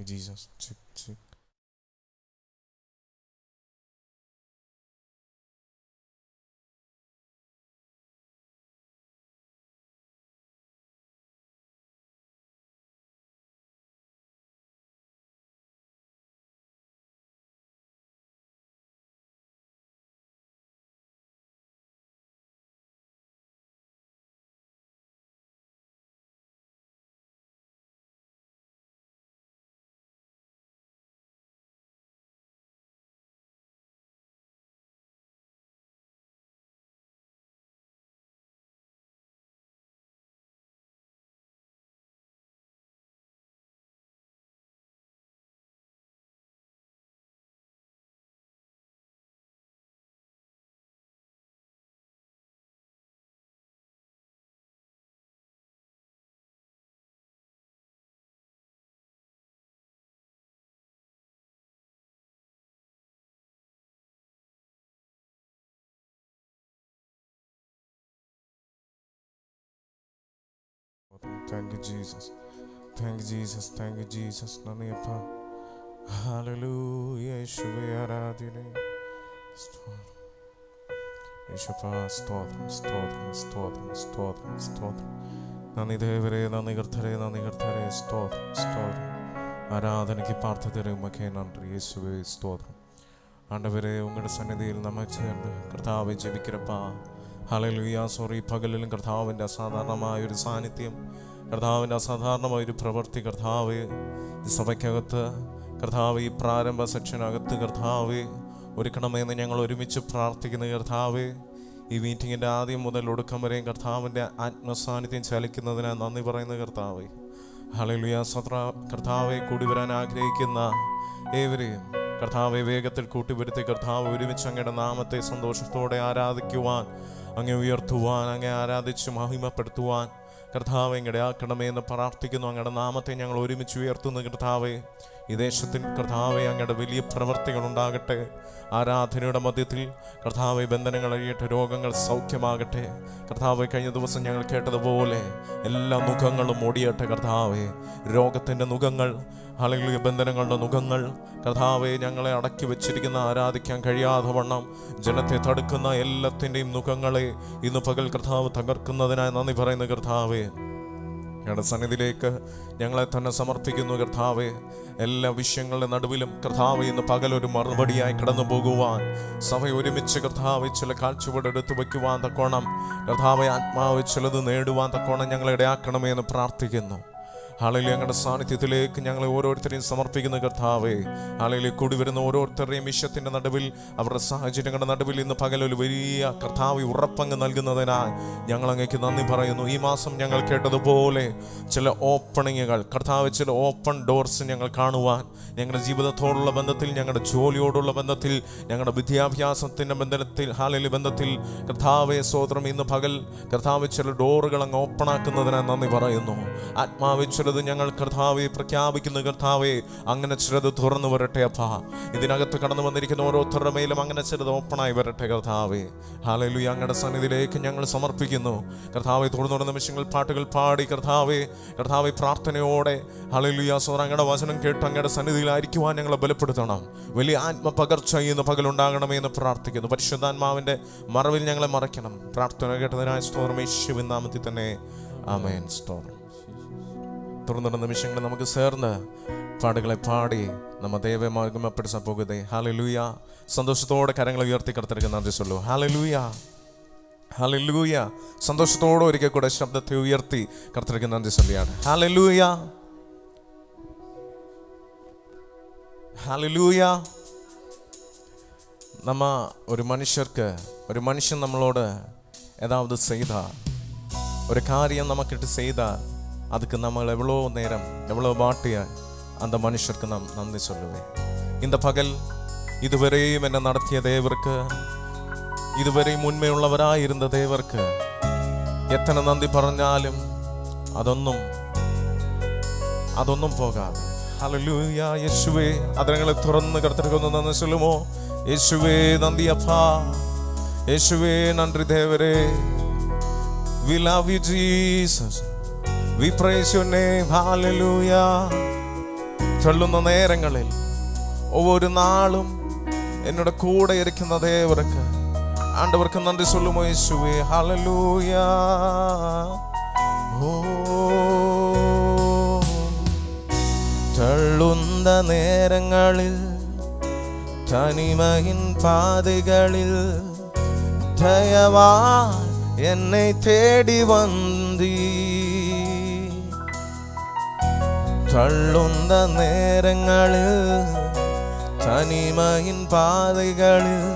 you, Jesus. Check, check. Thank you, Jesus. Thank you, Jesus. Thank you, Jesus. നന്ദി അപ്പാ. Hallelujah. യേശുവേ ആരാധന. യേശുപ്പാ സ്തോത്രം സ്തോത്രം സ്തോത്രം സ്തോത്രം സ്തോത്രം. നന്ദി ദേവരേ, നന്ദി കർത്താവേ, നന്ദി കർത്താവേ. സ്തോത്രം സ്തോത്രം. ആരാധനയ്ക്ക് പാർത്ഥതരെ ഉമക്കേ നന്ദി. യേശുവേ സ്തോത്രം. ആണ്ടവരെ ഉങ്ങളുടെ സന്നിധിയിൽ നമ്മെ ചേർന്ന് കർത്താവെ ജപിக்கிறപ്പാ. ഹല്ലേലൂയ. സോറി, പകലിലും കർത്താവിൻ്റെ അസാധാരണമായൊരു സാന്നിധ്യം, കർത്താവിൻ്റെ അസാധാരണമായൊരു പ്രവൃത്തി കർത്താവ് ഈ സഭയ്ക്കകത്ത്, കർത്താവ് ഈ പ്രാരംഭ സെക്ഷനകത്ത് കർത്താവ് ഒരുക്കണമെന്ന് ഞങ്ങൾ ഒരുമിച്ച് പ്രാർത്ഥിക്കുന്ന കർത്താവ്, ഈ മീറ്റിങ്ങിൻ്റെ ആദ്യം മുതൽ ഒടുക്കം വരെയും കർത്താവിൻ്റെ ആത്മസാന്നിധ്യം ചലിക്കുന്നതിനായി നന്ദി പറയുന്ന കർത്താവ്. ഹല്ലേലൂയ. കർത്താവെ കൂടി വരാൻ ആഗ്രഹിക്കുന്ന ഏവരെയും കർത്താവെ വേഗത്തിൽ കൂട്ടിവരുത്തി കർത്താവ് ഒരുമിച്ച് അങ്ങയുടെ നാമത്തെ സന്തോഷത്തോടെ ആരാധിക്കുവാൻ, അങ്ങേ ഉയർത്തുവാൻ, അങ്ങേ ആരാധിച്ച് മഹിമപ്പെടുത്തുവാൻ കർത്താവ് അങ്ങയുടെ ആക്കണമേ എന്ന് പ്രാർത്ഥിക്കുന്നു. അങ്ങയുടെ നാമത്തെ ഞങ്ങൾ ഒരുമിച്ച് ഉയർത്തുന്ന കർത്താവെ, ഈ ദേശത്തിൽ കർത്താവെ അങ്ങയുടെ വലിയ പ്രവർത്തികൾ ഉണ്ടാകട്ടെ. ആരാധനയുടെ മധ്യത്തിൽ കർത്താവെ ബന്ധനങ്ങൾ അഴിയട്ടെ, രോഗങ്ങൾ സൗഖ്യമാകട്ടെ. കർത്താവെ കഴിഞ്ഞ ദിവസം ഞങ്ങൾ കേട്ടതുപോലെ എല്ലാ മുഖങ്ങളും ഓടിയട്ടെ കർത്താവെ. രോഗത്തിൻ്റെ മുഖങ്ങൾ, അല്ലെങ്കിൽ ബന്ധനങ്ങളുടെ മുഖങ്ങൾ കർത്താവെ, ഞങ്ങളെ അടക്കി വെച്ചിരിക്കുന്ന ആരാധിക്കാൻ കഴിയാതെ വണ്ണം ജനത്തെ തടുക്കുന്ന എല്ലാത്തിൻ്റെയും മുഖങ്ങളെ ഇന്ന് പകൽ കർത്താവ് തകർക്കുന്നതിനായി നന്ദി പറയുന്ന കർത്താവെ, ഞങ്ങളുടെ സന്നിധിയിലേക്ക് ഞങ്ങളെ തന്നെ സമർപ്പിക്കുന്നു കർത്താവെ. എല്ലാ വിഷയങ്ങളുടെ നടുവിലും കർത്താവ് ഇന്ന് പകലൊരു മറുപടിയായി കടന്നു പോകുവാൻ, സഭ ഒരുമിച്ച് കർത്താവ് ചില കാഴ്ചപ്പാട് എടുത്തു വയ്ക്കുവാൻ തക്കോണം, കർത്താവെ ആത്മാവ് ചിലത് നേടുവാൻ തക്കോണം ഞങ്ങളെ ഇടയാക്കണമേ എന്ന് പ്രാർത്ഥിക്കുന്നു. ഹല്ലേലൂയ. ഞങ്ങളുടെ സാന്നിധ്യത്തിലേക്ക് ഞങ്ങളെ ഓരോരുത്തരെയും സമർപ്പിക്കുന്ന കർത്താവേ, ഹല്ലേലൂയ. കൂടി വരുന്ന ഓരോരുത്തരുടെയും വിഷയത്തിൻ്റെ നടുവിൽ, അവരുടെ സാഹചര്യങ്ങളുടെ നടുവിൽ ഇന്ന് പകലൊരു വലിയ കർത്താവ് ഉറപ്പങ്ങ് നൽകുന്നതിനായി ഞങ്ങൾ അങ്ങേക്ക് നന്ദി പറയുന്നു. ഈ മാസം ഞങ്ങൾ കേട്ടതുപോലെ ചില ഓപ്പണിങ്ങുകൾ കർത്താവ്, ചില ഓപ്പൺ ഡോർസ് ഞങ്ങൾ കാണുവാൻ, ഞങ്ങളുടെ ജീവിതത്തോടുള്ള ബന്ധത്തിൽ, ഞങ്ങളുടെ ജോലിയോടുള്ള ബന്ധത്തിൽ, ഞങ്ങളുടെ വിദ്യാഭ്യാസത്തിൻ്റെ ബന്ധത്തിൽ, ഹല്ലേലൂയ ബന്ധത്തിൽ കർത്താവേ സ്തോത്രം. ഇന്ന് പകൽ കർത്താവ് ചില ഡോറുകൾ അങ്ങ് ഓപ്പണാക്കുന്നതിനായി നന്ദി പറയുന്നു. ആത്മാവ് ചിലത് ഞങ്ങൾ കർത്താവെ പ്രഖ്യാപിക്കുന്ന കർത്താവെ, അങ്ങനെ ചിലത് തുറന്നു വരട്ടെ അപ്പാ. ഇതിനകത്ത് കടന്നു വന്നിരിക്കുന്ന ഓരോരുത്തരുടെ മേലും അങ്ങനെ ചിലത് ഓപ്പണായി വരട്ടെ കർത്താവെ. ഹല്ലേലൂയ. അങ്ങയുടെ സന്നിധിയിലേക്ക് ഞങ്ങൾ സമർപ്പിക്കുന്നു കർത്താവെ. തുടർന്നുള്ള നിമിഷങ്ങൾ പാട്ടുകൾ പാടി കർത്താവെ, കർത്താവെ പ്രാർത്ഥനയോടെ ഹല്ലേലൂയ അങ്ങയുടെ വചനം കേട്ട് അങ്ങയുടെ സന്നിധിയിലായിരിക്കുവാൻ ഞങ്ങളെ ബലപ്പെടുത്തണം. വലിയ ആത്മപകർച്ച ഇന്ന് പകലുണ്ടാകണമേ എന്ന് പ്രാർത്ഥിക്കുന്നു. പരിശുദ്ധാത്മാവിൻ്റെ മറവിൽ ഞങ്ങളെ മറയ്ക്കണം. പ്രാർത്ഥന കേട്ടതിനായി സ്തോത്രം, യേശുവിൻ നാമത്തിൽ തന്നെ ആമേൻ. സ്തോത്രം. തുടർന്നുള്ള നിമിഷങ്ങൾ നമുക്ക് ചേർന്ന് പാടുകളെ പാടി നമ്മ ദൈവ മഹിമപ്പെടുത്താൻ പോകുതേ. ഹല്ലേലൂയ. സന്തോഷത്തോടെ കരങ്ങൾ ഉയർത്തി കർത്തർക്ക് നന്ദി ചൊല്ലൂ. Hallelujah, hallelujah. സന്തോഷത്തോടെ ഒരിക്കൽ കൂടെ ശബ്ദത്തെ ഉയർത്തി കർത്തർക്ക് നന്ദി ചൊല്ലിയാണ്. Hallelujah, hallelujah. ഒരു മനുഷ്യൻ നമ്മളോട് ഏതാവത് ചെയ്ത ഒരു കാര്യം നമുക്കിട്ട് ചെയ്താൽ அதுக்கு நம்ம எவ்வளோ நேரம் எவ்வளோ வாட்டிய அந்த மனுஷருக்கு நாம் நன்றி சொல்லுவேன். இந்த பகல் இதுவரையும் என்ன நடத்திய தேவருக்கு, இதுவரையும் உண்மையுள்ளவராய் இருந்த தேவருக்கு எத்தனை நன்றி പറഞ്ഞാലും അതൊന്നും പോകാതെ. ഹല്ലേലൂയ. യേശുവേ, അതിരങ്ങളെ തുറന്ന് കർത്തർക്ക് നന്ദി ചൊല്ലുമോ? യേശുവേ നന്ദി അപ്പാ, യേശുവേ നന്ദി ദേവരേ. We love you Jesus. We praise your name. Hallelujah. தள்ளுന്ന நேரங்களில் ஒவ்வொரு நாளும் என்னோட கூட இருக்கிற தேவருக்கு ஆண்டவருக்கு நன்றி சொல்லுமோ இயேசுவே. ஹல்லேலூயா. தள்ளுന്ന நேரங்களில் தனிமையின் பாதைகளில் தயவாய் என்னை தேடி வந்தீ. தள்ளுந்த நேரங்களில் தனிமையின் பாதைகளில்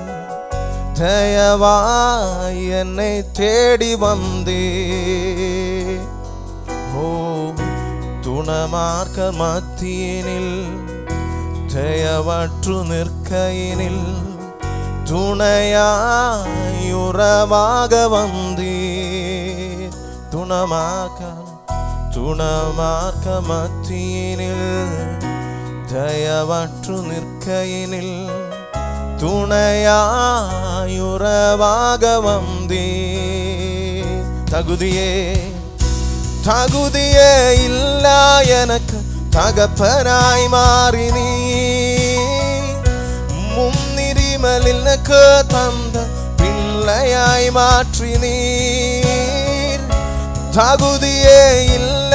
தயவாய் என்னை தேடி வந்தீ. துணமார்க்க மத்தியினில் தயவற்று நிற்கையினில் துணையாய் உறவாக வந்தீர். துணமார்க்க மத்தியினில் தயவற்று நிற்கையினில் துணையாய் உறவாக வந்தீர். தகுதியே இல்ல எனக்கு தகப்பனாய் மாறினீ. முன்னிரிமலில் எனக்கு தந்த பிள்ளையாய் மாற்றினீர். தகுதியே இல்ல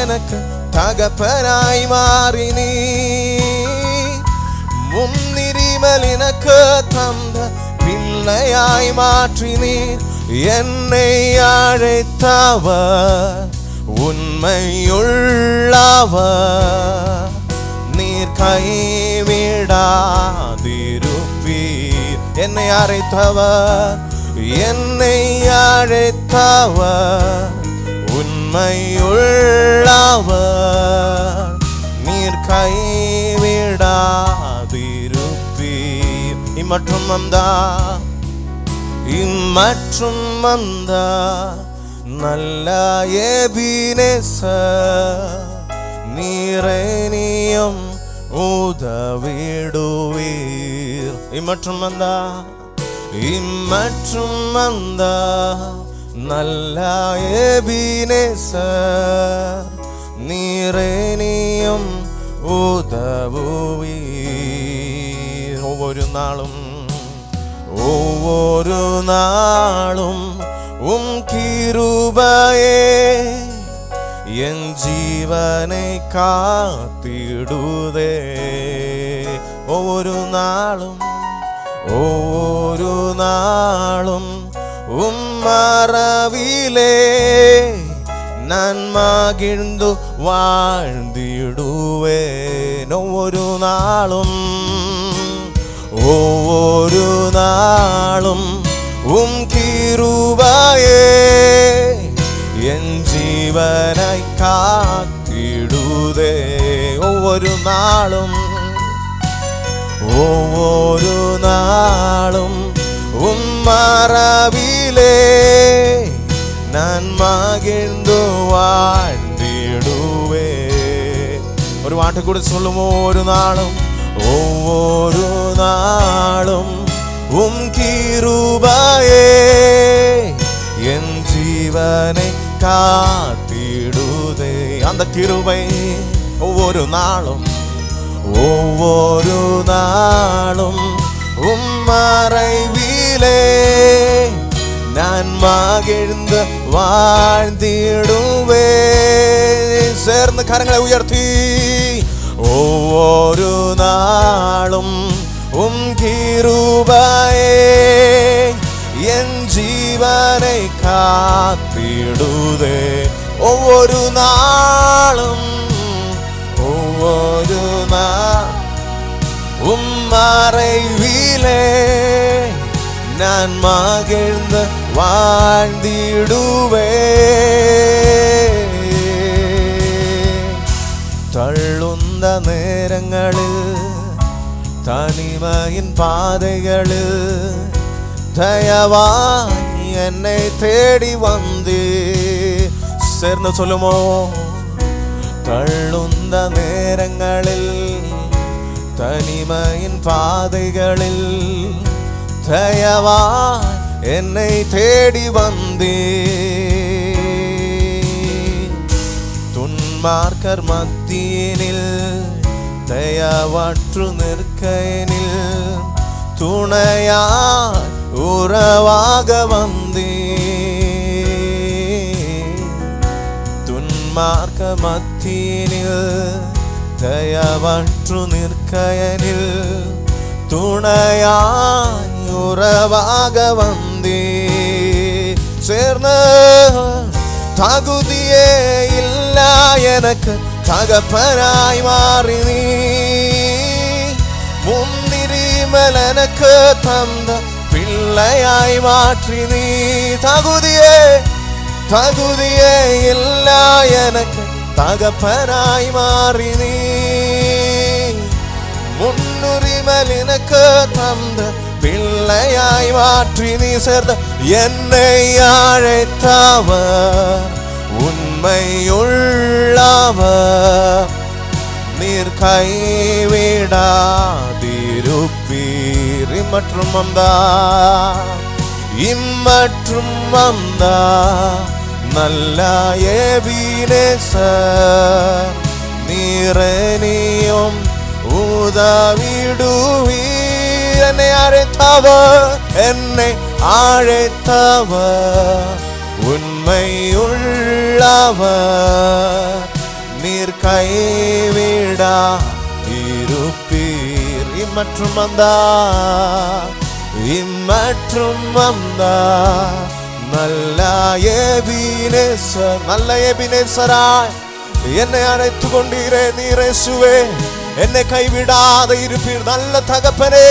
எனக்கு தகப்பனாய் மாறினீர். முன்னிரிமலில் எனக்கு தந்த பிள்ளையாய் மாற்றினீர். என்னை அழைத்தவர் உண்மையுள்ளவர், நீர் கைவிடாதிருப்பீர். என்னை அழைத்தவர் உண்மையுள்ளவர், நீர் கைவிடாதிருப்பீர். இம்மற்றும் வந்தா நல்ல எபினேசர், நீரேனியும் உதவிடுவீர். இம்மற்றும் வந்தா நல்ல எபினேசர், நீரேனியும் உதவுவீர். ஒவ்வொரு நாளும் கிருபையே என் ஜீவனை காத்திடுதே. ஒவ்வொரு நாளும் மறவிலே நான் மகிழ்ந்து வாழ்ந்திடுவேன். ஒவ்வொரு நாளும் கிருபையே என் ஜீவனை காத்திடுதே. ஒவ்வொரு நாளும் மறவிலே நான் மகிழ்ந்து வாழ்ந்திடுவேன். ஒரு வாட்டு கூட சொல்லுமோ. ஒவ்வொரு நாளும் கிருபையே என் ஜீவனை காத்திடுதே. அந்த கிருபை ஒவ்வொரு நாளும் மறைவிலே நான் மகிழ்ந்து வாழ்ந்திடுவேன். சேர்ந்து கரங்களை உயர்த்தி ஒவ்வொரு நாளும் கிருபையே என் ஜீவனை காத்திடுதே. ஒவ்வொரு நாளும் மறைவிலே நான் மகிழ்ந்து வாழ்ந்திடுவேன். தள்ளுந்த நேரங்களில் தனிமையின் பாதைகளில் தயவாய் என்னை தேடி வந்து. சேர்ந்து சொல்லுமோ. தள்ளுந்த நேரங்களில் தனிமையின் பாதைகளில் தயவாய் என்னை தேடி வந்து. துன்மார்க்கர் மத்தியினில் ദയവറ്റു നിൽക്കനിൽ തുണയായി ഉറവാക വന്നീ തുന്മാർഗ മധ്യനിൽ ദയവറ്റു നിൽക്കനിൽ തുണയായി ഉറവാക വന്നീ ചേർന്ന് തകുതിയേ ഇല്ല എനക്ക് തകപ്പനായി മാറി നീ മുന്നിരിമൽ എനക്ക് തന്ന പിള്ളയായി മാറ്റി നീ തകുതിയേ ഇല്ല എനക്ക് തകപ്പനായി മാറി നീ മുന്നുരിമൽ എനക്ക് തന്ന பிள்ளையாய் மாற்றி நீ சேர்ந்த என்னை அழைத்தவர் உண்மையுள்ளவர் நீர் கைவிடாதிருப்பீர் இம்மற்றும் வந்தா நல்ல எபினேசர் நீரனியும் உதவிடுவீர் என்னை அழைத்தவர் உண்மையுள்ளவர் நீர் கைவிடா இருப்பீர் இம்மற்றும் வந்தா நல்ல எபினேசராய் என்னை அழைத்து கொண்டீரே நீர் இயேசுவே என்னை கைவிடாத இருப்பீர் நல்ல தகப்பனே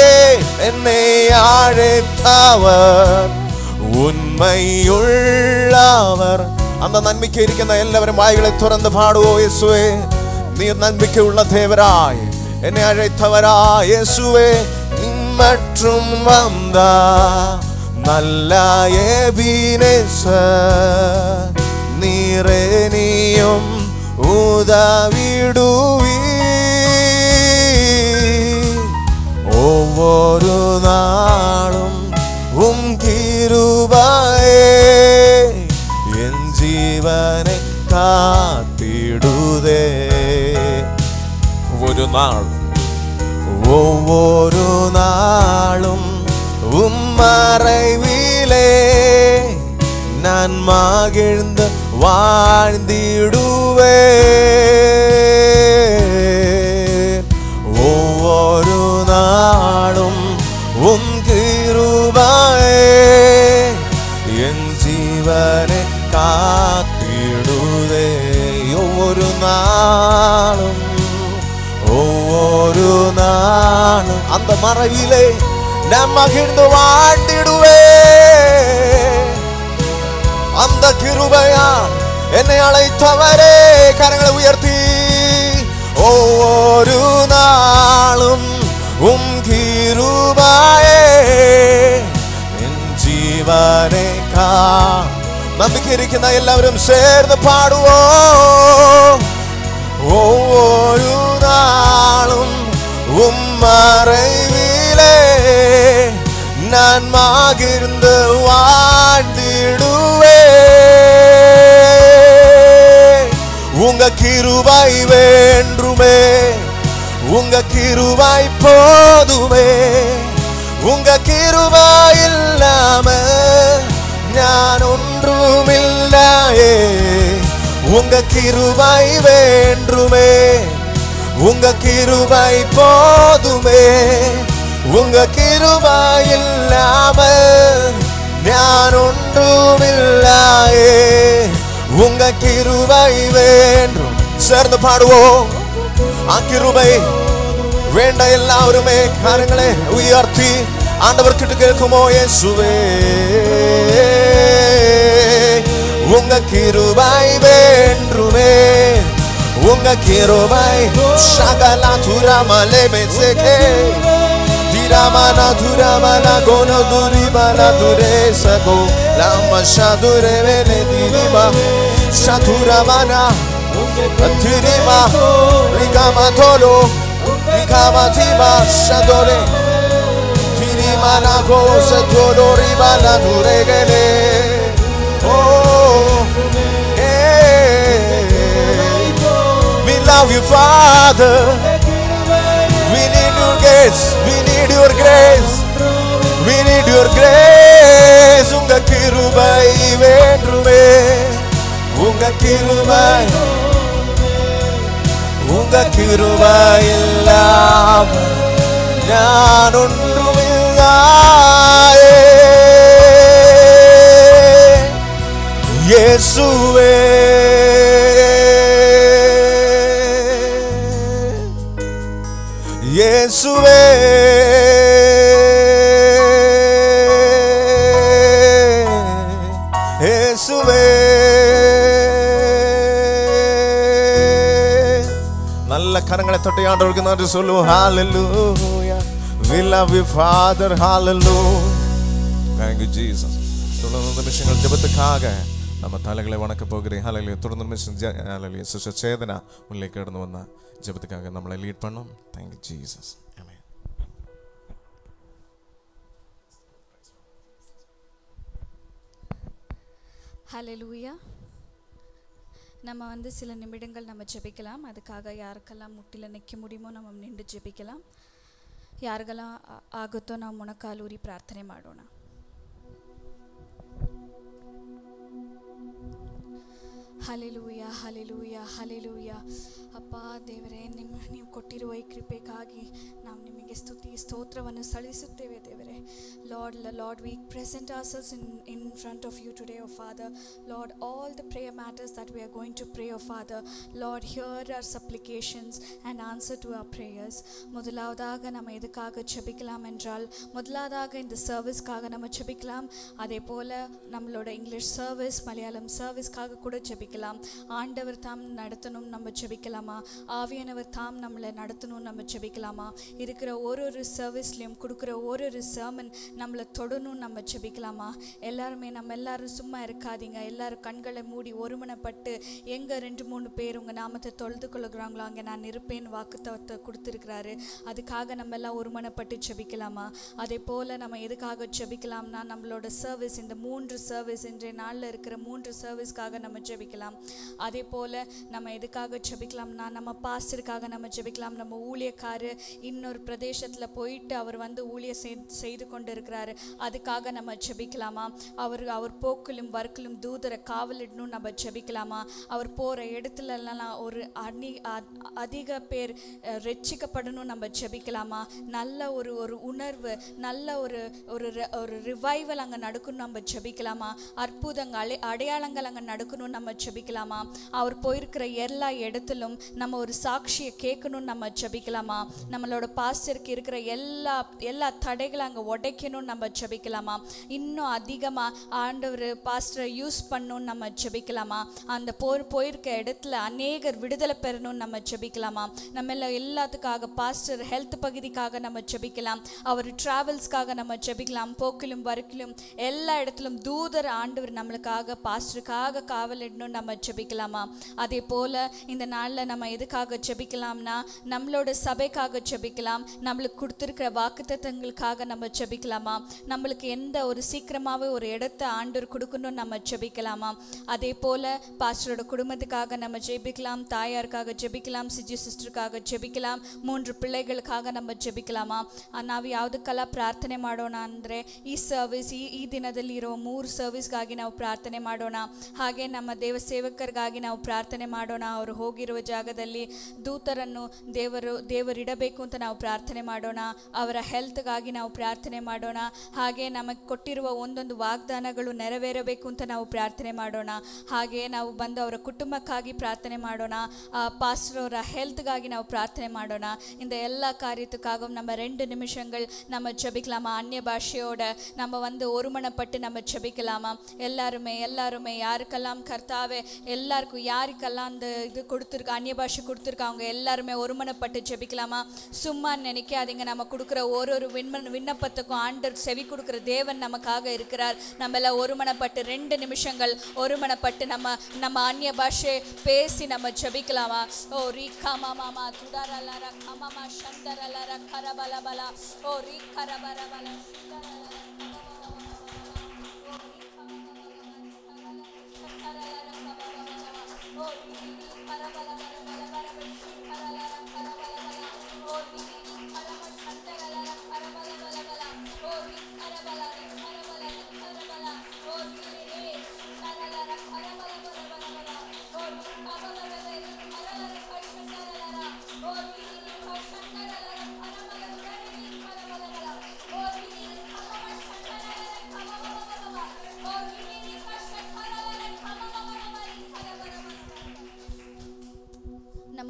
என்னை அழைத்தவர் உண்மையுள்ளவர் அந்த நன்மைக்கு இருக்கிற எல்லாரும் வாய்களை துறந்து பாடுவோ இயேசுவே நீர் நன்மைக்குள்ள தேவராய் என்னை அழைத்தவராய் இயேசுவே மற்றும் வந்தா நல்ல எபினேசர் நீரே நீயும் உதவிடுவீர் ஒவ்வொரு நாளும் கிருபையே என் ஜீவனை காத்திடுதே ஒவ்வொரு நாளும் மறைவிலே நான் மகிழ்ந்து வாழ்ந்திடுவே ஒவ்வொரு நாளும் கிருபையே என் ஜீவனை காத்திடுதே ஒவ்வொரு நாளும் அந்த மறைவிலே நான் மகிழ்ந்து வாழ்ந்திடுவே அந்த கிருபையால் என்னை அழைத்தவரே கரங்களை உயர்த்தி ஒவ்வொரு நாளும் கிருபையே என் ஜீவனை நம்பிக்கை இருக்கிற எல்லாரும் சேர்ந்து பாடுவோம் ஒவ்வொரு நாளும் மறைவிலே நான் மகிழ்ந்து வாழ்ந்திடுவே உங்க கிருபை வேண்டுமே உங்க கிருபை போதுமே உங்க கிருபை இல்லாம நான் ஒன்றுமில்லையே உங்க கிருபை வேண்டுமே உங்க கிருபை போதுமே உங்க கிருபை இல்லாம நான் ஒன்றுமில்லையே உங்க கிருபை வேண்டும் சேர்ந்து பாடுவோம் கிருபை வேண்ட எல்லாருமே கரங்களை உயர்த்தி ஆண்டவர் கிட்ட கேட்குமோ இயேசுவே உங்க கிருபை வேண்டுமே உங்க கிருபை சகல துரமலே மெசகே திரமனா துரமனா கோனோ துரிமனா துரேசகோ லாமா ஷதுரே வெலே திரிமா ஷதுரமனா திரிமா ரிகாமா தோலோ ரிகாமா திமா ஷதோரே திரிமனா கோச தோலோ ரிபானா துரேகலே We love you, Father. grace. We need your grace. We need your grace. உங்க கிருபை வேண்டுமே. உங்க கிருபை. உங்க கிருபை இல்லாமல் நான் ஒன்றுமில்லாயே. இயேசுவே இயேசுவே இயேசுவே. நல்ல கரங்களை தொட்டி ஆண்டவருக்கு நன்றி சொல்லுவோம். Hallelujah. We love you, Father. Hallelujah. Thank you, Jesus. தொடர்ந்து நிமிஷங்கள் ஜெபத்துக்காக நம்ம தலைகளை வணக்க போகிறேன். ஹalleluya. தொடர்ந்து நிமிஷம் ஹalleluya. சிஸ்டர் சேதனா உள்ளே கடந்து வந்த ஜெபத்துக்காக நம்மளை லீட் பண்ணோம். Thank you, Jesus. Amen. Hallelujah. நம்ம சில நிமிடங்கள் நம்ம ஜெபிக்கலாம். அதுக்காக யாருக்கெல்லாம் முட்டில நிற்க முடியுமோ நம்ம நின்று ஜெபிக்கலாம். ಯಾರಿಗೆಲ್ಲ ಆಗುತ್ತೋ ನಾವು ಮೊಣಕಾಲೂರಿ ಪ್ರಾರ್ಥನೆ ಮಾಡೋಣ. Hallelujah hallelujah hallelujah. ಅಪ್ಪ ದೇವರೇ, ನೀವು ಕೊಟ್ಟಿರುವ ಈ ಕೃಪೆಗಾಗಿ ನಾವು ನಿಮಗೆ ಸ್ತುತಿ ಸ್ತೋತ್ರವನ್ನು ಸಲ್ಲಿಸುತ್ತೇವೆ ದೇವರೇ. Lord, we present ourselves in front of you today, oh Father. Lord, all the prayer matters that we are going to pray, oh Father. Lord, hear our supplications and answer to our prayers. முதலாவதாக நம்ம எதுக்காக ஜெபிக்கலாம் என்றால், முதலாவதாக இந்த சர்வீஸ்க்காக நம்ம ஜெபிக்கலாம். அதே போல நம்மளோட இங்கிலீஷ் சர்வீஸ், மலையாளம் சர்வீஸ்க்காக கூட ஜெபிக்கலாம். ஆண்டவர் தாம் நடத்தணும் நம்ம ஜெபிக்கலாமா? ஆவியானவர் தாம் நம்மளை நடத்தணும் நம்ம ஜெபிக்கலாமா? இருக்கிற ஒரு சர்வீஸ்லையும் கொடுக்குற ஒரு சர்மன் நம்மளை தொடணும் நம்ம ஜெபிக்கலாமா? நம்ம எல்லாரும் சும்மா இருக்காதீங்க. எல்லாரும் கண்களை மூடி ஒருமனப்பட்டு எங்க 2-3 பேர் உங்க நாமத்தை தொழுது கொள்ளுகிறாங்களோ அங்கே நான் இருப்பேன் வாக்குத்தத்தத்தை கொடுத்துருக்கிறாரு. அதுக்காக நம்ம எல்லாம் ஒருமனப்பட்டு ஜெபிக்கலாமா? அதே போல நம்ம எதுக்காக ஜெபிக்கலாம்னா, நம்மளோட சர்வீஸ், இந்த 3 சர்வீஸ், இன்றைய நாளில் இருக்கிற 3 சர்வீஸ்க்காக நம்ம ஜெபிக்கலாம். அதே போல நம்ம எதுக்காக ஜெபிக்கலாம்னா, நம்ம பாஸ்டருக்காக நம்ம ஜெபிக்கலாம். நம்ம ஊழியக்காரு இன்னொரு பிரதேசத்தில் போயிட்டு அவர் ஊழிய செய்து கொண்டு இருக்கிறாரு, அதுக்காக நம்ம ஜெபிக்கலாமா? அவர் போக்கிலும் வர்க்கிலும் தூதரை காவலிடணும் நம்ம ஜெபிக்கலாமா? அவர் போகிற இடத்துலலாம் ஒரு அதிக பேர் ரட்சிக்கப்படணும் நம்ம ஜெபிக்கலாமா? நல்ல ஒரு உணர்வு, நல்ல ஒரு ரிவைவல் அங்கே நடக்கணும் நம்ம ஜெபிக்கலாமா? அற்புதங்கள் அடையாளங்கள் அங்கே நடக்கணும் நம்ம ஜெபிக்கலாமா? அவர் போயிருக்கிற எல்லா இடத்திலும் நம்ம ஒரு சாட்சியை கேட்கணும் நம்ம ஜெபிக்கலாமா? நம்மளோட பாஸ்டருக்கு இருக்கிற எல்லா தடைகளை அங்கே உடைக்கணும் நம்ம ஜெபிக்கலாமா? இன்னும் அதிகமாக ஆண்டவர் பாஸ்டரை யூஸ் பண்ணணும் நம்ம ஜெபிக்கலாமா? அந்த போயிருக்க இடத்துல அநேகர் விடுதலை பெறணும் நம்ம ஜெபிக்கலாமா? நம்ம எல்லாத்துக்காக பாஸ்டர் ஹெல்த் பகுதிக்காக நம்ம ஜெபிக்கலாம். அவர் டிராவல்ஸ்க்காக நம்ம ஜெபிக்கலாம். போக்கிலும் வர்க்கிலும் எல்லா இடத்திலும் தூதர் ஆண்டவர் நம்மளுக்காக பாஸ்டருக்காக காவலிடணும் நம்ம ஜெபிக்கலாமா? அதே போல இந்த நாளில் நம்ம எதுக்காக ஜெபிக்கலாம்னா, நம்மளோட சபைக்காக ஜெபிக்கலாம். நம்மளுக்கு கொடுத்துருக்கிற வாக்குத்தத்தங்களுக்காக நம்ம ஜெபிக்கலாமா? நம்மளுக்கு எந்த ஒரு சீக்கிரமாகவே ஒரு இடத்த ஆண்டவர் கொடுக்கணும் நம்ம ஜெபிக்கலாமா? அதே போல பாஸ்டரோட குடும்பத்துக்காக நம்ம ஜெபிக்கலாம். தாயாருக்காக ஜெபிக்கலாம். ಸಿಸ್ಟರ್ಕಾಗ ಜೆಬಿಕಲಾಂ. 3 ಪಿಳ್ಳೆಗಳಿಗಾಗ ನಮ್ಮ ಜೆಬಿಕಲಾಮ. ನಾವು ಯಾವುದಕ್ಕೆಲ್ಲ ಪ್ರಾರ್ಥನೆ ಮಾಡೋಣ ಅಂದರೆ ಈ ಸರ್ವಿಸ್ ಈ ದಿನದಲ್ಲಿ ಇರೋ 3 ಸರ್ವಿಸ್ಗಾಗಿ ನಾವು ಪ್ರಾರ್ಥನೆ ಮಾಡೋಣ. ಹಾಗೆ ನಮ್ಮ ದೇವ ಸೇವಕರಿಗಾಗಿ ನಾವು ಪ್ರಾರ್ಥನೆ ಮಾಡೋಣ. ಅವರು ಹೋಗಿರುವ ಜಾಗದಲ್ಲಿ ದೂತರನ್ನು ದೇವರಿಡಬೇಕು ಅಂತ ನಾವು ಪ್ರಾರ್ಥನೆ ಮಾಡೋಣ. ಅವರ ಹೆಲ್ತ್ಗಾಗಿ ನಾವು ಪ್ರಾರ್ಥನೆ ಮಾಡೋಣ. ಹಾಗೆ ನಮಗೆ ಕೊಟ್ಟಿರುವ ಒಂದೊಂದು ವಾಗ್ದಾನಗಳು ನೆರವೇರಬೇಕು ಅಂತ ನಾವು ಪ್ರಾರ್ಥನೆ ಮಾಡೋಣ. ಹಾಗೆ ನಾವು ಬಂದು ಅವರ ಕುಟುಂಬಕ್ಕಾಗಿ ಪ್ರಾರ್ಥನೆ ಮಾಡೋಣ. பாஸ்டர் அவர ஹெல்த்துக்காக ನಾವು ಪ್ರಾರ್ಥನೆ ಮಾಡೋಣ. இந்த எல்லா காரியத்துக்காகவும் நம்ம 2 நிமிஷங்கள் நம்ம ஜெபிக்கலாமா? அந்நிய பாஷையோட நம்ம ஒருமனப்பட்டு நம்ம ஜெபிக்கலாமா? எல்லாருமே யாருக்கெல்லாம் கர்த்தாவே எல்லாருக்கும் யாருக்கெல்லாம் அந்த இது கொடுத்துருக்க அந்நிய பாஷை கொடுத்துருக்காங்க எல்லாருமே ஒருமனப்பட்டு ஜெபிக்கலாமா? சும்மா நினைக்காதீங்க. நம்ம கொடுக்குற ஒரு விண்ணப்பத்துக்கும் ஆண்டவர் செவி கொடுக்குற தேவன் நமக்காக இருக்கிறார். நம்ம எல்லாம் ஒருமனப்பட்டு 2 நிமிஷங்கள் ஒருமனப்பட்டு நம்ம அந்நிய பாஷை பேசி நம்ம ஜெபிக்கலாமா? ஓ ரீகா மாமா துடாரலர கமமா சந்தரலர கரபலபல ஓ ரீ கரபரபல ஓ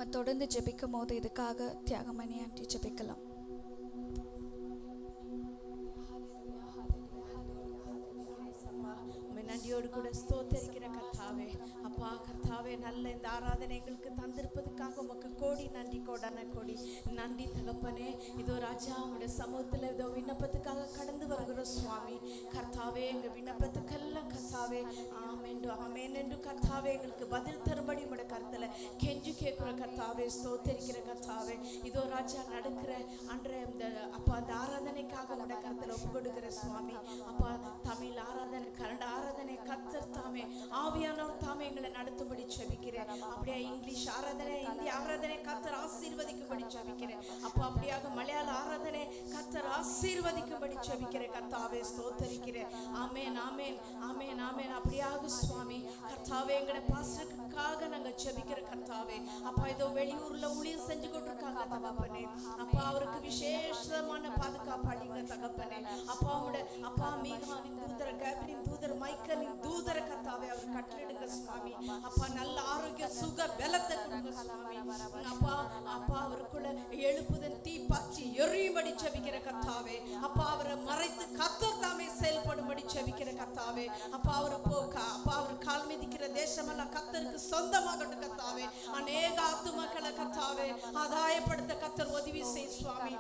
நம்ம தொடர்ந்து ஜெபிக்கும் போது இதுக்காக தியாகமணி ஆண்டி ஜெபிக்கலாம். நன்றியோடு கூட ஸ்தோத்தரிக்கிற கர்த்தாவே, அப்பா கர்த்தாவே, நல்ல இந்த ஆராதனை எங்களுக்கு தந்திருப்பதுக்காக உமக்கு கோடி நன்றி, கோடான கோடி நன்றி தகப்பனே. இதோ ராஜா உங்களுடைய சமூகத்தில் இதோ விண்ணப்பத்துக்காக கடந்து வருகிறோம் சுவாமி. கர்த்தாவே எங்கள் விண்ணப்பத்துக்கெல்லாம் கர்த்தாவே ஆமென்று ஆமேன் என்று கர்த்தாவே எங்களுக்கு பதில் தரும்படி உங்களுடைய கருத்தில் கெஞ்சி கேட்கிற கர்த்தாவே, ஸ்தோத்தரிக்கிற கர்த்தாவே. இதோ ராஜா நடக்கிற அன்றைய இந்த அப்பா அந்த ஆராதனைக்காக உங்களுடைய கருத்தில் ஒப்பு கொடுக்கிற சுவாமி. அப்பா தமிழ் ஆராதனை, கன்னட ஆராதனை கர்த்தர் தாமே ஆவியானவர் தாமே எங்களை நடத்தும்படி ஜெபிக்கிறேன். அப்படியே இங்கிலீஷ் ஆராதனை, இந்திய ஆராதனை கர்த்தர் ஆசீர்வதிக்கும்படி ஜெபிக்கிறேன். அப்போ அப்படியாக மலையாள ஆராதனை கர்த்தர் ஆசீர்வதிக்கும்படி ஜெபிக்கிறேன் கர்த்தாவே, ஸ்தோத்தரிக்கிறேன். ஆமென் ஆமென் ஆமென் ஆமென். அப்படியாக சுவாமி கர்த்தாவே எங்களை பாஸ்டருக்காக நாங்கள் ஜெபிக்கிற கர்த்தாவே. அப்பா இதோ வெளியூர்ல ஊழியம் செஞ்சு கொண்டிருக்காங்க தகப்பனே. அப்பா அவருக்கு விசேஷமான பாதுகாப்பு அளிங்க தகப்பனே. அப்பா அவங்களோட அப்பா மீகாவின் தூதர, கேப்ரின் தூதர், மைக்கேலின் தூதர கர்த்தாவே அவர் கட்டளிடுங்க சுவாமி. அப்பா நல்ல ஆரோக்கிய சுக பலத்தை கொடுங்க சுவாமி. அப்பா அப்பா அவருக்குள்ள எழுப்புதல் தீ பற்றி எரியும்படி ஜெபிக்கிற கர்த்தாவே. அப்பா அவரை மறைத்து கர்த்தர் தாமே செயல்படும்படி ஜெபிக்கிற கர்த்தாவே. அப்பா அவரு அப்பா அவர் கால் மிதிக்கிற தேசமெல்லாம் கர்த்தருக்கு சொந்தமாகட்டும் கர்த்தாவே. அநேக ஆத்துமக்களை கர்த்தாவே ஆதாயப்படுத்த கர்த்தர் உதவி செய் சுவாமி.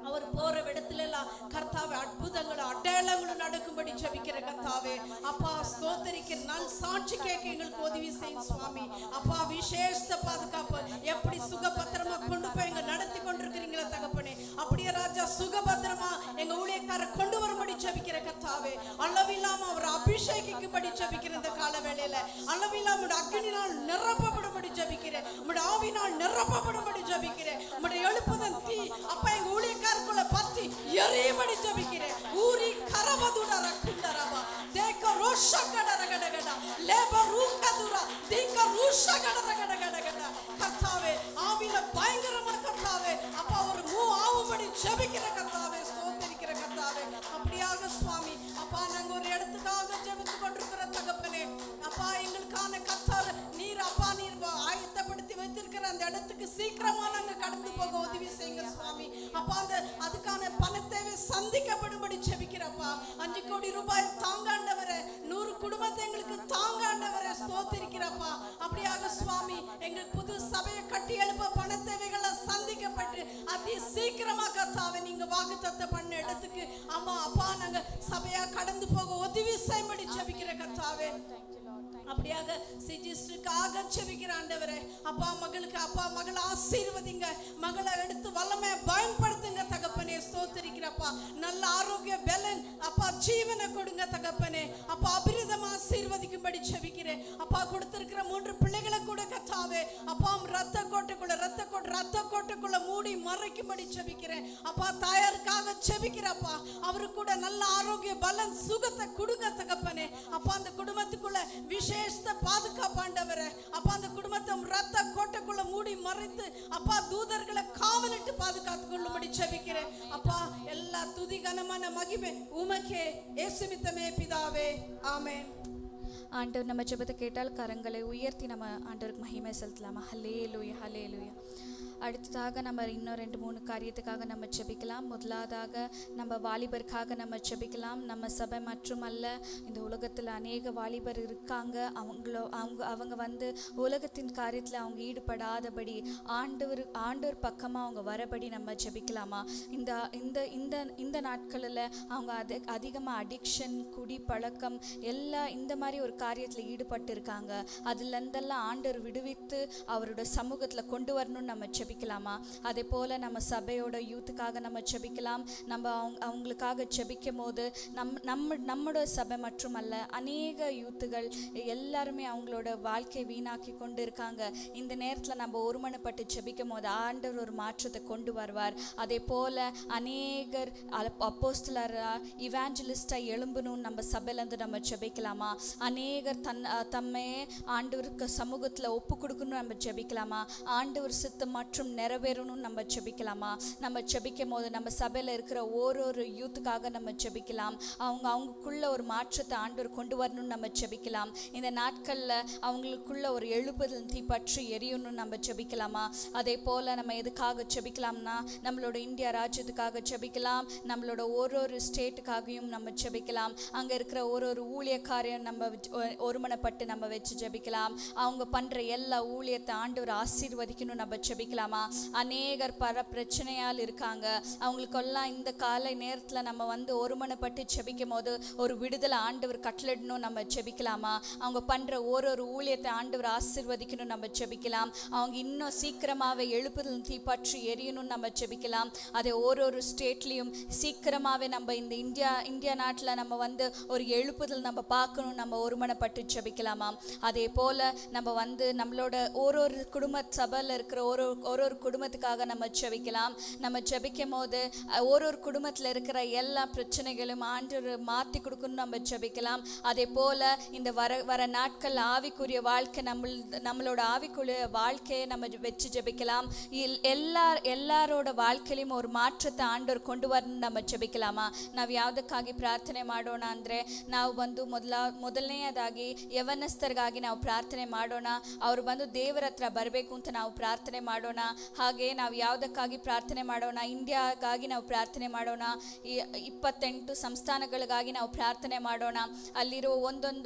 அவர் போற இடத்துல எல்லாம் கர்த்தாவே அற்புதங்களும் அடையாளங்களும் நடக்கும்படி ஜெபிக்கிற கர்த்தாவே. அப்பா ஸ்தோத்தரிக்கிற நாள் சாட்சி கேட்க எங்களுக்கு உதவி செய்யும் சுவாமி. அப்பா விசேஷ பாதுகாப்பு எப்படி சுகபத்திரமா கொண்டு போய் எங்க நடத்தி கொண்டிருக்கிறீங்களா தகப்பனே, அப்படியே ராஜா சுகபத்திரமா எங்க ஊழியக்கார கொண்டு வரும்படி ஜெபிக்கிற கர்த்தாவே. அளவில்லாம அவர் அபிஷேகிக்கும்படி ஜெபிக்கிற இந்த கால வேளையில அளவில்லாம அக்னினால் நிரப்பப்படும்படி ஜெபிக்கிறேன். உம்முடைய ஆவினால் நிரப்பப்படும்படி ஜெபிக்கிறேன். உம்முடைய எழுப்புதல் தீ அப்பா எங்க ஊழியக்காரக்குள்ள பற்றி எரியும்படி ஜெபிக்கிறேன். ஊரி கரவதுட ரக்குண்டரவா தேக ரோஷகடரகடகட லேபரூகதுரா தேக ரோஷகடரகடகட. கர்த்தாவே ஆவியில பயங்கரமான கர்த்தாவே அப்பா ஒரு ஆவும்படி ஜெபிக்கிற கர்த்தாவே, ஸ்தோத்திரிக்கிற கர்த்தாவே. அப்படியாக சுவாமி அப்பா நாங்க ஒரு இடத்துக்காக ஜெபித்து கொண்டிருக்கிற தகப்பனே. அப்பா எங்களுக்கான கர்த்தர் நீர் அப்பா நீர் ஆயத்தப்படுத்தி வைத்திருக்கிற அந்த இடத்துக்கு சீக்கிரமா நாங்க கடந்து போக உதவி செய்யுங்க சுவாமி. அப்பா அந்த அதுக்கான பணத்தேவை சந்திக்கப்படும்படி ஜெபிக்கிறப்பா. 5 கோடி ரூபாய் தாங்காண்டவரே, 100 குடும்பத்தை எங்களுக்கு தாங்காண்டவரே, ஸ்தோத்திரிக்கிறப்பா. அப்படியாக சுவாமி எங்களுக்கு புது சபையை கட்டி எழுப்ப பணத்தேவைகளை சந்திக்கப்பட்டு அதி சீக்கிரமா கர்த்தாவே நீங்க வாக்குத்தத்தம் பண்ண இடத்துக்கு அம்மா அப்பா நாங்க சபையா கடந்து போக உதவி செய்யும்படி ஜெபிக்கிற கர்த்தாவே. அப்படியாக சிஜிஸ்டுக்காக ஜெபிக்கிற ஆண்டவரே. அப்பா மகளுக்கு அப்பா மகளை ஆசீர்வதிங்க, மகளை எடுத்து வல்லமை பயன்படுத்துங்க தகப்பனே, ஸ்தோத்திரிக்கிறப்பா. நல்ல ஆரோக்கிய பலன் அப்பா ஜீவனை கொடுங்க தகப்பனே. அப்பா அபிரிதமா ஆசீர்வதிக்கும்படி ஜெபிக்கிறேன். அப்பா கொடுத்திருக்கிற 3 பிள்ளைகளை கூட கர்த்தாவே அப்பா ரத்த கோட்டைக்குள்ள மூடி மறைக்கும்படி ஜெபிக்கிறேன். அப்பா தாயாருக்காக ஜெபிக்கிறப்பா. அவருக்கு கூட நல்ல ஆரோக்கிய பலன் சுகத்தை கொடுங்க தகப்பனே. அப்பா அந்த குடும்பத்துக்குள்ள விசேஷ பாதுகாப்பு ஆண்டவரே. அப்பா அந்த குடும்பத்தை ரத்த கோட்டைக்குள்ள மூடி மறைத்து அப்பா தூதர்களை காவலிட்டு பாதுகாத்து கொள்ளும்படி ஜெபிக்கிறேன். அப்பா எல்லா துதி கனமான மகிமை உமக்கே, இயேசுவித்தமே பிதாவே, ஆமென். ஆண்டவர் நம்ம ஜெபத்தை கேட்டால் கரங்களை உயர்த்தி நம்ம ஆண்டவருக்கு மகிமை செலுத்தலாமா? ஹல்லேலூயா ஹல்லேலூயா. அடுத்ததாக நம்ம இன்னும் 2-3 காரியத்துக்காக நம்ம ஜெபிக்கலாம். முதலாவதாக நம்ம வாலிபருக்காக நம்ம ஜெபிக்கலாம். நம்ம சபை மட்டுமல்ல, இந்த உலகத்தில் அநேக வாலிபர் இருக்காங்க. அவங்க வந்து உலகத்தின் காரியத்தில் அவங்க ஈடுபடாதபடி ஆண்டவர் பக்கமாக அவங்க வரபடி நம்ம ஜெபிக்கலாமா? இந்த இந்த இந்த இந்த நாட்களில் அவங்க அதிகமாக அடிக்ஷன், குடி பழக்கம் எல்லாம் இந்த மாதிரி ஒரு காரியத்தில் ஈடுபட்டு இருக்காங்க. அதுலேருந்தெல்லாம் ஆண்டவர் விடுவித்து அவரோட சமூகத்தில் கொண்டு வரணும்னு நம்ம ஜெபிக்கலாமா? அதே போல் நம்ம சபையோட யூத்துக்காக நம்ம ஜெபிக்கலாம். நம்ம அவங்களுக்காக ஜெபிக்கும் போது நம்மளோட சபை மட்டுமல்ல, அநேக யூத்துகள் எல்லாருமே அவங்களோட வாழ்க்கை வீணாக்கி கொண்டு இருக்காங்க. இந்த நேரத்தில் நம்ம ஒருமனப்பட்டு ஜெபிக்கும் போது ஆண்டவர் ஒரு மாற்றத்தை கொண்டு வருவார். அதே போல் அநேகர் அப்போஸ்தலரா இவாஞ்சலிஸ்டாக எழும்பணும்னு நம்ம சபையிலேருந்து நம்ம ஜெபிக்கலாமா? அநேகர் தம்மையே ஆண்டவருக்கு சமூகத்தில் ஒப்பு கொடுக்கணும்னு நம்ம ஜெபிக்கலாமா? ஆண்டவர் சித்தம் மற்றும் மற்றும் நிறைவேறணும் நம்ம ஜெபிக்கலாமா? நம்ம ஜெபிக்கும் போது நம்ம சபையில் இருக்கிற ஒரு யூத்துக்காக நம்ம ஜெபிக்கலாம். அவங்களுக்குள்ள ஒரு மாற்றத்தை ஆண்டவர் கொண்டு வரணும்னு நம்ம ஜெபிக்கலாம். இந்த நாட்களில் அவங்களுக்குள்ள ஒரு எழுப்புதல் தீ பற்றி எரியணும்னு நம்ம ஜெபிக்கலாமா? அதே போல் நம்ம எதுக்காக ஜெபிக்கலாம்னா, நம்மளோட இந்தியா ராஜ்யத்துக்காக ஜெபிக்கலாம். நம்மளோட ஒரு ஸ்டேட்டுக்காகவும் நம்ம ஜெபிக்கலாம். அங்கே இருக்கிற ஒரு ஊழியக்காரையும் நம்ம ஒருமனப்பட்டு நம்ம வச்சு ஜெபிக்கலாம். அவங்க பண்ணுற எல்லா ஊழியத்தை ஆண்டவர் ஆசீர்வதிக்கணும் நம்ம ஜெபிக்கலாமா? அநேகர் பிரச்சனையால் இருக்காங்க. அவங்களுக்கெல்லாம் இந்த காலை நேரத்தில் நம்ம ஒருமனப்பட்டு ஜெபிக்கும் போது ஒரு விடுதலை ஆண்டவர் கட்டளிடணும் நம்ம ஜெபிக்கலாமா? அவங்க பண்ணுற ஒரு ஊழியத்தை ஆண்டவர் ஆசீர்வதிக்கணும் நம்ம ஜெபிக்கலாம். அவங்க இன்னும் சீக்கிரமாகவே எழுப்புதல் தீ பற்றி எரியணும்னு நம்ம ஜெபிக்கலாம். அதே ஒரு ஸ்டேட்லேயும் சீக்கிரமாகவே நம்ம இந்த இந்தியா நாட்டில் நம்ம ஒரு எழுப்புதல் நம்ம பார்க்கணும் நம்ம ஒருமனப்பட்டு ஜெபிக்கலாமா? அதே போல் நம்ம நம்மளோட ஒரு குடும்ப சபையில் இருக்கிற ஒரு குடும்பத்துக்காக நம்ம ஜெபிக்கலாம். நம்ம ஜெபிக்கும் போது ஒரு குடும்பத்தில் இருக்கிற எல்லா பிரச்சனைகளும் ஆண்டவர் மாற்றி கொடுக்கணும் நம்ம ஜெபிக்கலாம். அதே போல் இந்த வர நாட்கள் ஆவிக்குரிய வாழ்க்கை நம்மளோட ஆவிக்குரிய வாழ்க்கையை நம்ம வச்சு ஜெபிக்கலாம். ಎಲ್ಲಾರೋಡ வாழ்க்கையிலும் ஒரு மாற்றத்தை ಆಂಡವರು கொண்டு வரணும் நம்ம ಜಪಿಕಲಾಮ. ನಾವು ಯಾವುದಕ್ಕಾಗಿ ಪ್ರಾರ್ಥನೆ ಮಾಡೋಣ ಅಂದರೆ, ನಾವು ಮೊದಲನೆಯದಾಗಿ ಯವನಸ್ಥರಿಗಾಗಿ ನಾವು ಪ್ರಾರ್ಥನೆ ಮಾಡೋಣ. ಅವರು ದೇವರ ಹತ್ರ ಬರಬೇಕು ಅಂತ ನಾವು ಪ್ರಾರ್ಥನೆ ಮಾಡೋಣ. ಹಾಗೆ ನಾವು ಯಾವುದಕ್ಕಾಗಿ ಪ್ರಾರ್ಥನೆ ಮಾಡೋಣ? ಇಂಡಿಯಾಗಾಗಿ ನಾವು ಪ್ರಾರ್ಥನೆ ಮಾಡೋಣ. 28 ಸಂಸ್ಥಾನಗಳಿಗಾಗಿ ನಾವು ಪ್ರಾರ್ಥನೆ ಮಾಡೋಣ. ಅಲ್ಲಿರೋ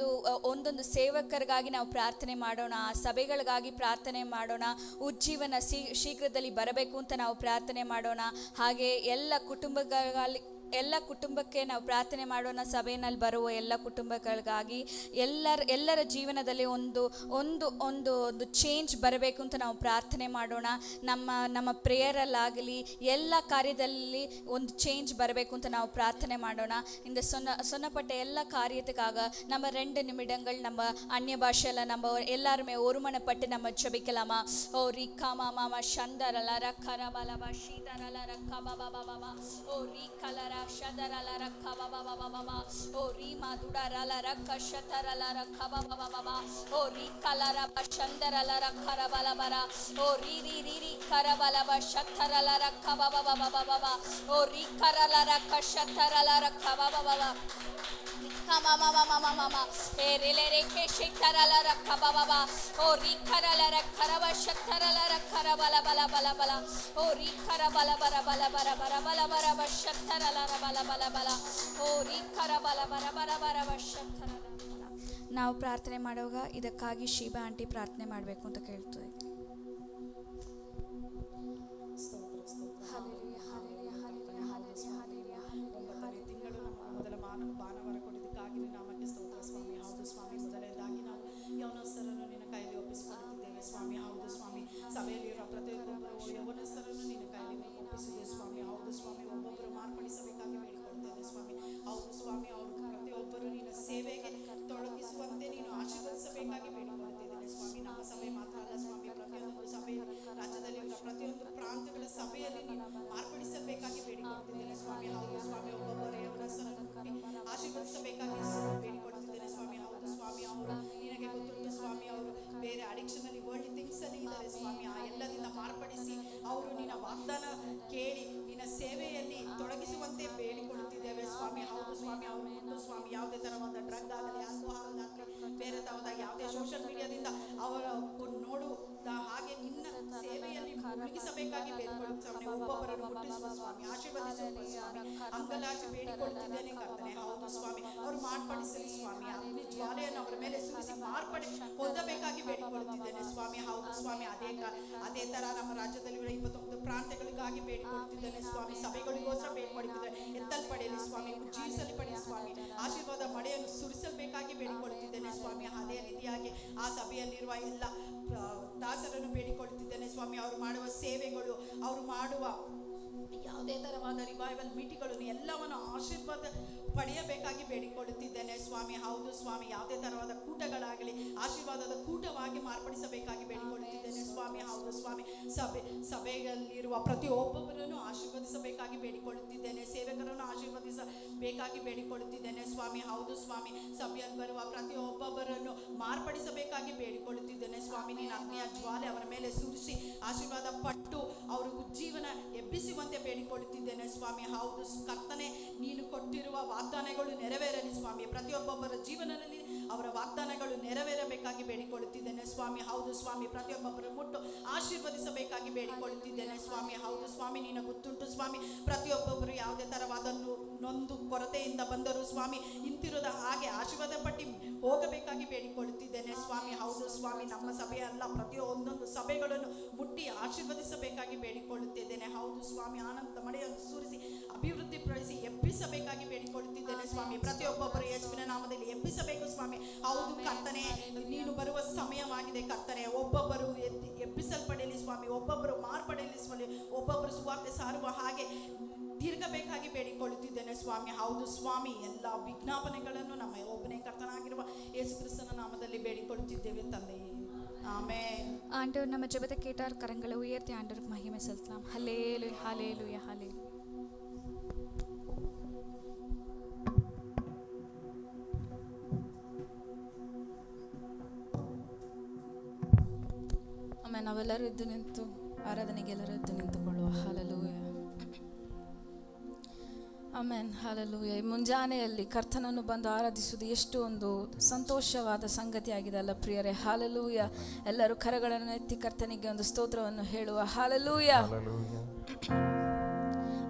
ಒಂದೊಂದು ಸೇವಕರಿಗಾಗಿ ನಾವು ಪ್ರಾರ್ಥನೆ ಮಾಡೋಣ. ಆ ಸಭೆಗಳಿಗಾಗಿ ಪ್ರಾರ್ಥನೆ ಮಾಡೋಣ. ಉಜ್ಜೀವನ ಶೀಘ್ರದಲ್ಲಿ ಬರಬೇಕು ಅಂತ ನಾವು ಪ್ರಾರ್ಥನೆ ಮಾಡೋಣ. ಹಾಗೆ ಎಲ್ಲ ಕುಟುಂಬಕ್ಕೆ ನಾವು ಪ್ರಾರ್ಥನೆ ಮಾಡೋಣ. ಸಭೆಯಲ್ಲಿ ಬರುವ ಎಲ್ಲ ಕುಟುಂಬಗಳಿಗಾಗಿ ಎಲ್ಲರ ಜೀವನದಲ್ಲಿ ಒಂದು ಚೇಂಜ್ ಬರಬೇಕು ಅಂತ ನಾವು ಪ್ರಾರ್ಥನೆ ಮಾಡೋಣ. ನಮ್ಮ ಪ್ರೇಯರಲ್ಲಾಗಲಿ ಎಲ್ಲ ಕಾರ್ಯದಲ್ಲಿ ಒಂದು ಚೇಂಜ್ ಬರಬೇಕು ಅಂತ ನಾವು ಪ್ರಾರ್ಥನೆ ಮಾಡೋಣ. இந்த சொன்னப்பட்ட எல்லா காரியத்துக்காக நம்ம 2 நிமிடங்கள் நம்ம அந்நிய பாஷையில் நம்ம எல்லாருமே ஒருமனப்பட்டு நம்ம ஜெபிக்கலாமா? ஓ ரிகாமா மாமா சந்தரலர கரபலப ஷீதரலர கபபபபப ஓ ரிகலர ಶದರಲರ ಕಬಬಬಬಬ ಓ ರೀ ಮಧುಡರಲರ ಕಶತರಲರ ಕಬಬಬಬ ಓ ರೀ ಕಲರ ಶಂದರಲರ ಕರಬಲಬರ ಓ ರೀ ರೀ ರೀ ರೀ ಕರಬಲಬ ಶತರಲರ ಕಬಬಬಬಬ ಓ ರೀ ಕರಲರ ಕಶತರಲರ ಕಬಬಬಬ ಕಮಮಮಮಮಮ ಏ ರಿಲೆರೆ ಕೆಶತರಲರ ಕಬಬಬ ಓ ರೀ ಕರಲರ ಕರವ ಶತರಲರ ಕರಬಲಬಲಬಲಬಲ ಓ ರೀ ಕರಬಲಬರ ಬಲಬರ ಬರಬಲಬರ ಶತರಲರ ಬಲಬಲಬಲ ಓ ರೀ ಕರಬಲ ಬರಬರ ಶತರಲರ. ನಾವು ಪ್ರಾರ್ಥನೆ ಮಾಡುವಾಗ ಇದಕ್ಕಾಗಿ ಶೀಬಾ ಆಂಟಿ ಪ್ರಾರ್ಥನೆ ಮಾಡಬೇಕು ಅಂತ ಕೇಳ್ತೇವೆ. ಭಾನುವಾರ ಕೊಡೋದಕ್ಕಾಗಿ ನಾಮಕ್ಕೆ ಸ್ತೋತ್ರ ಸ್ವಾಮಿ. ಹೌದು ಸ್ವಾಮಿ, ಮೊದಲನೇದಾಗಿ ನಾವು ಯವನಸ್ಥರನ್ನು ನಿನ್ನ ಕೈಲಿ ಒಪ್ಪಿಸಿಕೊಳ್ಳುತ್ತಿದ್ದೇವೆ ಸ್ವಾಮಿ. ಹೌದು ಸ್ವಾಮಿ, ಸಭೆಯಲ್ಲಿರುವ ಪ್ರತಿಯೊಬ್ಬರು ಯವನಸ್ಥರನ್ನು ನಿನ್ನ ಕೈಲಿ ಒಪ್ಪಿಸಿದೆ ಸ್ವಾಮಿ. ಹೌದು ಸ್ವಾಮಿ, ಒಬ್ಬೊಬ್ಬರು ಮಾರ್ಪಡಿಸಬೇಕಾಗಿ ಬೇಡಿಕೊಳ್ತೇವೆ ಸ್ವಾಮಿ. ಹೌದು ಸ್ವಾಮಿ, ಅವರು ಪ್ರತಿಯೊಬ್ಬರು ನಿನ್ನ ಸೇವೆಗೆ ತೊಡಗಿಸುವಂತೆ ನೀನು ಆಶೀರ್ವದಿಸಬೇಕಾಗಿ ಬೇಡಿಕೊಳ್ತಿದ್ದೇನೆ ಸ್ವಾಮಿ. ನಮ್ಮ ಸಭೆ ಮಾತ್ರ ಅಲ್ಲ ಸ್ವಾಮಿ, ಪ್ರತಿಯೊಂದು ಸಭೆಯಲ್ಲಿ ರಾಜ್ಯದಲ್ಲಿರುವ ಪ್ರತಿಯೊಂದು ಪ್ರಾಂತಗಳ ಸಭೆಯಲ್ಲಿ ನೀನು ಮಾರ್ಪಡಿಸಬೇಕಾಗಿ ಬೇಡಿಕೊಳ್ತಿದ್ದೇನೆ ಸ್ವಾಮಿ. ಹೌದು ಸ್ವಾಮಿ, ಒಬ್ಬೊಬ್ಬರ ಯವನಸ್ಥರನ್ನು ಆಶೀರ್ವದಿಸಬೇಕಾಗಿ ಬೇಡಿಕೊಳ್ತಿದ್ದೇನೆ ಸ್ವಾಮಿ. ಹೌದು ಸ್ವಾಮಿ, ಅವರು ನಿನಗೆ ಗೊತ್ತುಂಟು ಸ್ವಾಮಿ, ಅವರು ಬೇರೆ ಅಡಿಕ್ಷನ್ ಅಲ್ಲಿ ವರ್ಲ್ಡ್ ಥಿಂಗ್ಸ್ ಅಲ್ಲಿ ಇದ್ದಾರೆ ಸ್ವಾಮಿ. ಆ ಎಲ್ಲದಿಂದ ಮಾರ್ಪಡಿಸಿ ಅವರು ನಿನ್ನ ವಾಗ್ದಾನ ಕೇಳಿ ನಿನ್ನ ಸೇವೆಯಲ್ಲಿ ತೊಡಗಿಸುವಂತೆ ಬೇಡಿಕೊಳ್ಳುತ್ತಿದ್ದೇವೆ ಸ್ವಾಮಿ. ಹೌದು ಸ್ವಾಮಿ, ಅವರು ಮುಂದೆ ಸ್ವಾಮಿ ಯಾವುದೇ ತರವಾದ ಡ್ರಗ್ ಆಗಲಿ, ಆಲ್ಕೋಹಾಲ್ ಆಗಲಿ, ಬೇರೆ ತರವಾದ ಯಾವುದೇ ಸೋಷಿಯಲ್ ಮೀಡಿಯಾದಿಂದ ಅವರ ನೋಡುವುದ ಹಾಗೆ ನಿನ್ನ ಸೇವೆಯಲ್ಲಿ ಮುಳುಗಿಸಬೇಕಾಗಿ ಬೇಡಿಕೊಳ್ಳುತ್ತೇವೆ. ಒಬ್ಬೊಬ್ಬರನ್ನು ಹುಟ್ಟಿಸುವ ಸ್ವಾಮಿ, ಆಶೀರ್ವದಿಸುವ ಸ್ವಾಮಿ, ಅಂಗಲಾಚಿ ಬೇಡಿಕೊಳ್ಳುತ್ತಿದ್ದೇನೆ ಕರ್ತನೆ. ಹೌದು ಸ್ವಾಮಿ, ಅವರು ಮಾರ್ಪಡಿಸಲಿ ಸ್ವಾಮಿ, ಅಗ್ನಿ ಜ್ವಾಲೆಯನ್ನು ಅವರ ಮೇಲೆ ಸುರಿಸಿ ಮಾರ್ಪಡಿ ಹೊಂದಬೇಕಾಗಿ ಬೇಡಿಕೊಳ್ಳುತ್ತಿದ್ದೇನೆ ಸ್ವಾಮಿ. ಹೌದು ಸ್ವಾಮಿ, ಅದೇ ತರ ನಮ್ಮ ರಾಜ್ಯದಲ್ಲಿರುವ 29 ಪ್ರಾಂತ್ಯಗಳಿಗಾಗಿ ಬೇಡಿಕೊಳ್ಳುತ್ತಿದ್ದೇನೆ ಸ್ವಾಮಿ. ಸಭೆಗಳಿಗೋಸ್ಕರ ಬೇಡಿಕೊಳ್ಳುತ್ತಿದ್ದೇನೆ. ಎತ್ತಲ್ಪಡೆಯಲಿ ಸ್ವಾಮಿ, ಉಜ್ಜೀವಿಸಲಿ ಪಡೆಯ ಸ್ವಾಮಿ, ಆಶೀರ್ವಾದ ಮಳೆಯನ್ನು ಸುರಿಸಬೇಕಾಗಿ ಬೇಡಿಕೊಳ್ಳುತ್ತಿದ್ದೇನೆ ಸ್ವಾಮಿ. ಅದೇ ರೀತಿಯಾಗಿ ಆ ಸಭೆಯಲ್ಲಿರುವ ಎಲ್ಲ ದಾಸರನ್ನು ಬೇಡಿಕೊಳ್ಳುತ್ತಿದ್ದೇನೆ ಸ್ವಾಮಿ. ಅವರು ಮಾಡುವ ಸೇವೆಗಳು, ಅವರು ಮಾಡುವ ಯಾವುದೇ ತರವಾದ ರಿವೈವಲ್ ಮೀಟಿಂಗ್ಗಳನ್ನು ಎಲ್ಲವನ್ನು ಆಶೀರ್ವಾದ ಪಡೆಯಬೇಕಾಗಿ ಬೇಡಿಕೊಳ್ಳುತ್ತಿದ್ದೇನೆ ಸ್ವಾಮಿ. ಹೌದು ಸ್ವಾಮಿ, ಯಾವುದೇ ತರವಾದ ಕೂಟಗಳಾಗಲಿ ಆಶೀರ್ವಾದದ ಕೂಟವಾಗಿ ಮಾರ್ಪಡಿಸಬೇಕಾಗಿ ಬೇಡಿಕೊಳ್ಳುತ್ತಿದ್ದೇನೆ ಸ್ವಾಮಿ. ಹೌದು ಸ್ವಾಮಿ, ಸಭೆಯಲ್ಲಿರುವ ಪ್ರತಿಯೊಬ್ಬೊಬ್ಬರನ್ನು ಆಶೀರ್ವದಿಸಬೇಕಾಗಿ ಬೇಡಿಕೊಳ್ಳುತ್ತಿದ್ದೇನೆ. ಸೇವಕರನ್ನು ಆಶೀರ್ವದಿಸಬೇಕಾಗಿ ಬೇಡಿಕೊಳ್ಳುತ್ತಿದ್ದೇನೆ ಸ್ವಾಮಿ. ಸ್ವಾಮಿ. ಹೌದು ಸ್ವಾಮಿ, ಸಭೆಯಲ್ಲಿ ಬರುವ ಪ್ರತಿಯೊಬ್ಬೊಬ್ಬರನ್ನು ಮಾರ್ಪಡಿಸಬೇಕಾಗಿ ಬೇಡಿಕೊಳ್ಳುತ್ತಿದ್ದೇನೆ ಸ್ವಾಮಿ. ನೀನು ಅಗ್ನಿಯ ಜ್ವಾಲೆ ಅವರ ಮೇಲೆ ಸುರಿಸಿ ಆಶೀರ್ವಾದ ಪಟ್ಟು ಅವರು ಉಜ್ಜೀವನ ಎಬ್ಬಿಸುವಂತೆ ಬೇಡಿಕೊಳ್ಳುತ್ತಿದ್ದೇನೆ ಸ್ವಾಮಿ. ಹೌದು ಕರ್ತನೆ, ನೀನು ಕೊಟ್ಟಿರುವ ವಾಗ್ದಾನಗಳು ನೆರವೇರಲಿ ಸ್ವಾಮಿ. ಪ್ರತಿಯೊಬ್ಬೊಬ್ಬರ ಜೀವನದಲ್ಲಿ ಅವರ ವಾಗ್ದಾನಗಳು ನೆರವೇರಬೇಕಾಗಿ ಬೇಡಿಕೊಳ್ಳುತ್ತಿದ್ದೇನೆ ಸ್ವಾಮಿ. ಹೌದು ಸ್ವಾಮಿ, ಪ್ರತಿಯೊಬ್ಬೊಬ್ಬರ ಮುಟ್ಟು ಆಶೀರ್ವದಿಸಬೇಕಾಗಿ ಬೇಡಿಕೊಳ್ಳುತ್ತಿದ್ದೇನೆ ಸ್ವಾಮಿ. ಹೌದು ಸ್ವಾಮಿ, ನಿನ್ನ ಗೊತ್ತುಂಟು ಸ್ವಾಮಿ. ಪ್ರತಿಯೊಬ್ಬೊಬ್ಬರು ಯಾವುದೇ ತರವಾದ ನೊಂದು ಕೊರತೆಯಿಂದ ಬಂದರು ಸ್ವಾಮಿ, ಹಿಂತಿರುದ ಹಾಗೆ ಆಶೀರ್ವಾದ ಪಟ್ಟಿ ಹೋಗಬೇಕಾಗಿ ಬೇಡಿಕೊಳ್ಳುತ್ತಿದ್ದೇನೆ ಸ್ವಾಮಿ. ಹೌದು ಸ್ವಾಮಿ, ನಮ್ಮ ಸಭೆಯಲ್ಲ ಪ್ರತಿಯೊಂದೊಂದು ಸಭೆಗಳನ್ನು ಮುಟ್ಟಿ ಆಶೀರ್ವದಿಸಬೇಕಾಗಿ ಬೇಡಿಕೊಳ್ಳುತ್ತಿದ್ದೇನೆ. ಹೌದು ಸ್ವಾಮಿ, ಆನಂದ ಮಳೆಯನ್ನು ಸುರಿಸಿ ಅಭಿವೃದ್ಧಿಪಡಿಸಿ ಎಬ್ಬಿಸಬೇಕಾಗಿ ಬೇಡಿಕೊಳ್ಳುತ್ತಿದ್ದೇನೆ ಸ್ವಾಮಿ. ಪ್ರತಿಯೊಬ್ಬೊಬ್ಬರು ಯೇಸುವಿನ ನಾಮದಲ್ಲಿ ಎಬ್ಬಿಸಬೇಕು ಸ್ವಾಮಿ. ಹೌದು ಕರ್ತನೆ, ನೀನು ಬರುವ ಸಮಯವಾಗಿದೆ ಕರ್ತನೆ. ಒಬ್ಬೊಬ್ಬರು ಎಬ್ಬಿಸಲ್ಪಡಲಿ ಸ್ವಾಮಿ, ಒಬ್ಬೊಬ್ಬರು ಮಾರ್ಪಡಲಿ ಸ್ವಾಮಿ, ಒಬ್ಬೊಬ್ಬರು ಸುವಾರ್ತೆ ಸಾರುವ ಹಾಗೆ ತಿರುಗಬೇಕಾಗಿ ಬೇಡಿಕೊಳ್ಳುತ್ತಿದ್ದೇನೆ ಸ್ವಾಮಿ. ಹೌದು ಸ್ವಾಮಿ, ಎಲ್ಲ ವಿಜ್ಞಾಪನೆಗಳನ್ನು ನಮ್ಮ ಒಬ್ಬನೇ ಕರ್ತನಾಗಿರುವ ಯೇಸು ಕ್ರಿಸ್ತನ ನಾಮದಲ್ಲಿ ಬೇಡಿಕೊಳ್ಳುತ್ತಿದ್ದೇವೆ ತಂದೆಯೇ, ಆಮೆನ್. ஆண்டவர் நம்ம ஜெபத்தை கேட்டார். கரங்களை உயர்த்தி ஆண்டவருக்கு மகிமை செலுத்தலாம். ஹல்லேலூயா, ஹல்லேலூயா, ஹல்லேலூயா. ಆಮೇಲೆ ನಾವೆಲ್ಲರೂ ಎದ್ದು ನಿಂತು ಆರಾಧನೆಗೆ ಎಲ್ಲರೂ ಎದ್ದು ನಿಂತುಕೊಳ್ಳುವ. Hallelujah, amen, hallelujah. ಈ ಮುಂಜಾನೆಯಲ್ಲಿ ಕರ್ತನನ್ನು ಬಂದು ಆರಾಧಿಸುವುದು ಎಷ್ಟು ಒಂದು ಸಂತೋಷವಾದ ಸಂಗತಿ ಆಗಿದೆ ಅಲ್ಲ ಪ್ರಿಯರೇ. ಹಲ್ಲೇಲೂಯಾ. ಎಲ್ಲರೂ ಕರಗಳನ್ನು ಎತ್ತಿ ಕರ್ತನಿಗೆ ಒಂದು ಸ್ತೋತ್ರವನ್ನು ಹೇಳುವ. Hallelujah,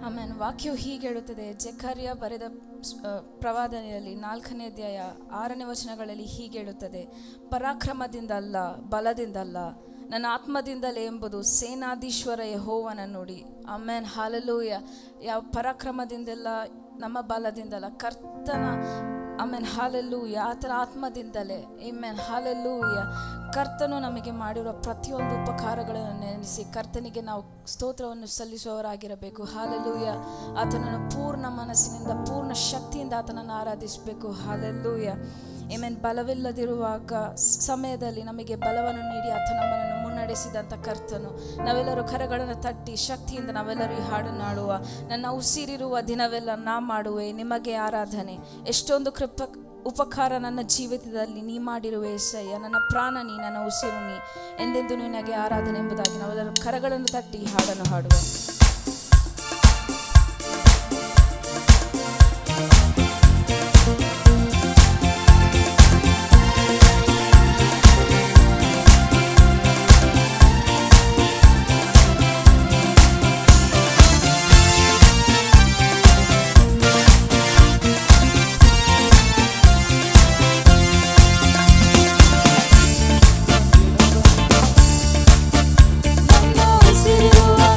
amen. ವಾಕ್ಯವು ಹೀಗೆ ಹೇಳುತ್ತದೆ, ಜೆಕರ್ಯ ಬರೆದ ಪ್ರವಾದನೆಯಲ್ಲಿ 4ನೇ ಅಧ್ಯಾಯ 6ನೇ ವಚನಗಳಲ್ಲಿ ಹೀಗೆ ಹೇಳುತ್ತದೆ, ಪರಾಕ್ರಮದಿಂದ ಅಲ್ಲ, ಬಲದಿಂದ ಅಲ್ಲ, ನನ್ನ ಆತ್ಮದಿಂದಲೇ ಎಂಬುದು ಸೇನಾಧೀಶ್ವರ ಯೆಹೋವನ ನುಡಿ. Amen, hallelujah. ಯಾವ ಪರಾಕ್ರಮದಿಂದಲ್ಲ, ನಮ್ಮ ಬಲದಿಂದಲ್ಲ, ಕರ್ತನ ಆಮೆನ್, ಹಲ್ಲೇಲೂಯಾ, ಆತನ ಆತ್ಮದಿಂದಲೇ. Amen, hallelujah. ಕರ್ತನು ನಮಗೆ ಮಾಡಿರುವ ಪ್ರತಿಯೊಂದು ಉಪಕಾರಗಳನ್ನು ನೆನೆಸಿ ಕರ್ತನಿಗೆ ನಾವು ಸ್ತೋತ್ರವನ್ನು ಸಲ್ಲಿಸುವವರಾಗಿರಬೇಕು. ಹಲ್ಲೇಲೂಯಾ. ಆತನನ್ನು ಪೂರ್ಣ ಮನಸ್ಸಿನಿಂದ ಪೂರ್ಣ ಶಕ್ತಿಯಿಂದ ಆತನನ್ನು ಆರಾಧಿಸಬೇಕು. ಹಲ್ಲೇಲೂಯಾ. ಆಮೆನ್. ಬಲವಿಲ್ಲದಿರುವಾಗ ಸಮಯದಲ್ಲಿ ನಮಗೆ ಬಲವನ್ನು ನೀಡಿ ಆತ ನಮ್ಮನ್ನು ಮುನ್ನಡೆಸಿದಂಥ ಕರ್ತನು. ನಾವೆಲ್ಲರೂ ಕರಗಳನ್ನು ತಟ್ಟಿ ಶಕ್ತಿಯಿಂದ ನಾವೆಲ್ಲರೂ ಈ ಹಾಡನ್ನು ಹಾಡುವ. ನನ್ನ ಉಸಿರಿರುವ ದಿನವೆಲ್ಲ ನಾ ಮಾಡುವೆ ನಿಮಗೆ ಆರಾಧನೆ. ಎಷ್ಟೊಂದು ಉಪಕಾರ ನನ್ನ ಜೀವಿತದಲ್ಲಿ ನೀ ಮಾಡಿರುವೆ ಏಸಯ್ಯ. ನನ್ನ ಪ್ರಾಣ ನೀ, ನನ್ನ ಉಸಿರು ನೀ, ಎಂದೆಂದು ನಿನಗೆ ಆರಾಧನೆ ಎಂಬುದಾಗಿ ನಾವೆಲ್ಲರೂ ಕರಗಳನ್ನು ತಟ್ಟಿ ಈ ಹಾಡನ್ನು ಹಾಡುವ.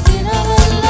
ದಿನವೆಲ್ಲ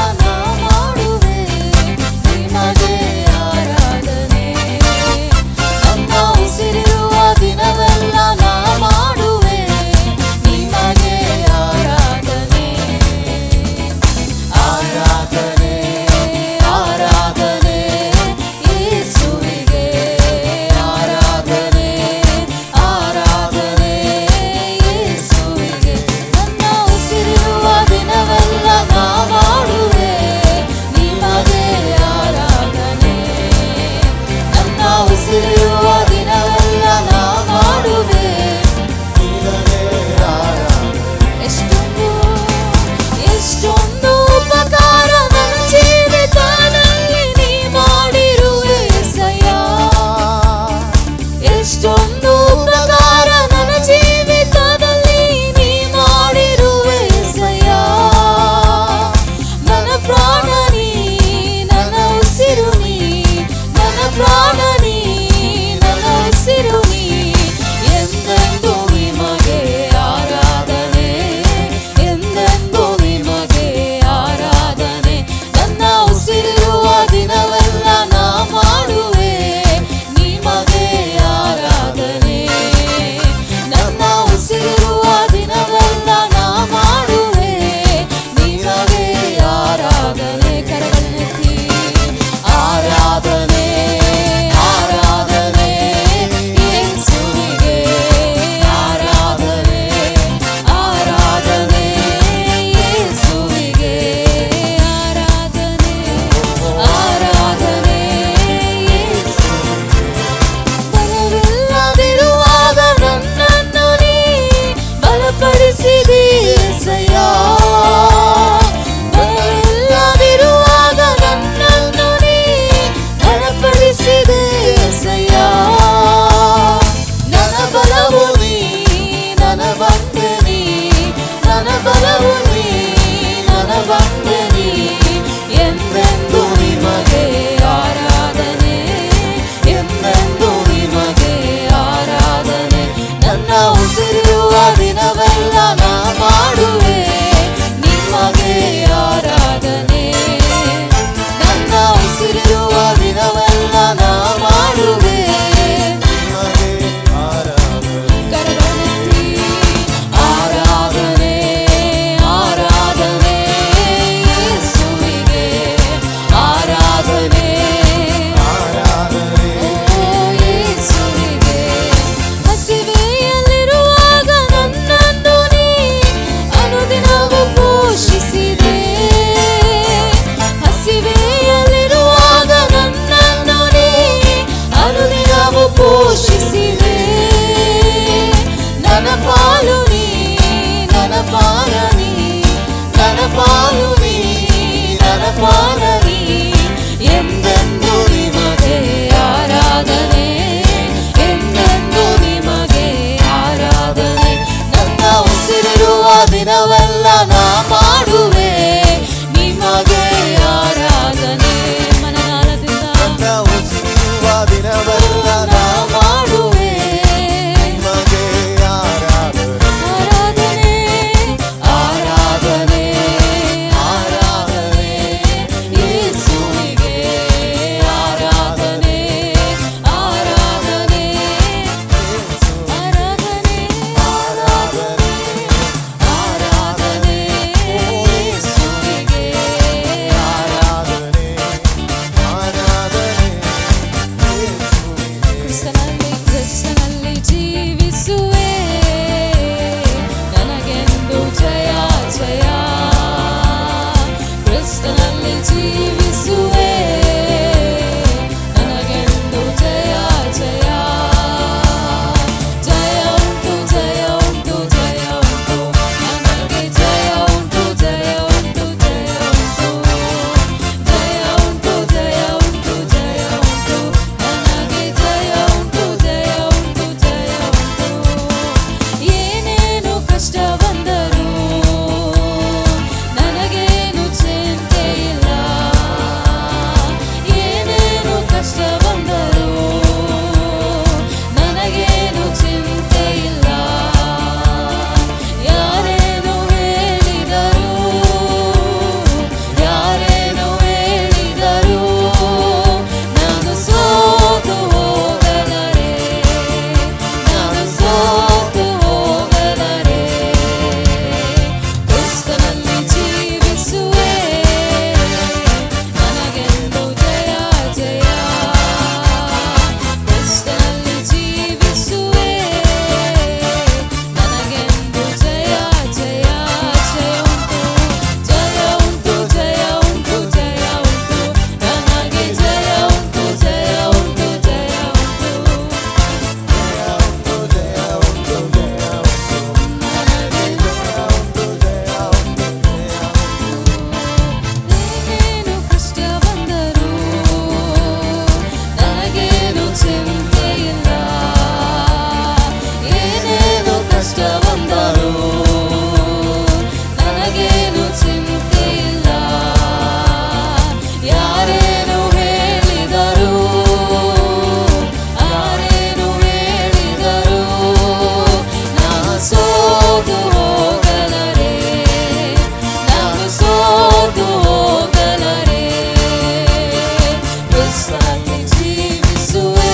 ಜೀವಿಸುವೆ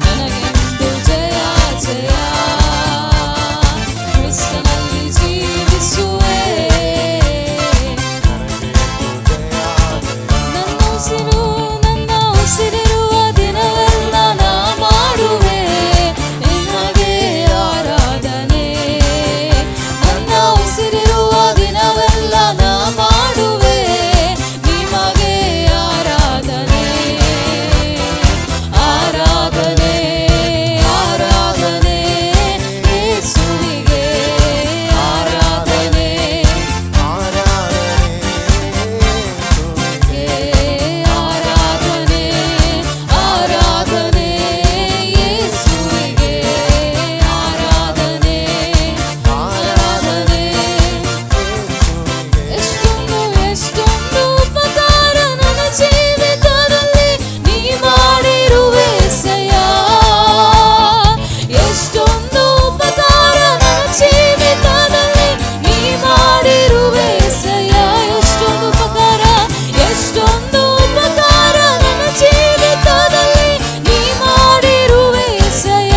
ನನಗೆಂದು ಜಯ ಜಯ ಕ್ರಿಸ್ತನಲ್ಲಿ ಜೀವಿಸುವೆ ನನ್ನ ಉಸಿರಿರುವ ದಿನವೆಲ್ಲ ನಾ ಮಾಡುವೆ ನಿನಗೆ ಆರಾಧನೆ ನನ್ನ ಉಸಿರಿರುವ ದಿನವೆಲ್ಲ ನಾ ಮಾಡುವೆ ನಿಮಗೆ ಆರಾಧನೆ ಆರಾಧನೆ ಆರಾಧನೆ ಯೇಸುವಿಗೆ ಆರಾಧನೆ ಆರಾಧನೆ ಆರಾಧನೆ ಯೇಸುವಿಗೆ ಆರಾಧನೆ ಆರಾಧನೆ ಎಷ್ಟೊಂದು ಉಪಕಾರ ನನ್ನ ಜೀವಿತದಲ್ಲಿ ನೀ ಮಾಡಿರುವೆ ಸಯ ಎಷ್ಟೊಂದು ಉಪಕಾರ ನನ್ನ ಜೀವಿತದಲ್ಲಿ ನೀ ಮಾಡಿರುವೆ ಸಯ ಎಷ್ಟೊಂದು ಉಪಕಾರ ನನ್ನ ಜೀವಿತದಲ್ಲಿ ನೀ ಮಾಡಿರುವೆ ಸಯ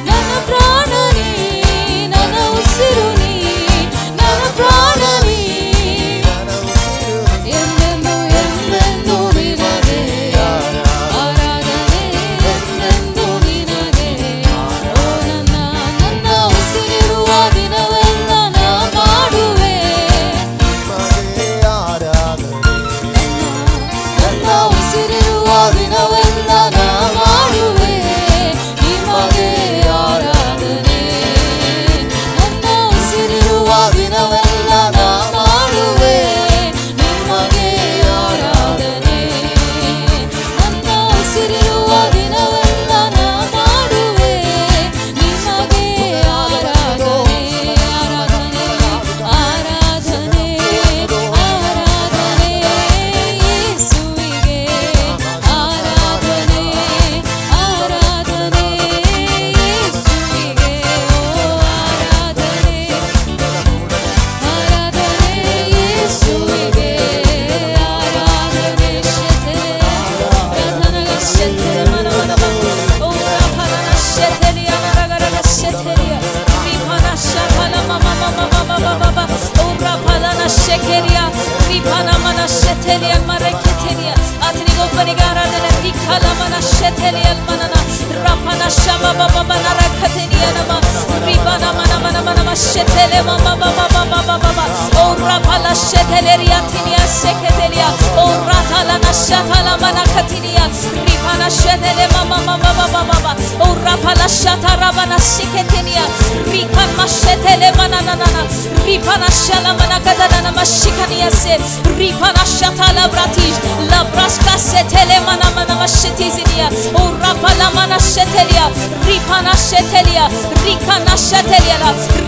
ನನ್ನ ಪ್ರಾಣ ನೀ ನನ್ನ ಉಸಿರು ನೀ ನನ್ನ ಪ್ರಾಣ ನೀ ಎಂದೆಂದು ಎಂದೆಂದು ನಿನಗೆ ಆರಾಧನೆ ಎಂದೆಂದು ನಿನಗೆ ಓ ನನ್ನ ಉಸಿರಿರುವ ದಿನವೆಲ್ಲ ನಾ ಮಾಡುವೆ ನನ್ನ ಉಸಿರಿರುವ ದಿನವೆಲ್ಲ ನಾ ಮಾಡುವೆ ನಿಮಗೆ ಆರಾಧನೆ ನನ್ನ ಉಸಿರಿರುವ ದಿನವೆಲ್ಲ ನಾ ಮಾಡುವೆ ನಿಮಗೆ ಆರಾಧನೆ ನನ್ನ ಉಸಿರಿರುವ ದಿನವೆಲ್ಲ ನಾ ಮಾಡುವೆ ನಿಮಗೆ ಆರಾಧನೆ ಆರಾಧನೆ ಆರಾಧನೆ ಆರಾಧನೆ ಯೇಸುವಿಗೆ ಆರಾಧನೆ ಆರಾಧನೆ ಯೇಸುವಿಗೆ ಆರಾಧನೆ ಆರಾಧನೆ ಯೇಸುವಿಗೆ ಆರಾಧನೆ ಶೆತೆ ಪ್ರಧಾನ ಶೆತೆ ಮನ ಓ ಪ್ರಧಾನ ಶೆತೆಲಿಯ ನರಗರ ಶೆತೆಲಿಯ ವಿಭಾನ ಶಫಲ ಮಮ ಮಮ ಮಮ ಮಮ ಓ ಪ್ರಧಾನ ಶೆಕೆಲಿಯ ವಿಭಾನ ಮನ ಶೆತೆಲಿಯ ಮರಕೆತೆಲಿಯ ಆತನಿಗೊಬ್ಬನಿಗೆ ಆರಾಧನೆ ವಿಖಲ ಮನ ಶೆತೆಲಿಯ ಮನನ ರಪನ ಶಮ ಬಬ ನರಕತೆಲಿಯ ನಮ ವಿಭಾನ ಮನ ಮನ ಮನ ಶೆತೆಲೆ ಮಮ ಮಮ ಮಮ ಮಮ ಓ ಪ್ರಭಲ ಶೆತೆಲಿಯ ತಿನಿಯ ಸೆಕೆತೆಲಿಯ ಓ ರಾತಲ ನಶತಲ ಮನ ಕತಿನಿಯ ವಿಭಾನ ಶೆತೆಲೆ ಮಮ ಮಮ ಮಮ ಮಮ ಓ ರಪಲ ಶತರ ಮನ ಸಿಕೆತೆನಿಯ ವಿಖನ ಶೆತೆಲೆ ಮನ ನನ ವಿಭಾನ ಶಲ ಮನ ಗದನ ಮಶಿಕನಿಯ ಸೆ ವಿಭಾನ ಶತಲ ಬ್ರಾತಿಜ್ ಲಬ್ರಾಸ್ಕಾ ಸೆತೆಲೆ ಮನ ಮನ ಮಶಿತಿಜಿನಿಯ ಓ ರಪಲ ಮನ ಶೆತೆಲಿಯ ವಿಭಾನ ಶೆತೆಲಿಯ ರಿಖನ ಶೆತೆಲಿಯ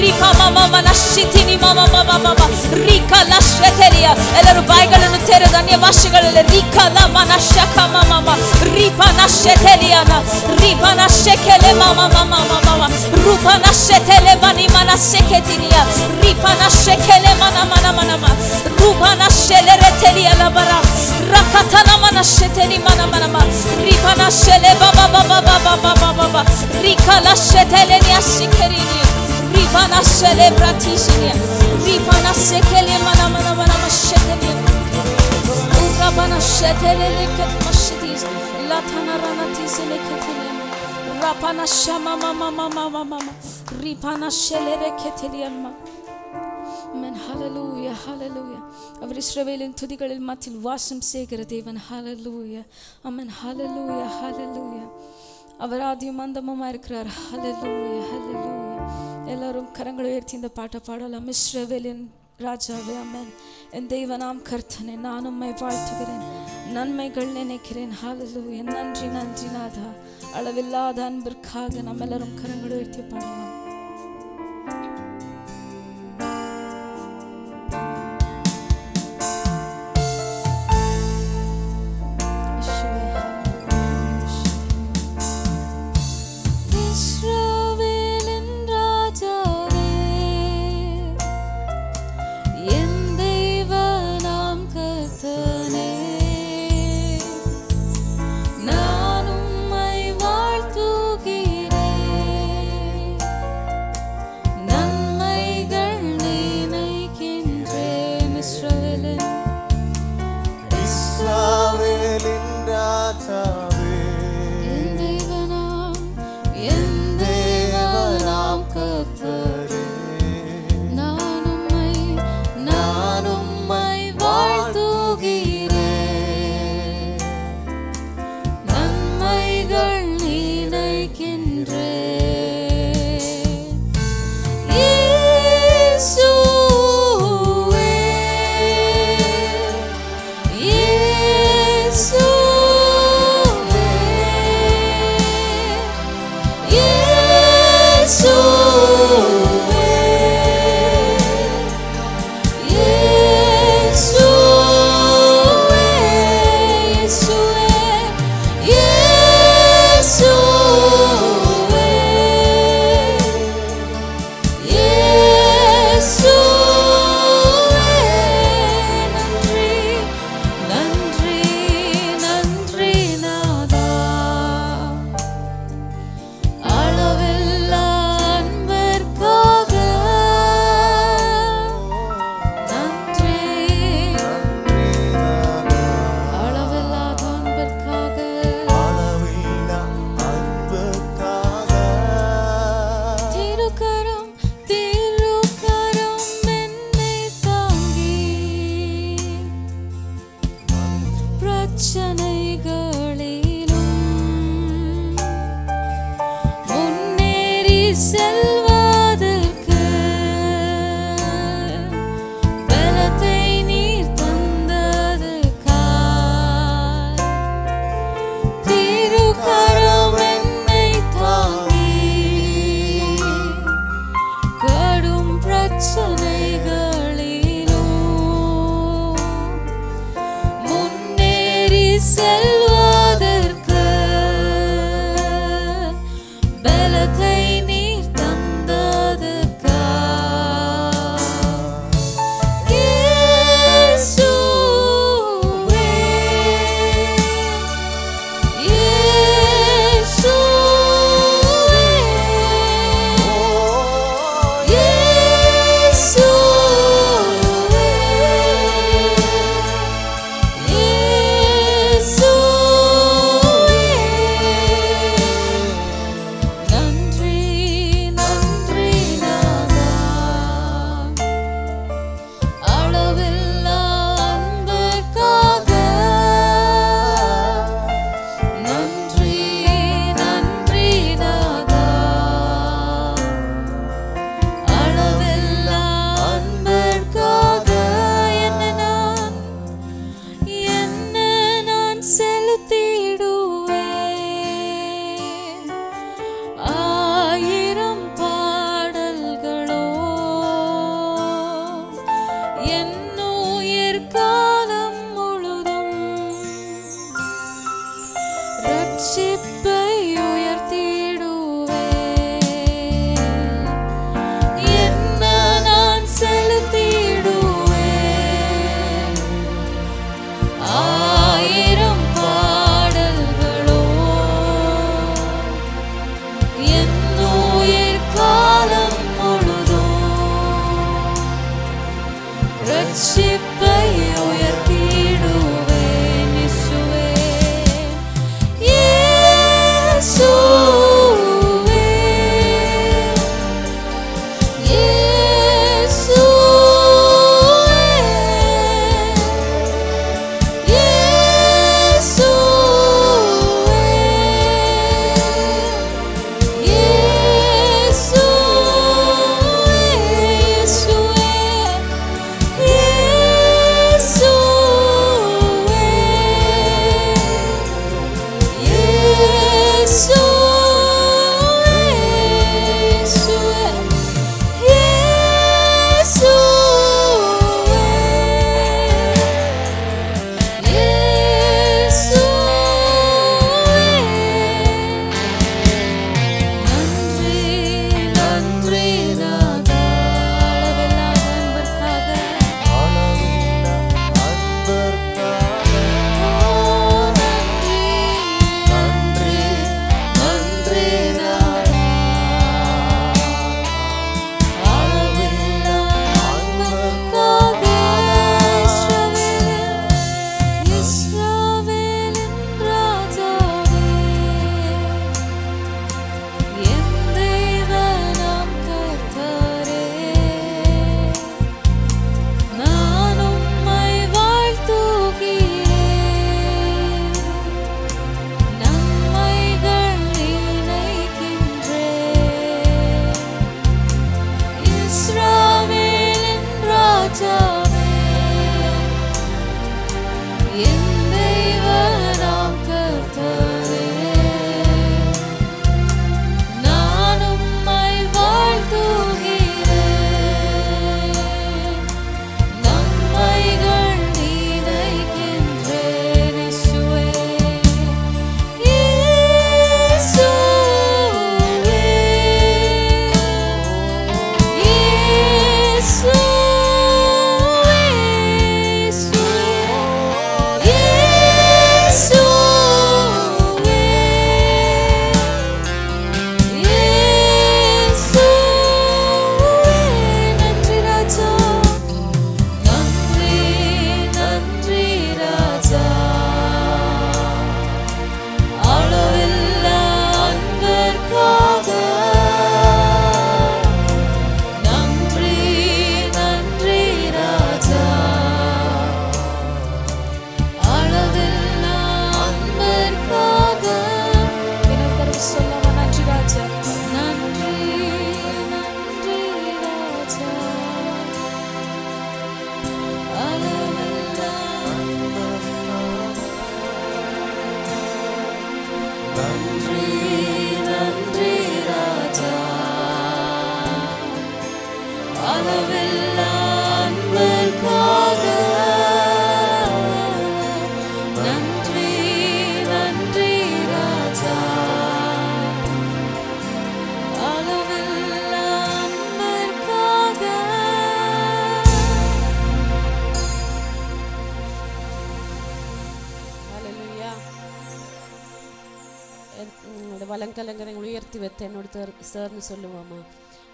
ರಿಫಾ ಮಮ ಮನ ಶಿತಿನಿ ಮಮ ಮಮ ಮಮ ರಿಖಲ ಶೆತೆಲಿಯ ಎಲ್ಲರೂ ಬಾಯಿಗಳನ್ನು ತೆರೆದು ಅನ್ಯ ಭಾಷೆಗಳಲ್ಲಿ ರಿಖಲ ಮನ ಶಕ ಮಮ ಮಮ ರಿಫಾನ ಶೆತೆಲಿಯನ ರಿಫಾನ ಶೆಕೆಲೆ ಮಮ ಮಮ ಮಮ ರೂಪನ ಶೆತೆಲೆ ಮನಿ ಮನ ಸೆಕೆತಿನಿಯ ರಿಫಾನ ಶೆಕೆಲೆ ಮನ ಮನ ಮನ ಮ ರೂಪನ ಶೆಲೆರೆ ತೆಲಿಯ ಲಬರ ರಕತನ ಮನ ಶೆತೆನಿ ಮನ ಮನ ಮ ರಿಫಾನ ಶೆಲೆ ಬಬ ಬಬ ಬಬ ಬಬ ಬಬ ರಿಖಲ ಶೆತೆಲೆನಿಯ ಶಿಖರಿನಿ ರಿಫಾನ ಶೆಲೆ ಬ್ರಾತಿಶಿನಿಯ ರಿಫಾನ ಸೆಕೆಲೆ ಮನ ಮನ ಮನ ಮ ಶೆತೆನಿ ಉರಬನ ಶೆತೆಲೆ ಲಿಕತ್ ಮಶಿತಿಸ್ ಲಾಥನ ರಣತಿಸ್ ಲಿಕತಿನಿ rapana shama mama mama mama ripana shelere ketelianma amen hallelujah hallelujah அவர் இஸ்ரவேலின் துதிகளில் மத்தியில் வாசம் செய்கிற தேவன் hallelujah amen hallelujah hallelujah அவர் ஆதியும் அந்தமுமா இருக்கிறார் hallelujah hallelujah எல்லாரும் கரங்களை உயர்த்தி இந்த பாட்டை பாடலாம் இஸ்ரவேலின் ராஜாவே amen என் தேவனாம் கர்த்தனே நான் உம்மை வாழ்த்துகிறேன் நன்மைகள் நினைக்கிறேன் hallelujah நன்றி நன்றி நாதா அளவில்லாத அன்பிற்காக நம்ம எல்லாரும் கரங்களை உயர்த்தி பாடலாம் என் தெய்வனாம் கர்த்தனே கர்த்தாவே என் தேவனாம் கர்த்தரே நான் உம்மை வாழ்த்துகிறேன் நன்மைகள் நினைக்கின்றேன் செல்வதற்கு பலத்தை நீர் தந்ததற்காய் திருக்கரம் என்னை தாங்கி கடும் பிரச்சனைகளிலும் முன்னேறி செல்வதற்கு பலத்தை Yeah. நன்றி நன்றி ராஜா, அளவில்லா அன்பிற்காக நன்றி நன்றி ராஜா, அளவில்லா அன்பிற்காக. ஹalleluya. இந்த வலங்கலங்கரை உயர்த்தி வைத்து என்னோட சேர்ந்து சொல்லுவோமா?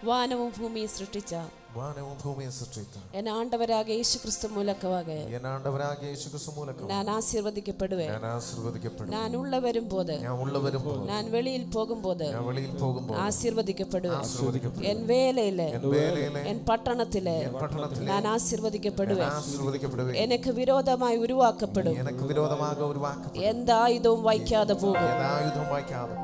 வானமும் பூமியை சிருஷ்டிச்ச வானവും ഭൂമിയും സൃഷ്ടിച്ച എൻ ആണ്ടവരാകെ യേശു ക്രിസ്തു മൂലക്കവാകെ എൻ ആണ്ടവരാകിയ യേശുക്രിസ്തു മൂലം ഞാൻ ആശീർവദിക്കപ്പെടുവേ. ഞാൻ ആശീർവദിക്കപ്പെടും. ഞാൻ ഉള്ള വരുമ്പോത് ഞാൻ ഉള്ള വരുമ്പോൾ ഞാൻ വെളിയിൽ പോകുമ്പോത് ഞാൻ വെളിയിൽ പോകുമ്പോൾ ആശീർവദിക്കപ്പെടുവേ. ആശീർവദിക്കപ്പെടും. എൻ വേലയിലെ എൻ വേലയിലെ എൻ പട്ടണത്തിലെ പട്ടണത്തിലെ ഞാൻ ആശീർവദിക്കപ്പെടുവേ. ആശീർവദിക്കപ്പെടുവേ. എനിക്ക് വിരോധമായി ഉരുവാക്കപ്പെടും എനിക്ക് വിരോധமாக ഉരുവാക്കപ്പെടും. എന്തായുധവും വയ്ക്കാതെ പോകും. ആയുധം വായിക്കാതെ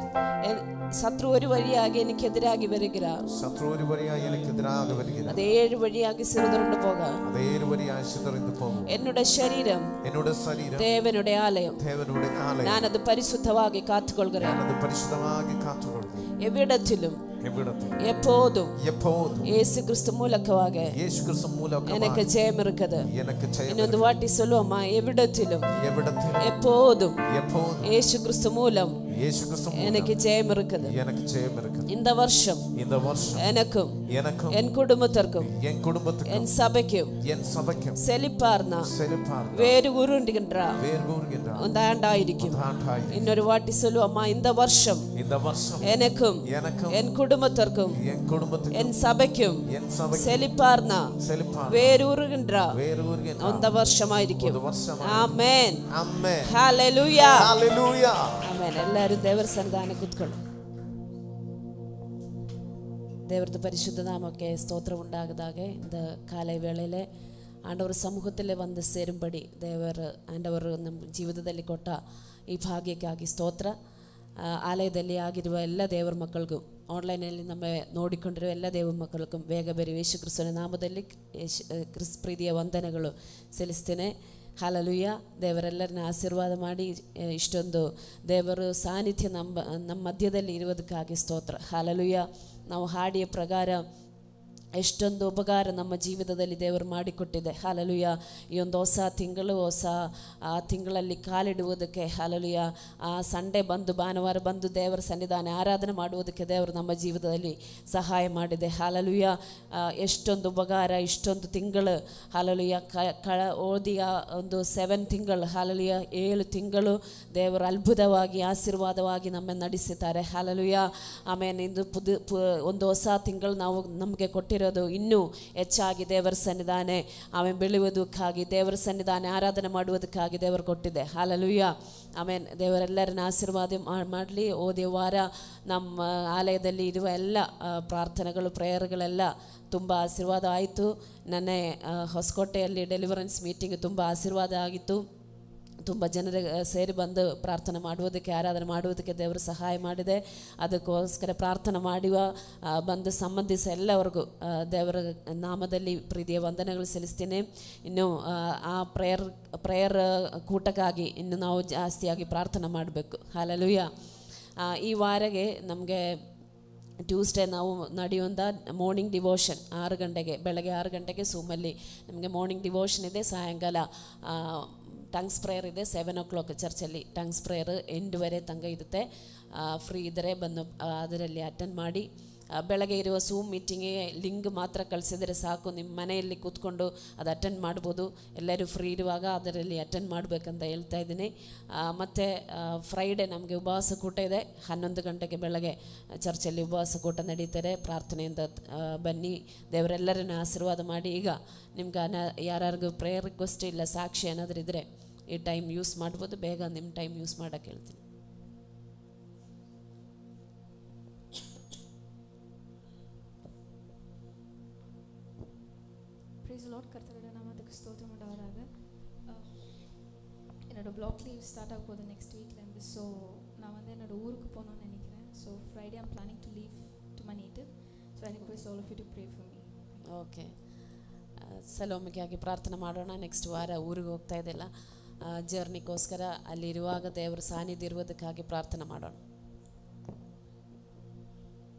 ശത്രു ഒരു വഴിയാകെ എനിക്കെതിരാകി വരികയാർ. ശത്രു ഒരു വഴിയായി എനിക്കെതിരാകെ വരികയാർ. അത് 7 വഴിയാകി സിറുതുകൊണ്ട് പോകാം. അത് 7 വഴിയായി ചിതറിந்து പോകും. എന്നുടെ ശരീരം என்னோட சரீரம் தேவனுடைய ஆலயம். தேவனுடைய ஆலயம். நான் அது பரிசுத்தವಾಗಿ காத்துக்கொள்கிறேன். நான் அது பரிசுத்தವಾಗಿ காத்துக்கொள்கிறேன். എവിടത്തിലും எவ்விடத்திலும் எப்போதும் எப்போதும் இயேசு கிறிஸ்து மூலக்கவாக இயேசு கிறிஸ்து மூலமாக எனக்கு ஜெயம் இருக்குது. எனக்கு ஜெயம். இன்னொரு வாட்டி சொல்லுவோமா? எவ்விடத்திலும் எவ்விடத்திலும் எப்போதும் எப்போதும் இயேசு கிறிஸ்து மூலம் இயேசு கிறிஸ்து மூலம் எனக்கு ஜெயம் இருக்குது. எனக்கு ஜெயம் இருக்குது. இந்த வருஷம் எனக்கும் என் குடும்பத்திற்கும் என் குடும்பத்துக்கும் என் சபைக்கும் என் சபைக்கும் செழிப்பார்ന്ന வேறு உருண்டுகின்ற இந்த ஆண்டாയിരിക്കും. இன்னொரு வாட்டி சொல்லுவோமா? இந்த வருஷம் எனக்கும் என் குடும்பத்திற்கும் என் சபைக்கும் செழிப்பார்ന്ന வேறு உருகின்ற இந்த வருஷமாയിരിക്കും. ആമേൻ. ഹല്ലേലൂയ. ആമേൻ. എല്ലാവരും ದೇವರ ಸನ್ನಿಧಾನ ಕೂತ್ಕೊಳ್ಳಿ. ದೇವರದ ಪರಿಶುದ್ಧ ನಾಮಕ್ಕೆ ಸ್ತೋತ್ರ ಉಂಟಾಗದಾಗೆ இந்த காலை ವೇಳೆಯಲ್ಲಿ ಆಂಡವರ ಸಮೂಹದಲ್ಲಿ ಒಂದು ಸೇರುಂಬಡಿ ದೇವರ ಆಂಡವರು ನಮ್ಮ ಜೀವಿತದಲ್ಲಿ ಕೊಟ್ಟ ಈ ಭಾಗ್ಯಕ್ಕಾಗಿ ಸ್ತೋತ್ರ. ಆಲಯದಲ್ಲಿ ಆಗಿರುವ ಎಲ್ಲ ದೇವರ ಮಕ್ಕಳಿಗೂ, ಆನ್ಲೈನಲ್ಲಿ ನಮ್ಮ ನೋಡಿಕೊಂಡಿರುವ ಎಲ್ಲ ದೇವರ ಮಕ್ಕಳಿಗೂ ಬೇಗ ಬೇರೆ ಯೇಸು ಕ್ರಿಸ್ತನ ನಾಮದಲ್ಲಿ ಕ್ರಿಸ್ತ ಪ್ರೀತಿಯ ವಂದನೆಗಳು ಸಲ್ಲಿಸ್ತೇನೆ. ಹಲ್ಲೆಲೂಯಾ. ದೇವರೆಲ್ಲರನ್ನ ಆಶೀರ್ವಾದ ಮಾಡಿ ಇಷ್ಟೊಂದು ದೇವರ ಸಾನ್ನಿಧ್ಯ ನಮ್ಮ ಮಧ್ಯದಲ್ಲಿ ಇರುವುದಕ್ಕಾಗಿ ಸ್ತೋತ್ರ. ಹಲ್ಲೆಲೂಯಾ. ನಾವು ಹಾಡಿಯ ಪ್ರಕಾರ ಎಷ್ಟೊಂದು ಉಪಕಾರ ನಮ್ಮ ಜೀವಿತದಲ್ಲಿ ದೇವರು ಮಾಡಿಕೊಟ್ಟಿದೆ. ಹಲ್ಲೆಲೂಯಾ. ಈ ಒಂದು ಹೊಸ ತಿಂಗಳು, ಹೊಸ ಆ ತಿಂಗಳಲ್ಲಿ ಕಾಲಿಡುವುದಕ್ಕೆ ಹಲ್ಲೆಲೂಯಾ, ಆ ಸಂಡೇ ಬಂದು ಭಾನುವಾರ ಬಂದು ದೇವರ ಸನ್ನಿಧಾನ ಆರಾಧನೆ ಮಾಡುವುದಕ್ಕೆ ದೇವರು ನಮ್ಮ ಜೀವಿತದಲ್ಲಿ ಸಹಾಯ ಮಾಡಿದೆ. ಹಲ್ಲೆಲೂಯಾ. ಎಷ್ಟೊಂದು ಉಪಕಾರ, ಇಷ್ಟೊಂದು ತಿಂಗಳು ಹಲ್ಲೆಲೂಯಾ ಓದಿಯ ಒಂದು 7 ತಿಂಗಳು ಹಲ್ಲೆಲೂಯಾ 7 ತಿಂಗಳು ದೇವರು ಅದ್ಭುತವಾಗಿ ಆಶೀರ್ವಾದವಾಗಿ ನಮ್ಮನ್ನು ನಡೆಸಿದ್ದಾರೆ. ಹಲ್ಲೆಲೂಯಾ. ಆಮೇಲೆ ಇದು ಒಂದು ಹೊಸ ತಿಂಗಳು ನಮಗೆ ಕೊಟ್ಟಿರೋದು ಇನ್ನೂ ಹೆಚ್ಚಾಗಿ ದೇವರ ಸನ್ನಿಧಾನ ಆಮೇಲೆ ಬೆಳೆಯುವುದಕ್ಕಾಗಿ, ದೇವರ ಸನ್ನಿಧಾನ ಆರಾಧನೆ ಮಾಡುವುದಕ್ಕಾಗಿ ದೇವರು ಕೊಟ್ಟಿದೆ. ಹಲ್ಲೆಲೂಯಾ. ಆಮೇಲೆ ದೇವರೆಲ್ಲರನ್ನ ಆಶೀರ್ವಾದ ಮಾಡಲಿ. ಓದಿಯ ವಾರ ನಮ್ಮ ಆಲಯದಲ್ಲಿ ಇರುವ ಎಲ್ಲ ಪ್ರಾರ್ಥನೆಗಳು, ಪ್ರೇಯರ್ಗಳೆಲ್ಲ ತುಂಬ ಆಶೀರ್ವಾದ ಆಯಿತು. ನನ್ನ ಹೊಸಕೋಟೆಯಲ್ಲಿ ಡೆಲಿವರೆನ್ಸ್ ಮೀಟಿಂಗ್ ತುಂಬ ಆಶೀರ್ವಾದ ಆಗಿತ್ತು. ತುಂಬ ಜನರು ಸೇರಿ ಬಂದು ಪ್ರಾರ್ಥನೆ ಮಾಡುವುದಕ್ಕೆ, ಆರಾಧನೆ ಮಾಡುವುದಕ್ಕೆ ದೇವರು ಸಹಾಯ ಮಾಡಿದೆ. ಅದಕ್ಕೋಸ್ಕರ ಪ್ರಾರ್ಥನೆ ಮಾಡುವ ಬಂದು ಸಂಬಂಧಿಸ ಎಲ್ಲರಿಗೂ ದೇವರ ನಾಮದಲ್ಲಿ ಪ್ರೀತಿಯ ವಂದನೆಗಳು ಸಲ್ಲಿಸ್ತೀನಿ. ಇನ್ನು ಆ ಪ್ರೇಯರ್ ಕೂಟಕ್ಕಾಗಿ ಇನ್ನು ನಾವು ಜಾಸ್ತಿಯಾಗಿ ಪ್ರಾರ್ಥನೆ ಮಾಡಬೇಕು. ಹಲ್ಲೆಲೂಯಾ. ಈ ವಾರಗೆ ನಮಗೆ ಟ್ಯೂಸ್ಡೇ ನಾವು ನಡೆಯುವಂಥ ಮಾರ್ನಿಂಗ್ ಡಿವೋಷನ್ 6 ಗಂಟೆಗೆ, ಬೆಳಗ್ಗೆ 6 ಗಂಟೆಗೆ ಝೂಮಲ್ಲಿ ನಮಗೆ ಮಾರ್ನಿಂಗ್ ಡಿವೋಷನ್ ಇದೆ. ಸಾಯಂಕಾಲ ಟಂಗ್ಸ್ ಪ್ರೇಯರ್ ಇದೆ. 7 o'clock ಚರ್ಚಲ್ಲಿ ಟಂಗ್ಸ್ ಪ್ರೇಯರ್ ಎಂಡ್ವರೆ ತನಕ ಇರುತ್ತೆ. ಫ್ರೀ ಇದ್ದರೆ ಬಂದು ಅದರಲ್ಲಿ ಅಟೆಂಡ್ ಮಾಡಿ. ಬೆಳಗ್ಗೆ ಇರುವ ಝೂಮ್ ಮೀಟಿಂಗ್ಗೆ ಲಿಂಕ್ ಮಾತ್ರ ಕಳಿಸಿದರೆ ಸಾಕು, ನಿಮ್ಮ ಮನೆಯಲ್ಲಿ ಕೂತ್ಕೊಂಡು ಅದು ಅಟೆಂಡ್ ಮಾಡ್ಬೋದು. ಎಲ್ಲರೂ ಫ್ರೀ ಇರುವಾಗ ಅದರಲ್ಲಿ ಅಟೆಂಡ್ ಮಾಡಬೇಕಂತ ಹೇಳ್ತಾ ಇದ್ದೀನಿ. ಮತ್ತು ಫ್ರೈಡೇ ನಮಗೆ ಉಪವಾಸ ಕೂಟ ಇದೆ. 11 ಗಂಟೆಗೆ ಬೆಳಗ್ಗೆ ಚರ್ಚಲ್ಲಿ ಉಪವಾಸ ಕೂಟ ನಡೀತಾರೆ. ಪ್ರಾರ್ಥನೆಯಿಂದ ಬನ್ನಿ. ದೇವರೆಲ್ಲರನ್ನು ಆಶೀರ್ವಾದ ಮಾಡಿ. ಈಗ ನಿಮ್ಗೆ ಯಾರಿಗೂ ಪ್ರೇಯರ್ ರಿಕ್ವೆಸ್ಟ್ ಇಲ್ಲ, ಸಾಕ್ಷಿ ಏನಾದರೂ ಇದ್ದರೆ ಈ ಟೈಮ್ ಯೂಸ್ ಮಾಡ್ಬೋದು. ಬೇಗ ನಿಮ್ಮ ಟೈಮ್ ಯೂಸ್ ಮಾಡೋಕ್ಕೆ ಹೇಳ್ತೀನಿ. கர்த்தருடைய நாமத்துக்கு ஸ்தோத்திரம் உண்டாவதாக. என்னோடய பிளாக் லீவ் ஸ்டார்ட் ஆக போகுது நெக்ஸ்ட் வீக்லேருந்து. ஸோ நான் வந்து என்னோடய ஊருக்கு போகணுன்னு நினைக்கிறேன். So Friday I'm planning to leave to my native. So I request all of you to pray for me. Okay. ಸಲೋಮಿಗಾಗಿ ಪ್ರಾರ್ಥನೆ ಮಾಡೋಣ. ನೆಕ್ಸ್ಟ್ ವಾರ ಊರಿಗೆ ಹೋಗ್ತಾ ಇದೆಯಲ್ಲ, ಜರ್ನಿಗೋಸ್ಕರ ಅಲ್ಲಿರುವಾಗ ದೇವರ ಸಾನ್ನಿಧ್ಯ ಇರುವುದಕ್ಕಾಗಿ ಪ್ರಾರ್ಥನೆ ಮಾಡೋಣ.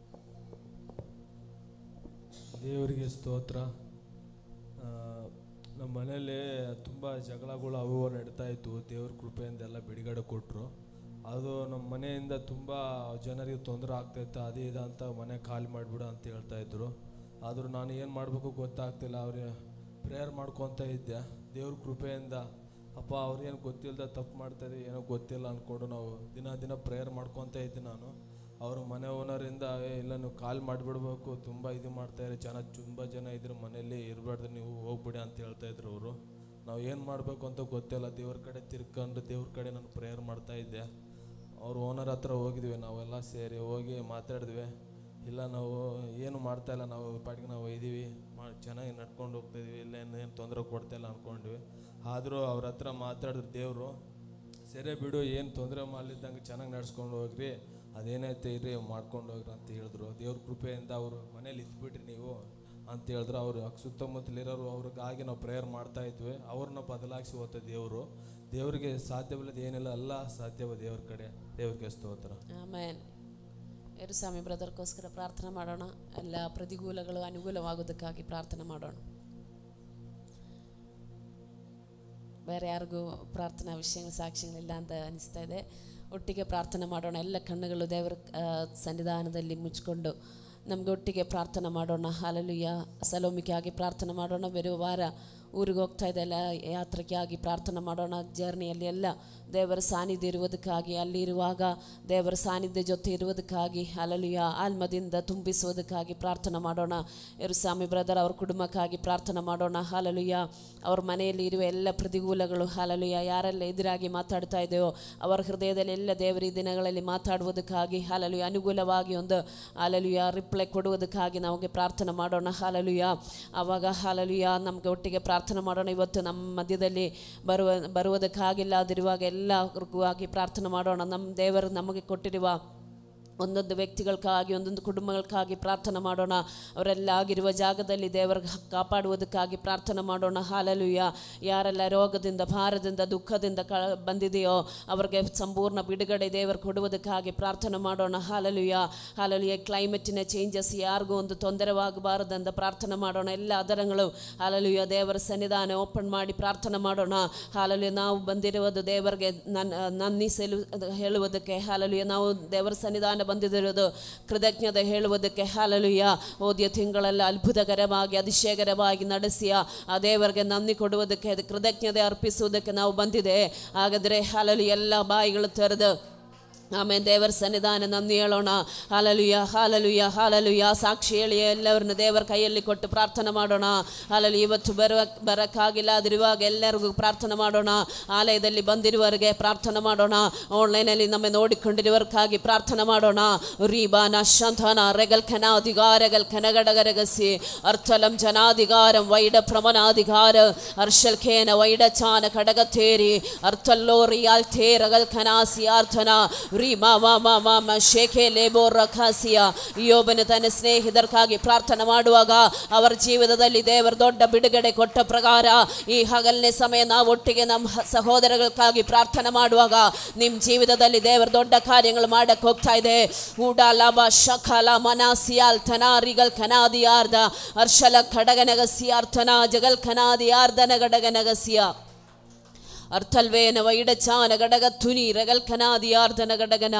ದೇವರಿಗೆ ಸ್ತೋತ್ರ. ನಮ್ಮ ಮನೇಲಿ ತುಂಬ ಜಗಳಗಳು ಅವು ನಡೀತಾ ಇತ್ತು. ದೇವ್ರ ಕೃಪೆಯಿಂದ ಎಲ್ಲ ಬಿಡುಗಡೆ ಕೊಟ್ಟರು. ಅದು ನಮ್ಮ ಮನೆಯಿಂದ ತುಂಬ ಜನರಿಗೆ ತೊಂದರೆ ಆಗ್ತಾಯಿತ್ತು. ಅದೇ ಇದು ಅಂತ ಮನೆ ಖಾಲಿ ಮಾಡಿಬಿಡು ಅಂತ ಹೇಳ್ತಾಯಿದ್ರು. ಆದರೂ ನಾನು ಏನು ಮಾಡಬೇಕು ಗೊತ್ತಾಗ್ತಿಲ್ಲ. ಅವ್ರಿಗೆ ಪ್ರೇಯರ್ ಮಾಡ್ಕೊತ ಇದ್ದೆ. ದೇವ್ರ ಕೃಪೆಯಿಂದ ಅಪ್ಪ ಅವ್ರೇನು ಗೊತ್ತಿಲ್ಲದ ತಪ್ಪು ಮಾಡ್ತಾಯಿದ್ದೆ, ಏನೋ ಗೊತ್ತಿಲ್ಲ ಅಂದ್ಕೊಂಡು ನಾವು ದಿನ ಪ್ರೇಯರ್ ಮಾಡ್ಕೊತ ಇದ್ದೆ. ನಾನು ಅವ್ರ ಮನೆ ಓನರಿಂದ ಇಲ್ಲ ನೀವು ಕಾಲ್ ಮಾಡಿಬಿಡ್ಬೇಕು, ತುಂಬ ಇದು ಮಾಡ್ತಾಯಿರಿ, ತುಂಬ ಜನ ಇದ್ರ ಮನೆಯಲ್ಲಿ ಇರಬಾರ್ದು, ನೀವು ಹೋಗ್ಬಿಡಿ ಅಂತ ಹೇಳ್ತಾಯಿದ್ರು ಅವರು. ನಾವು ಏನು ಮಾಡಬೇಕು ಅಂತ ಗೊತ್ತಿಲ್ಲ. ದೇವ್ರ ಕಡೆ ತಿರ್ಕೊಂಡು ದೇವ್ರ ಕಡೆ ನಾನು ಪ್ರೇಯರ್ ಮಾಡ್ತಾಯಿದ್ದೆ. ಅವ್ರ ಓನರ್ ಹತ್ರ ಹೋಗಿದ್ವಿ, ನಾವೆಲ್ಲ ಸೇರಿ ಹೋಗಿ ಮಾತಾಡಿದ್ವಿ. ಇಲ್ಲ ನಾವು ಏನು ಮಾಡ್ತಾಯಿಲ್ಲ, ನಾವು ಪಾಟಿಗೆ ನಾವು ಇದ್ದೀವಿ, ಚೆನ್ನಾಗಿ ನಡ್ಕೊಂಡು ಹೋಗ್ತಾಯಿದ್ವಿ, ಇಲ್ಲ ಏನು ತೊಂದರೆ ಕೊಡ್ತಾಯಿಲ್ಲ ಅಂದ್ಕೊಂಡ್ವಿ. ಆದರೂ ಅವ್ರ ಹತ್ರ ಮಾತಾಡಿದ್ರು ದೇವರು, ಸರಿ ಬಿಡು, ಏನು ತೊಂದರೆ ಮಾಡಲಿದ್ದಂಗೆ ಚೆನ್ನಾಗಿ ನಡ್ಸ್ಕೊಂಡು ಹೋಗ್ರಿ, ಅದೇನೈತೆ ಇರ್ರಿ ಮಾಡ್ಕೊಂಡು ಹೋಗ್ರಿ ಅಂತ ಹೇಳಿದ್ರು. ದೇವ್ರ ಕೃಪೆಯಿಂದ ಅವರು ಮನೇಲಿ ಇದ್ಬಿಟ್ರಿ ನೀವು ಅಂತ ಹೇಳಿದ್ರು. ಅವರು ಸುತ್ತಮುತ್ತಲಿರೋರು ಅವ್ರಿಗಾಗಿ ನಾವು ಪ್ರೇಯರ್ ಮಾಡ್ತಾಯಿದ್ವಿ. ಅವ್ರನ್ನ ಬದಲಾಯಿಸಿ ಹೋಗ್ತದೆ ದೇವರು. ದೇವರಿಗೆ ಸಾಧ್ಯವಿಲ್ಲದ ಏನಿಲ್ಲ, ಎಲ್ಲ ಸಾಧ್ಯವ ದೇವ್ರ ಕಡೆ. ದೇವ್ರಿಗೆ ಸ್ತೋತ್ರ. ಆಮೇನ್. ಯರುಸ್ವಾಮಿ ಬ್ರದರ್ಗೋಸ್ಕರ ಪ್ರಾರ್ಥನೆ ಮಾಡೋಣ. ಎಲ್ಲ ಪ್ರತಿಕೂಲಗಳು ಅನುಕೂಲವಾಗೋದಕ್ಕಾಗಿ ಪ್ರಾರ್ಥನೆ ಮಾಡೋಣ. ಬೇರೆ ಯಾರಿಗೂ ಪ್ರಾರ್ಥನಾ ವಿಷಯಗಳು ಸಾಕ್ಷಿಗಳಿಲ್ಲ ಅಂತ ಅನಿಸ್ತಾ ಇದೆ. ಒಟ್ಟಿಗೆ ಪ್ರಾರ್ಥನೆ ಮಾಡೋಣ. ಎಲ್ಲ ಕಣ್ಣುಗಳು ದೇವರ ಸನ್ನಿಧಾನದಲ್ಲಿ ಮುಚ್ಕೊಂಡು ನಮಗೆ ಒಟ್ಟಿಗೆ ಪ್ರಾರ್ಥನೆ ಮಾಡೋಣ. ಹಲ್ಲೆಲೂಯಾ. ಸಲೋಮಿಗಾಗಿ ಪ್ರಾರ್ಥನೆ ಮಾಡೋಣ. ಬರುವ ವಾರ ಊರಿಗೆ ಹೋಗ್ತಾ ಇದೆ, ಎಲ್ಲ ಯಾತ್ರೆಗೆ ಆಗಿ ಪ್ರಾರ್ಥನೆ ಮಾಡೋಣ. ಜರ್ನಿಯಲ್ಲಿ ಎಲ್ಲ ದೇವರ ಸಾನ್ನಿಧ್ಯ ಇರುವುದಕ್ಕಾಗಿ, ಅಲ್ಲಿರುವಾಗ ದೇವರ ಸಾನ್ನಿಧ್ಯ ಜೊತೆ ಇರುವುದಕ್ಕಾಗಿ, ಹಲ್ಲೆಲೂಯಾ, ಆತ್ಮದಿಂದ ತುಂಬಿಸುವುದಕ್ಕಾಗಿ ಪ್ರಾರ್ಥನೆ ಮಾಡೋಣ. ಯರುಸ್ವಾಮಿ ಬ್ರದರ್ ಅವ್ರ ಕುಟುಂಬಕ್ಕಾಗಿ ಪ್ರಾರ್ಥನೆ ಮಾಡೋಣ. ಹಲ್ಲೆಲೂಯಾ. ಅವ್ರ ಮನೆಯಲ್ಲಿ ಇರುವ ಎಲ್ಲ ಪ್ರತಿಕೂಲಗಳು, ಹಲ್ಲೆಲೂಯಾ, ಯಾರೆಲ್ಲ ಎದುರಾಗಿ ಮಾತಾಡ್ತಾ ಇದೆಯೋ ಅವರ ಹೃದಯದಲ್ಲಿ ಎಲ್ಲ ದೇವರ ಈ ದಿನಗಳಲ್ಲಿ ಮಾತಾಡುವುದಕ್ಕಾಗಿ, ಹಲ್ಲೆಲೂಯಾ, ಅನುಕೂಲವಾಗಿ ಒಂದು ಹಲ್ಲೆಲೂಯಾ ರಿಪ್ಲೈ ಕೊಡುವುದಕ್ಕಾಗಿ ನಮಗೆ ಪ್ರಾರ್ಥನೆ ಮಾಡೋಣ. ಹಲ್ಲೆಲೂಯಾ. ಆವಾಗ ಹಲ್ಲೆಲೂಯಾ ನಮಗೆ ಒಟ್ಟಿಗೆ ಪ್ರಾರ್ಥನೆ ಮಾಡೋಣ. ಇವತ್ತು ನಮ್ಮ ಮಧ್ಯದಲ್ಲಿ ಬರುವುದಕ್ಕಾಗಿಲ್ಲದಿರುವಾಗ ಎಲ್ಲರಿಗೂ ಆಗಿ ಪ್ರಾರ್ಥನೆ ಮಾಡೋಣ. ನಮ್ಮ ದೇವರು ನಮಗೆ ಕೊಟ್ಟಿರುವ ಒಂದೊಂದು ವ್ಯಕ್ತಿಗಳಿಗಾಗಿ, ಒಂದೊಂದು ಕುಟುಂಬಗಳಿಗಾಗಿ ಪ್ರಾರ್ಥನೆ ಮಾಡೋಣ. ಅವರೆಲ್ಲ ಆಗಿರುವ ಜಾಗದಲ್ಲಿ ದೇವರ ಕಾಪಾಡುವುದಕ್ಕಾಗಿ ಪ್ರಾರ್ಥನೆ ಮಾಡೋಣ. ಹಲ್ಲೆಲೂಯಾ. ಯಾರೆಲ್ಲ ರೋಗದಿಂದ, ಭಾರದಿಂದ, ದುಃಖದಿಂದ ಬಂದಿದೆಯೋ ಅವರಿಗೆ ಸಂಪೂರ್ಣ ಬಿಡುಗಡೆ ದೇವರು ಕೊಡುವುದಕ್ಕಾಗಿ ಪ್ರಾರ್ಥನೆ ಮಾಡೋಣ. ಹಲ್ಲೆಲೂಯಾ. ಹಲ್ಲೆಲೂಯಾ. ಕ್ಲೈಮೇಟಿನ ಚೇಂಜಸ್ ಯಾರಿಗೂ ಒಂದು ತೊಂದರೆವಾಗಬಾರದಂತ ಪ್ರಾರ್ಥನೆ ಮಾಡೋಣ. ಎಲ್ಲ ಅದರಗಳು ಹಲ್ಲೆಲೂಯಾ ದೇವರ ಸನ್ನಿಧಾನ ಓಪನ್ ಮಾಡಿ ಪ್ರಾರ್ಥನೆ ಮಾಡೋಣ. ಹಲ್ಲೆಲೂಯಾ. ನಾವು ಬಂದಿರುವುದು ದೇವರಿಗೆ ನನ್ನಿಸಲು ಹೇಳುವುದಕ್ಕೆ, ಹಲ್ಲೆಲೂಯಾ, ನಾವು ದೇವರ ಸನ್ನಿಧಾನ ಬಂದಿರುವುದು ಕೃತಜ್ಞತೆ ಹೇಳುವುದಕ್ಕೆ. ಹಲ್ಲೆಲೂಯಾ. ಓದಿಯ ತಿಂಗಳೆಲ್ಲ ಅದ್ಭುತಕರವಾಗಿ, ಅತಿಶಯಕರವಾಗಿ ನಡೆಸಿ ಆ ದೇವರಿಗೆ ನನ್ನಿ ಕೊಡುವುದಕ್ಕೆ, ಕೃತಜ್ಞತೆ ಅರ್ಪಿಸುವುದಕ್ಕೆ ನಾವು ಬಂದಿದೆ. ಹಾಗಾದರೆ ಹಲ್ಲೆಲೂಯಾ ಎಲ್ಲ ಬಾಯಿಗಳು ತೆರೆದು ಆಮೇಲೆ ದೇವರ ಸನ್ನಿಧಾನ ನನ್ನಿ ಹೇಳೋಣ. ಹಲ್ಲೆಲೂಯಾ. ಹಲ್ಲೆಲೂಯಾ. ಹಲ್ಲೆಲೂಯಾ. ಸಾಕ್ಷಿ ಹೇಳಿ ಎಲ್ಲರನ್ನು ದೇವರ ಕೈಯಲ್ಲಿ ಕೊಟ್ಟು ಪ್ರಾರ್ಥನೆ ಮಾಡೋಣ. ಹಲ್ಲೆಲೂಯಾ. ಇವತ್ತು ಬರೋಕ್ಕಾಗಿಲ್ಲ ಅದಿರುವಾಗ ಎಲ್ಲರಿಗೂ ಪ್ರಾರ್ಥನೆ ಮಾಡೋಣ. ಆಲಯದಲ್ಲಿ ಬಂದಿರುವವರಿಗೆ ಪ್ರಾರ್ಥನೆ ಮಾಡೋಣ. ಆನ್ಲೈನಲ್ಲಿ ನಮ್ಮ ನೋಡಿಕೊಂಡಿರುವವರಿಗಾಗಿ ಪ್ರಾರ್ಥನೆ ಮಾಡೋಣ. ರೀಬಾನ ಶಂಥನ ರೆಗಲ್ ಖನಾಧಿಗಾರಗಲ್ ಖನಗಡಗರಗಸಿ ಅರ್ಥಲಂ ಜನಾಧಿಗಾರಂ ವೈಡ ಪ್ರಮನಾಧಿಗಾರ ಅರ್ಷಲ್ ಖೇನ ವೈಡ ಚಾನ ಕಡಗತೇರಿ ಅರ್ಥಲ್ಲೋ ರಿಯಾಲ್ ಥೇ ರಗಲ್ ಖನಾಸಿ ಅರ್ಥನ ಯೋಬನು ತನ್ನ ಸ್ನೇಹಿತರಿಗಾಗಿ ಪ್ರಾರ್ಥನೆ ಮಾಡುವಾಗ ಅವರ ಜೀವಿತದಲ್ಲಿ ದೇವರ ದೊಡ್ಡ ಬಿಡುಗಡೆ ಕೊಟ್ಟ ಪ್ರಕಾರ ಈ ಹಗಲನೇ ಸಮಯ ನಾವು ಒಟ್ಟಿಗೆ ನಮ್ಮ ಸಹೋದರಗಳಿಗಾಗಿ ಪ್ರಾರ್ಥನೆ ಮಾಡುವಾಗ ನಿಮ್ಮ ಜೀವಿತದಲ್ಲಿ ದೇವರ ದೊಡ್ಡ ಕಾರ್ಯಗಳು ಮಾಡಕ್ಕೆ ಹೋಗ್ತಾ ಇದೆ. ಊಡಾಲಾಬ ಶಖಲ ಮನಾಸಿಯಾಲ್ ಥನಾರಿಗಲ್ ಖನಾದಿಯಾರ್ದ ಅರ್ಷಲ ಖಡಗನಗಸಿಯಾರ್ಥನ ಜಗಲ್ ಖನಾದಿಯಾರ್ದನ ಗಡಗನಗಸಿಯ ಅರ್ಥಲ್ವೇನ ವೈಡಚಾನ ಗಡಗ ತುನಿ ರಗಲ್ ಖನಾದಿಯಾರ್ಧನ ಗಡಗನ.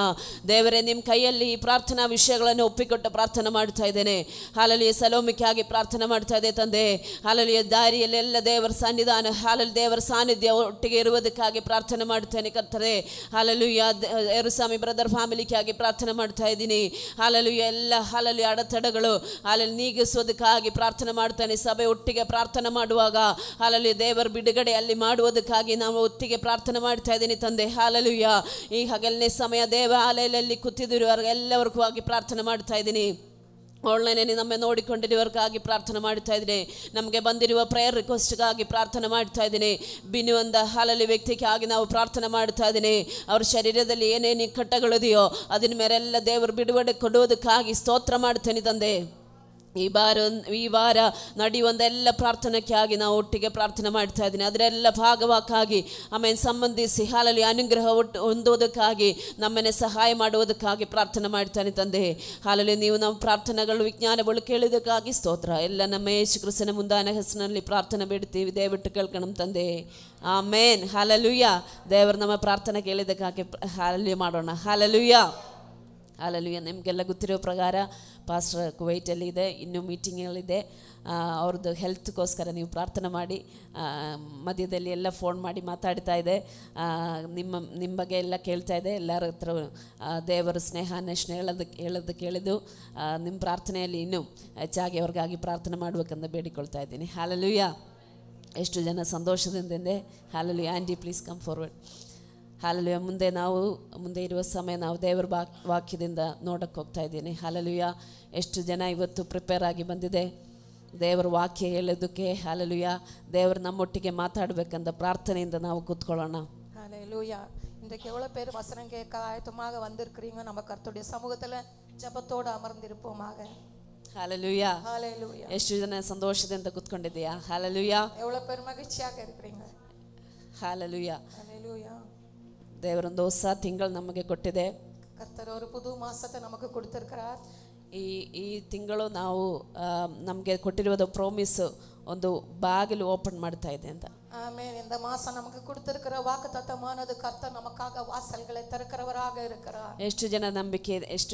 ದೇವರೇ, ನಿಮ್ಮ ಕೈಯಲ್ಲಿ ಈ ಪ್ರಾರ್ಥನಾ ವಿಷಯಗಳನ್ನು ಒಪ್ಪಿಕೊಟ್ಟು ಪ್ರಾರ್ಥನೆ ಮಾಡ್ತಾ ಇದ್ದೇನೆ. ಹಲ್ಲೆಲೂಯಾ. ಸಲೋಮಿಕ್ಕಾಗಿ ಪ್ರಾರ್ಥನೆ ಮಾಡ್ತಾ ಇದೆ ತಂದೆ. ಹಲ್ಲೆಲೂಯಾ. ದಾರಿಯಲ್ಲೆಲ್ಲ ದೇವರ ಸನ್ನಿಧಾನ, ಹಲ್ಲೆಲೂಯಾ, ದೇವರ ಸಾನ್ನಿಧ್ಯ ಒಟ್ಟಿಗೆ ಇರುವುದಕ್ಕಾಗಿ ಪ್ರಾರ್ಥನೆ ಮಾಡ್ತೇನೆ ಕರ್ತರೆ. ಹಲ್ಲೆಲೂಯಾ. ಯರುಸ್ವಾಮಿ ಬ್ರದರ್ ಫ್ಯಾಮಿಲಿಗಾಗಿ ಪ್ರಾರ್ಥನೆ ಮಾಡ್ತಾ ಇದ್ದೀನಿ. ಹಲ್ಲೆಲೂಯಾ. ಎಲ್ಲ ಹಲ್ಲೆಲೂಯಾ ಅಡೆತಡೆಗಳು ಹಲ್ಲೆಲೂಯಾ ನೀಗಿಸುವುದಕ್ಕಾಗಿ ಪ್ರಾರ್ಥನೆ ಮಾಡ್ತಾನೆ. ಸಭೆ ಒಟ್ಟಿಗೆ ಪ್ರಾರ್ಥನೆ ಮಾಡುವಾಗ ಹಲ್ಲೆಲೂಯಾ ದೇವರ ಬಿಡುಗಡೆ ಅಲ್ಲಿ ಮಾಡುವುದಕ್ಕಾಗಿ ನಾವು ಒಟ್ಟಿಗೆ ಪ್ರಾರ್ಥನೆ ಮಾಡ್ತಾ ಇದ್ದೀನಿ ತಂದೆ. ಹಲ್ಲೆಲೂಯಾ. ಈ ಹಗಲನೇ ಸಮಯ ದೇವಾಲಯದಲ್ಲಿ ಕೂತಿರುವವರಿಗೆ ಎಲ್ಲರಿಗೂ ಆಗಿ ಪ್ರಾರ್ಥನೆ ಮಾಡ್ತಾ ಇದ್ದೀನಿ. ಆನ್ಲೈನಲ್ಲಿ ನಮ್ಮ ನೋಡಿಕೊಂಡಿರುವವರಿಗಾಗಿ ಪ್ರಾರ್ಥನೆ ಮಾಡ್ತಾ ಇದ್ದೀನಿ. ನಮಗೆ ಬಂದಿರುವ ಪ್ರೇಯರ್ ರಿಕ್ವೆಸ್ಟ್ಗಾಗಿ ಪ್ರಾರ್ಥನೆ ಮಾಡ್ತಾ ಇದ್ದೀನಿ. ಬಿನು ಅಂದ ಹಲ್ಲೆಲೂಯಾ ವ್ಯಕ್ತಿಗಾಗಿ ನಾವು ಪ್ರಾರ್ಥನೆ ಮಾಡ್ತಾ ಇದ್ದೀನಿ. ಅವ್ರ ಶರೀರದಲ್ಲಿ ಏನೇನು ಕಟ್ಟಗಳಿದೆಯೋ ಅದನ್ನ ಮೇಲೆಲ್ಲ ದೇವರು ಬಿಡುಗಡೆ ಕೊಡುವುದಕ್ಕಾಗಿ ಸ್ತೋತ್ರ ಮಾಡ್ತೇನೆ ತಂದೆ. ಈ ವಾರ ನಡೆಯುವಂತೆಲ್ಲ ಪ್ರಾರ್ಥನೆಗಾಗಿ ನಾವು ಒಟ್ಟಿಗೆ ಪ್ರಾರ್ಥನೆ ಮಾಡ್ತಾ ಇದ್ದೀನಿ. ಅದರೆಲ್ಲ ಭಾಗವಾಕ್ಕಾಗಿ ಆಮೇಲೆ ಸಂಬಂಧಿಸಿ ಹಾಲಲ್ಲಿ ಅನುಗ್ರಹ ಹೊಂದೋದಕ್ಕಾಗಿ ನಮ್ಮನ್ನೇ ಸಹಾಯ ಮಾಡುವುದಕ್ಕಾಗಿ ಪ್ರಾರ್ಥನೆ ಮಾಡ್ತಾನೆ ತಂದೆ. ಹಾಲಲ್ಲಿ ನೀವು ನಮ್ಮ ಪ್ರಾರ್ಥನೆಗಳು ವಿಜ್ಞಾನಗಳು ಕೇಳಿದಕ್ಕಾಗಿ ಸ್ತೋತ್ರ. ಎಲ್ಲ ನಮ್ಮ ಯೇಸು ಕ್ರಿಸ್ತನ ಮುಂದಾನ ಹೆಸರಿನಲ್ಲಿ ಪ್ರಾರ್ಥನೆ ಬೇಡ್ತೀವಿ, ದಯವಿಟ್ಟು ಕೇಳ್ಕಣಂ ತಂದೆ. ಆಮೇನ್. ಹಾಲೆಲೂಯ. ದೇವರು ನಮ್ಮ ಪ್ರಾರ್ಥನೆ ಕೇಳಿದಕ್ಕಾಗಿ ಹಾಲೆಲೂಯ ಮಾಡೋಣ. ಹಾಲೆಲೂಯ. ಹಾಲೆಲೂಯ. ನಿಮಗೆಲ್ಲ ಗೊತ್ತಿರೋ ಪ್ರಕಾರ ಪಾಸ್ಟರ್ ಕುವೈಟಲ್ಲಿ ಇದೆ, ಇನ್ನೂ ಮೀಟಿಂಗ್ಗಳಿದೆ. ಅವ್ರದ್ದು ಹೆಲ್ತ್ಗೋಸ್ಕರ ನೀವು ಪ್ರಾರ್ಥನೆ ಮಾಡಿ. ಮಧ್ಯದಲ್ಲಿ ಎಲ್ಲ ಫೋನ್ ಮಾಡಿ ಮಾತಾಡ್ತಾ ಇದೆ, ನಿಮ್ಮ ಬಗ್ಗೆ ಎಲ್ಲ ಕೇಳ್ತಾ ಇದೆ. ಎಲ್ಲರ ಹತ್ರ ದೇವರ ಸ್ನೇಹ ಅನ್ವೇಷಣೆ ಹೇಳೋದು ಕೇಳಿದ್ದು ನಿಮ್ಮ ಪ್ರಾರ್ಥನೆಯಲ್ಲಿ ಇನ್ನೂ ಹೆಚ್ಚಾಗಿ ಅವ್ರಿಗಾಗಿ ಪ್ರಾರ್ಥನೆ ಮಾಡ್ಬೇಕಂತ ಬೇಡಿಕೊಳ್ತಾ ಇದ್ದೀನಿ. ಹಾಲೆಲೂಯ. ಎಷ್ಟು ಜನ ಸಂತೋಷದಿಂದಿದೆ. Hallelujah. Aunty please come forward. Hallelujah. ಮುಂದೆ ಇರುವ ಸಮಯ ನಾವು ದೇವರ ವಾಕ್ಯದಿಂದ ನೋಡೋಕ್ಕೆ ಹೋಗ್ತಾ ಇದ್ದೀನಿ. ಹಾಲೆಲೂಯ. ಎಷ್ಟು ಜನ ಇವತ್ತು ಪ್ರಿಪೇರ್ ಆಗಿ ಬಂದಿದೆ ದೇವರ ವಾಕ್ಯ ಹೇಳೋದಕ್ಕೆ. ಹಾಲೆಲೂಯ. ದೇವರು ನಮ್ಮೊಟ್ಟಿಗೆ மாத்தாடுಬೇಕಂತ ಪ್ರಾರ್ಥನೆಯಿಂದ ನಾವು ಕೂತ್ಕೊಳ್ಳೋಣ. ஹல்லேலூயா. இன்றைக்கு எவ்வளோ பேர் வசனம் கேட்க ஆயத்தமாக வந்திருக்கிறீங்க. நம்ம கர்த்தருடைய சமூகத்தில் ஜெபத்தோடு அமர்ந்திருப்போமாக. ಹಾಲೆಲೂಯ. ஹல்லேலூயா. ಎಷ್ಟು ಜನ ಸಂತೋಷದಿಂದ ಕೂತ್ಕೊಂಡಿದ್ದೀಯಾ? ಹಾಲೆಲೂಯ. எவ்வளோ பேர் மகிழ்ச்சியாக இருக்கிறீங்க? ಹಾಲೆಲೂಯ. ஹல்லேலூயா. ದೇವರೊಂದು ಹೊಸ ತಿಂಗಳು ನಮಗೆ ಕೊಟ್ಟಿದೆ. ಕರ್ತರು ஒரு புது மாசத்தை நமக்கு கொடுத்திருக்கிறார். ಈ ತಿಂಗಳು ನಾವು ನಮಗೆ ಕೊಟ್ಟಿರುವುದು ಪ್ರಾಮಿಸ್ ಒಂದು ಬಾಗಿಲು ಓಪನ್ ಮಾಡ್ತಾ ಇದೆ ಅಂತ. ஆமென். இந்த மாசம் நமக்கு கொடுத்திருக்கிற வாக்குத்தத்தமானது கர்த்தர் நமக்காக வாசல்களை திறக்கிறவராக இருக்கிறார். ಎಷ್ಟು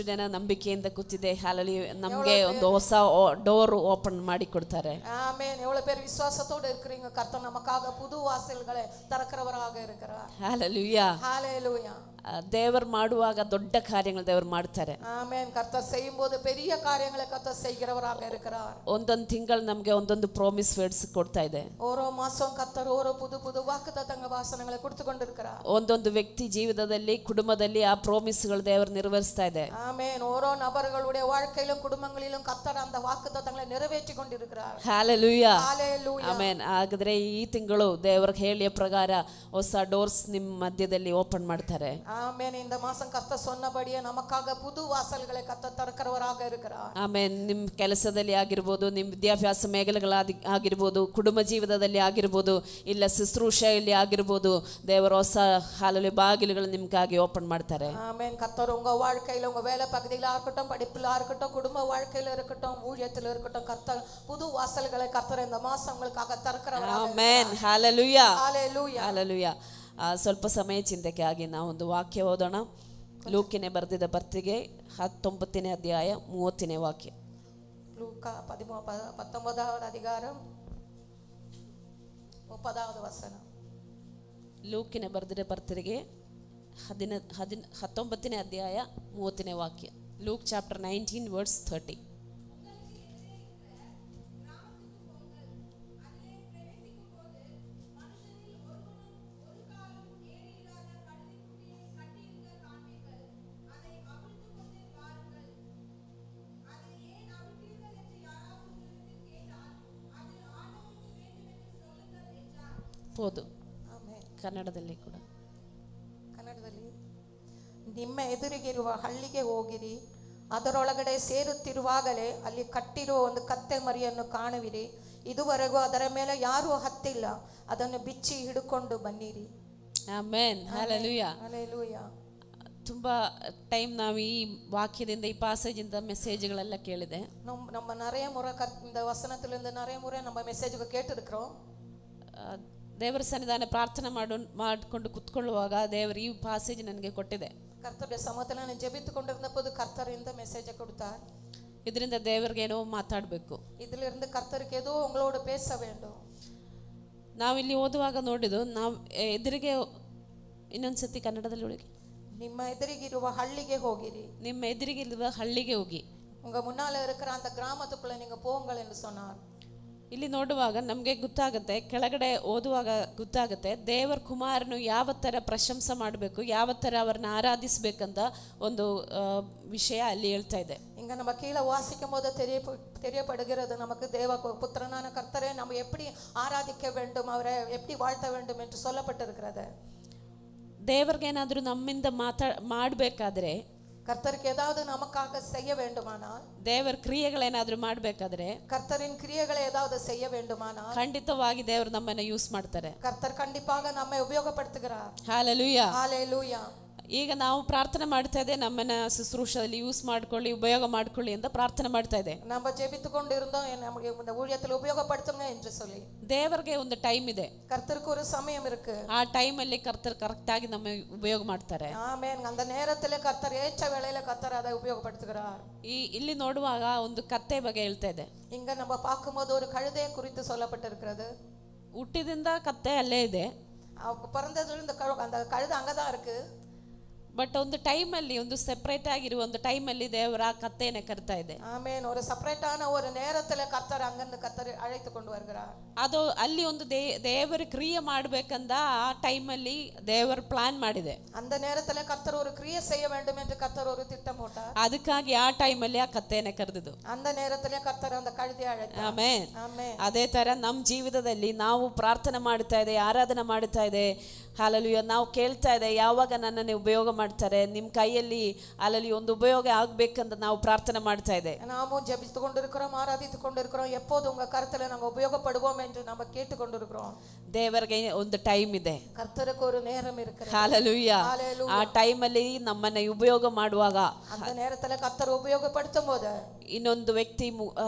ಜನ ನಂಬಿಕೆಯಿಂದ ಕೂತಿದೆ. ಹಾಲೆಲೂಯ. ನಮಗೆ ಒಂದು ಹೊಸ ಡೋರ್ ಓಪನ್ ಮಾಡಿ ಕೊಡ್ತಾರೆ. ஆமென். எவ்வளவு பேர் விசுவாசத்தோடு இருக்கிறீங்க? கர்த்தர் நமக்காக புது வாசல்களை திறக்கிறவராக இருக்கிறார். ಹಾಲೆಲೂಯ. ஹalleluya. ದೇವರು ಮಾಡುವಾಗ ದೊಡ್ಡ ಕಾರ್ಯಗಳು ದೇವರು ಮಾಡ್ತಾರೆ. ஆமென். கர்த்தர் செய்யும்போது பெரிய காரியங்களை கர்த்தர் செய்கிறவராக இருக்கிறார். ಒಂದೊಂದು ತಿಂಗಳು ನಮಗೆ ಒಂದೊಂದು ಪ್ರಾಮಿಸ್ ವರ್ಡ್ಸ್ ಕೊಡ್ತಾ ಇದೆ. ஓரோ மாசம் கர்த்தர் ஓரோ புது வாக்குத்தத்தங்க வாசனங்களை கொடுத்து கொண்டிருக்கிறார். ಒಂದೊಂದು ವ್ಯಕ್ತಿ ಜೀವಿತದಲ್ಲಿ ಕುಟುಂಬದಲ್ಲಿ ಆ ಪ್ರಾಮಿಸ್ಗಳು ದೇವರು ನೆರವೇರಿಸ್ತಾ ಇದೆ. ஆமென். ஓரோ நபர்களுடைய வாழ்க்கையிலும் குடும்பங்களிலும் கர்த்தர் அந்த வாக்குத்தத்தங்களை நிறைவேற்றி கொண்டிருக்கிறார். ಹಾಲೆಲೂಯ. ஹalleluya. ಆಮೆನ್. ಹಾಗಾದ್ರೆ ಈ ತಿಂಗಳು ದೇವರ ಹೇಳಿಯ ಪ್ರಕಾರ ಹೊಸ ಡೋರ್ಸ್ ನಿಮ್ಮ ಮಧ್ಯದಲ್ಲಿ ಓಪನ್ ಮಾಡ್ತಾರೆ. ஆமென். இந்த மாசம் கர்த்தர் சொன்னபடியே நமக்காக புது வாசல்களை கர்த்தர் திறக்கிறவராக இருக்கிறார். ಆಮೆನ್. ನಿಮ್ಮ ಕೆಲಸದಲ್ಲಿ ಆಗಿರ್ಬೋದು, ನಿಮ್ಮ ವಿದ್ಯಾಭ್ಯಾಸ ಮೇಖಲೆಗಳಾಗಿರ್ಬೋದು, ಕುಟುಂಬ ಜೀವಿತದಲ್ಲಿ ಆಗಿರ್ಬೋದು, ಇಲ್ಲ ಶುಶ್ರೂಷೆಯಲ್ಲಿ ಆಗಿರ್ಬೋದು, ದೇವರ ಹೊಸ ಹಾಲೆಲೂಯ ಬಾಗಿಲುಗಳು ನಿಮಗಾಗಿ ಓಪನ್ ಮಾಡ್ತಾರೆ. ஆமென். கர்த்தர் உங்க வாழ்க்கையில உங்க வேலை பகுதியில இருக்கட்டும், படிப்புல இருக்கட்டும், குடும்ப வாழ்க்கையில இருக்கட்டும், ஊழியத்துல இருக்கட்டும், கர்த்தர் புது வாசல்களை கர்த்தர் இந்த மாசம் உங்களுக்காக திறக்கிறவராக இருக்கிறார். ಆಮೆನ್. ಹಾಲೆಲೂಯ. ஹalleluya. ಹಾಲೆಲೂಯ. ಸ್ವಲ್ಪ ಸಮಯ ಚಿಂತೆಗಾಗಿ ನಾವೊಂದು ವಾಕ್ಯ ಓದೋಣ. ಲೂಕಿನ ಬರೆದಿದ್ದ ಪತ್ರಿಕೆ 19ನೇ ಅಧ್ಯಾಯ 30ನೇ ವಾಕ್ಯ. லூக்கா 19வது அதிகாரம் 30வது வசனம். ಲೂಕಿನ ಬರೆದಿದ್ದ ಪತ್ರಿಕೆ 19ನೇ ಅಧ್ಯಾಯ 30ನೇ ವಾಕ್ಯ. Luke chapter 19 verse 30. ಓದು ಕನ್ನಡದಲ್ಲಿ ಕೂಡ. ಕನ್ನಡದಲ್ಲಿ ನಿಮ್ಮ ಎದುರಿಗಿರುವ ಹಳ್ಳಿಗೆ ಹೋಗಿರಿ, ಅದರೊಳಗಡೆ ಸೇರುತ್ತಿರುವಾಗಲೇ ಅಲ್ಲಿ ಕಟ್ಟಿರುವ ಒಂದು ಕತ್ತೆ ಮರಿಯನ್ನು ಕಾಣುವಿರಿ. ಇದುವರೆಗೂ ಅದರ ಮೇಲೆ ಯಾರೂ ಹತ್ತಿಲ್ಲ, ಅದನ್ನು ಬಿಚ್ಚಿ ಹಿಡ್ಕೊಂಡು ಬನ್ನಿರಿ. ಆಮೆನ್. ಹಾಲೆಲೂಯ. ಹಲ್ಲೆಲೂಯಾ. ತುಂಬ ಟೈಮ್ ನಾವು ಈ ವಾಕ್ಯದಿಂದ ಈ ಪಾಸೇಜಿಂದ ಮೆಸೇಜ್ಗಳೆಲ್ಲ ಕೇಳಿದೆ. நம்ம நிறைய முறை இந்த வசனத்திலிருந்து நிறைய முறை நம்ம மெசேஜ்க்கு கேட்டிருக்கிறோம். ದೇವರ ಸನ್ನಿಧಾನ ಪ್ರಾರ್ಥನೆ ಮಾಡಿಕೊಂಡು ಕುತ್ಕೊಳ್ಳುವಾಗ ದೇವರು ಈ ಪಾಸೇಜ್ ನನಗೆ ಕೊಟ್ಟಿದೆ. ಕರ್ತರುடைய சமூகத்தில் ನಾನು ஜெபித்துக்கொண்டிருந்தபோது கர்த்தர் இந்த மெசேஜை கொடுத்தார். ಇದರಿಂದ ದೇವರಿಗೆ ಏನೋ ಮಾತಾಡಬೇಕು. இதிலிருந்து கர்த்தருக்கு ஏதோ உங்களோடு பேச வேண்டும். ನಾವು ಇಲ್ಲಿ ಓದುವಾಗ ನೋಡಿದ್ದು ನಾವು ಎದುರಿಗೆ ಇನ್ನೊಂದ್ಸತಿ ಕನ್ನಡದಲ್ಲಿ ಹುಡುಗಿ ನಿಮ್ಮ ಎದುರಿಗಿರುವ ಹಳ್ಳಿಗೆ ಹೋಗಿರಿ. ನಿಮ್ಮ ಎದುರಿಗಿರುವ ಹಳ್ಳಿಗೆ ಹೋಗಿ. உங்க முன்னால இருக்கிற அந்த கிராமத்துக்குள்ள நீங்க போங்கள் என்று சொன்னார். ಇಲ್ಲಿ ನೋಡುವಾಗ ನಮಗೆ ಗೊತ್ತಾಗುತ್ತೆ, ಕೆಳಗಡೆ ಓದುವಾಗ ಗೊತ್ತಾಗುತ್ತೆ, ದೇವರ ಕುಮಾರನು ಯಾವ ಥರ ಪ್ರಶಂಸೆ ಮಾಡಬೇಕು, ಯಾವ ಥರ ಅವರನ್ನ ಆರಾಧಿಸಬೇಕಂತ ಒಂದು ವಿಷಯ ಅಲ್ಲಿ ಹೇಳ್ತಾ ಇದೆ. இங்க நம்ம கீழே வாசிக்கும் போது தெரியப்படுகிறது நமக்கு தேவ புத்திரனான கர்த்தரை நம்ம எப்படி ஆராதிக்க வேண்டும், அவரை எப்படி வாழ்த்த வேண்டும் என்று சொல்லப்பட்டிருக்கிறது. ದೇವರಿಗೇನಾದರೂ ನಮ್ಮಿಂದ ಮಾಡಬೇಕಾದ್ರೆ கர்த்தருக்கு ஏதாவது நமக்காக செய்ய வேண்டுமானால், ದೇವರ ಕ್ರಿಯೆಗಳೇನಾದ್ರೂ ಮಾಡ್ಬೇಕಾದ್ರೆ கர்த்தரின் கிரியைகளை ஏதாவது செய்ய வேண்டுமானால், ಖಂಡಿತವಾಗಿ ದೇವರು ನಮ್ಮನ್ನ ಯೂಸ್ ಮಾಡ್ತಾರೆ. கர்த்தர் கண்டிப்பாக நம்மை உபயோகப்படுத்துகிறார். ಹಾಲೆಲೂಯಾ. ஹalleluya. ಈಗ ನಾವು ಪ್ರಾರ್ಥನೆ ಮಾಡ್ತಾ ಇದೆ, ನಮ್ಮನ್ನ ಶುಶ್ರೂಷದಲ್ಲಿ ಯೂಸ್ ಮಾಡ್ಕೊಳ್ಳಿ, ಉಪಯೋಗ ಮಾಡ್ಕೊಳ್ಳಿ ಅಂತ ಪ್ರಾರ್ಥನೆ ಮಾಡ್ತಾ ಇದೆ. நம்ம ஜெபித்துக்கொண்டு இருந்தோம், நமக்கு இந்த ஊழியத்தில் உபயோகப்படுத்துங்க என்று சொல்லி. ದೇವರಿಗೆ ಒಂದು ಟೈಮ್ ಇದೆ, கர்த்தருக்கு ஒரு சமயம் இருக்கு. ಆ ಟೈಮ್ ಅಲ್ಲಿ ಕರ್ತರ್ ಕರೆಕ್ಟ್ ಆಗಿ ನಮ್ಮ ಉಪಯೋಗ ಮಾಡ್ತಾರೆ. ஆமென். அந்த நேரத்திலே கர்த்தர் ஏற்ற வேளையில கர்த்தர் அதை உபயோகப்படுத்துகிறார். ಇಲ್ಲಿ ನೋಡುವಾಗ ಒಂದು ಕತ್ತೆ ಬಗ್ಗೆ ಹೇಳ್ತಾ ಇದೆ. இங்க நம்ம பார்க்கும்போது ஒரு கழுதையை குறித்து சொல்லப்பட்டிருக்கிறது. ಹುಟ್ಟಿದಿಂದ ಕತ್ತೆ ಅಲ್ಲೇ ಇದೆ, அவங்க பிறந்ததுல அந்த கழுதை அங்கதான் இருக்கு. ಬಟ್ ಒಂದು ಟೈಮ್ ಅಲ್ಲಿ, ಒಂದು ಸೆಪರೇಟ್ ಆಗಿರುವ ಒಂದು ಟೈಮ್ ಅಲ್ಲಿ ದೇವರ ಆ ಕತ್ತೆಯನ್ನು ಕರ್ತಾ ಇದೆ. ஆமென். ஒரு செப்பரேட்டான ஒரு நேரத்துல கர்த்தர் அங்கிருந்து கர்த்தர் அழைத்து கொண்டு வருகிறார். ಅದು ಅಲ್ಲಿ ಒಂದು ದೇವರ ಕ್ರಿಯೆ ಮಾಡ್ಬೇಕಂದ ಆ ಟೈಮ್ ಅಲ್ಲಿ ದೇವರ ಪ್ಲಾನ್ ಮಾಡಿದೆ. அந்த நேரத்துல கர்த்தர் ஒரு கிரியை செய்ய வேண்டும் என்று கர்த்தர் ஒரு திட்டம் போட்டார். ಅದಕ್ಕಾಗಿ ಆ ಟೈಮ್ ಅಲ್ಲಿ ಆ ಕತ್ತೆಯನ್ನು ಕರೆದಿದ್ದು. அந்த நேரத்துல ಕர்த்தர் அந்த கழுதையை அழைத்தார். ಆಮೆನ್. ஆமென். ಅದೇ ತರ ನಮ್ಮ ಜೀವಿತದಲ್ಲಿ ನಾವು ಪ್ರಾರ್ಥನೆ ಮಾಡ್ತಾ ಇದೆ, ಆರಾಧನೆ ಮಾಡ್ತಾ ಇದೆ, ಹಾಲೆಲೂಯಾ, ನಾವು ಕೇಳ್ತಾ ಇದೆ ಯಾವಾಗ ನನ್ನನ್ನು ಉಪಯೋಗ ಮಾಡ್ತಾರೆ, ನಿಮ್ಮ ಕೈಯಲ್ಲಿ ಅಲ್ಲಿ ಒಂದು ಉಪಯೋಗ ಆಗ್ಬೇಕಂತ ನಾವು ಪ್ರಾರ್ಥನೆ ಮಾಡ್ತಾ ಇದೆ. நாமும் ஜெபித்து கொண்டிருக்கிறோம், ஆராதித்து கொண்டிருக்கிறோம். எப்போது உங்க கருத்துல நாங்க உபயோகப்படுவோம் என்று நம்ம கேட்டு கொண்டிருக்கிறோம். ದೇವರಿಗೆ ಒಂದು ಟೈಮ್ ಇದೆ, கர்த்தருக்கு ஒரு நேரம் இருக்கிறது. ಹಾಲೆಲೂಯಾ. ಆ ಟೈಮ್ ಅಲ್ಲಿ ನಮ್ಮನ್ನ ಉಪಯೋಗ ಮಾಡುವಾಗ, அந்த நேரத்துல கர்த்தர் உபயோகப்படுத்தும் போது ಇನ್ನೊಂದು ವ್ಯಕ್ತಿ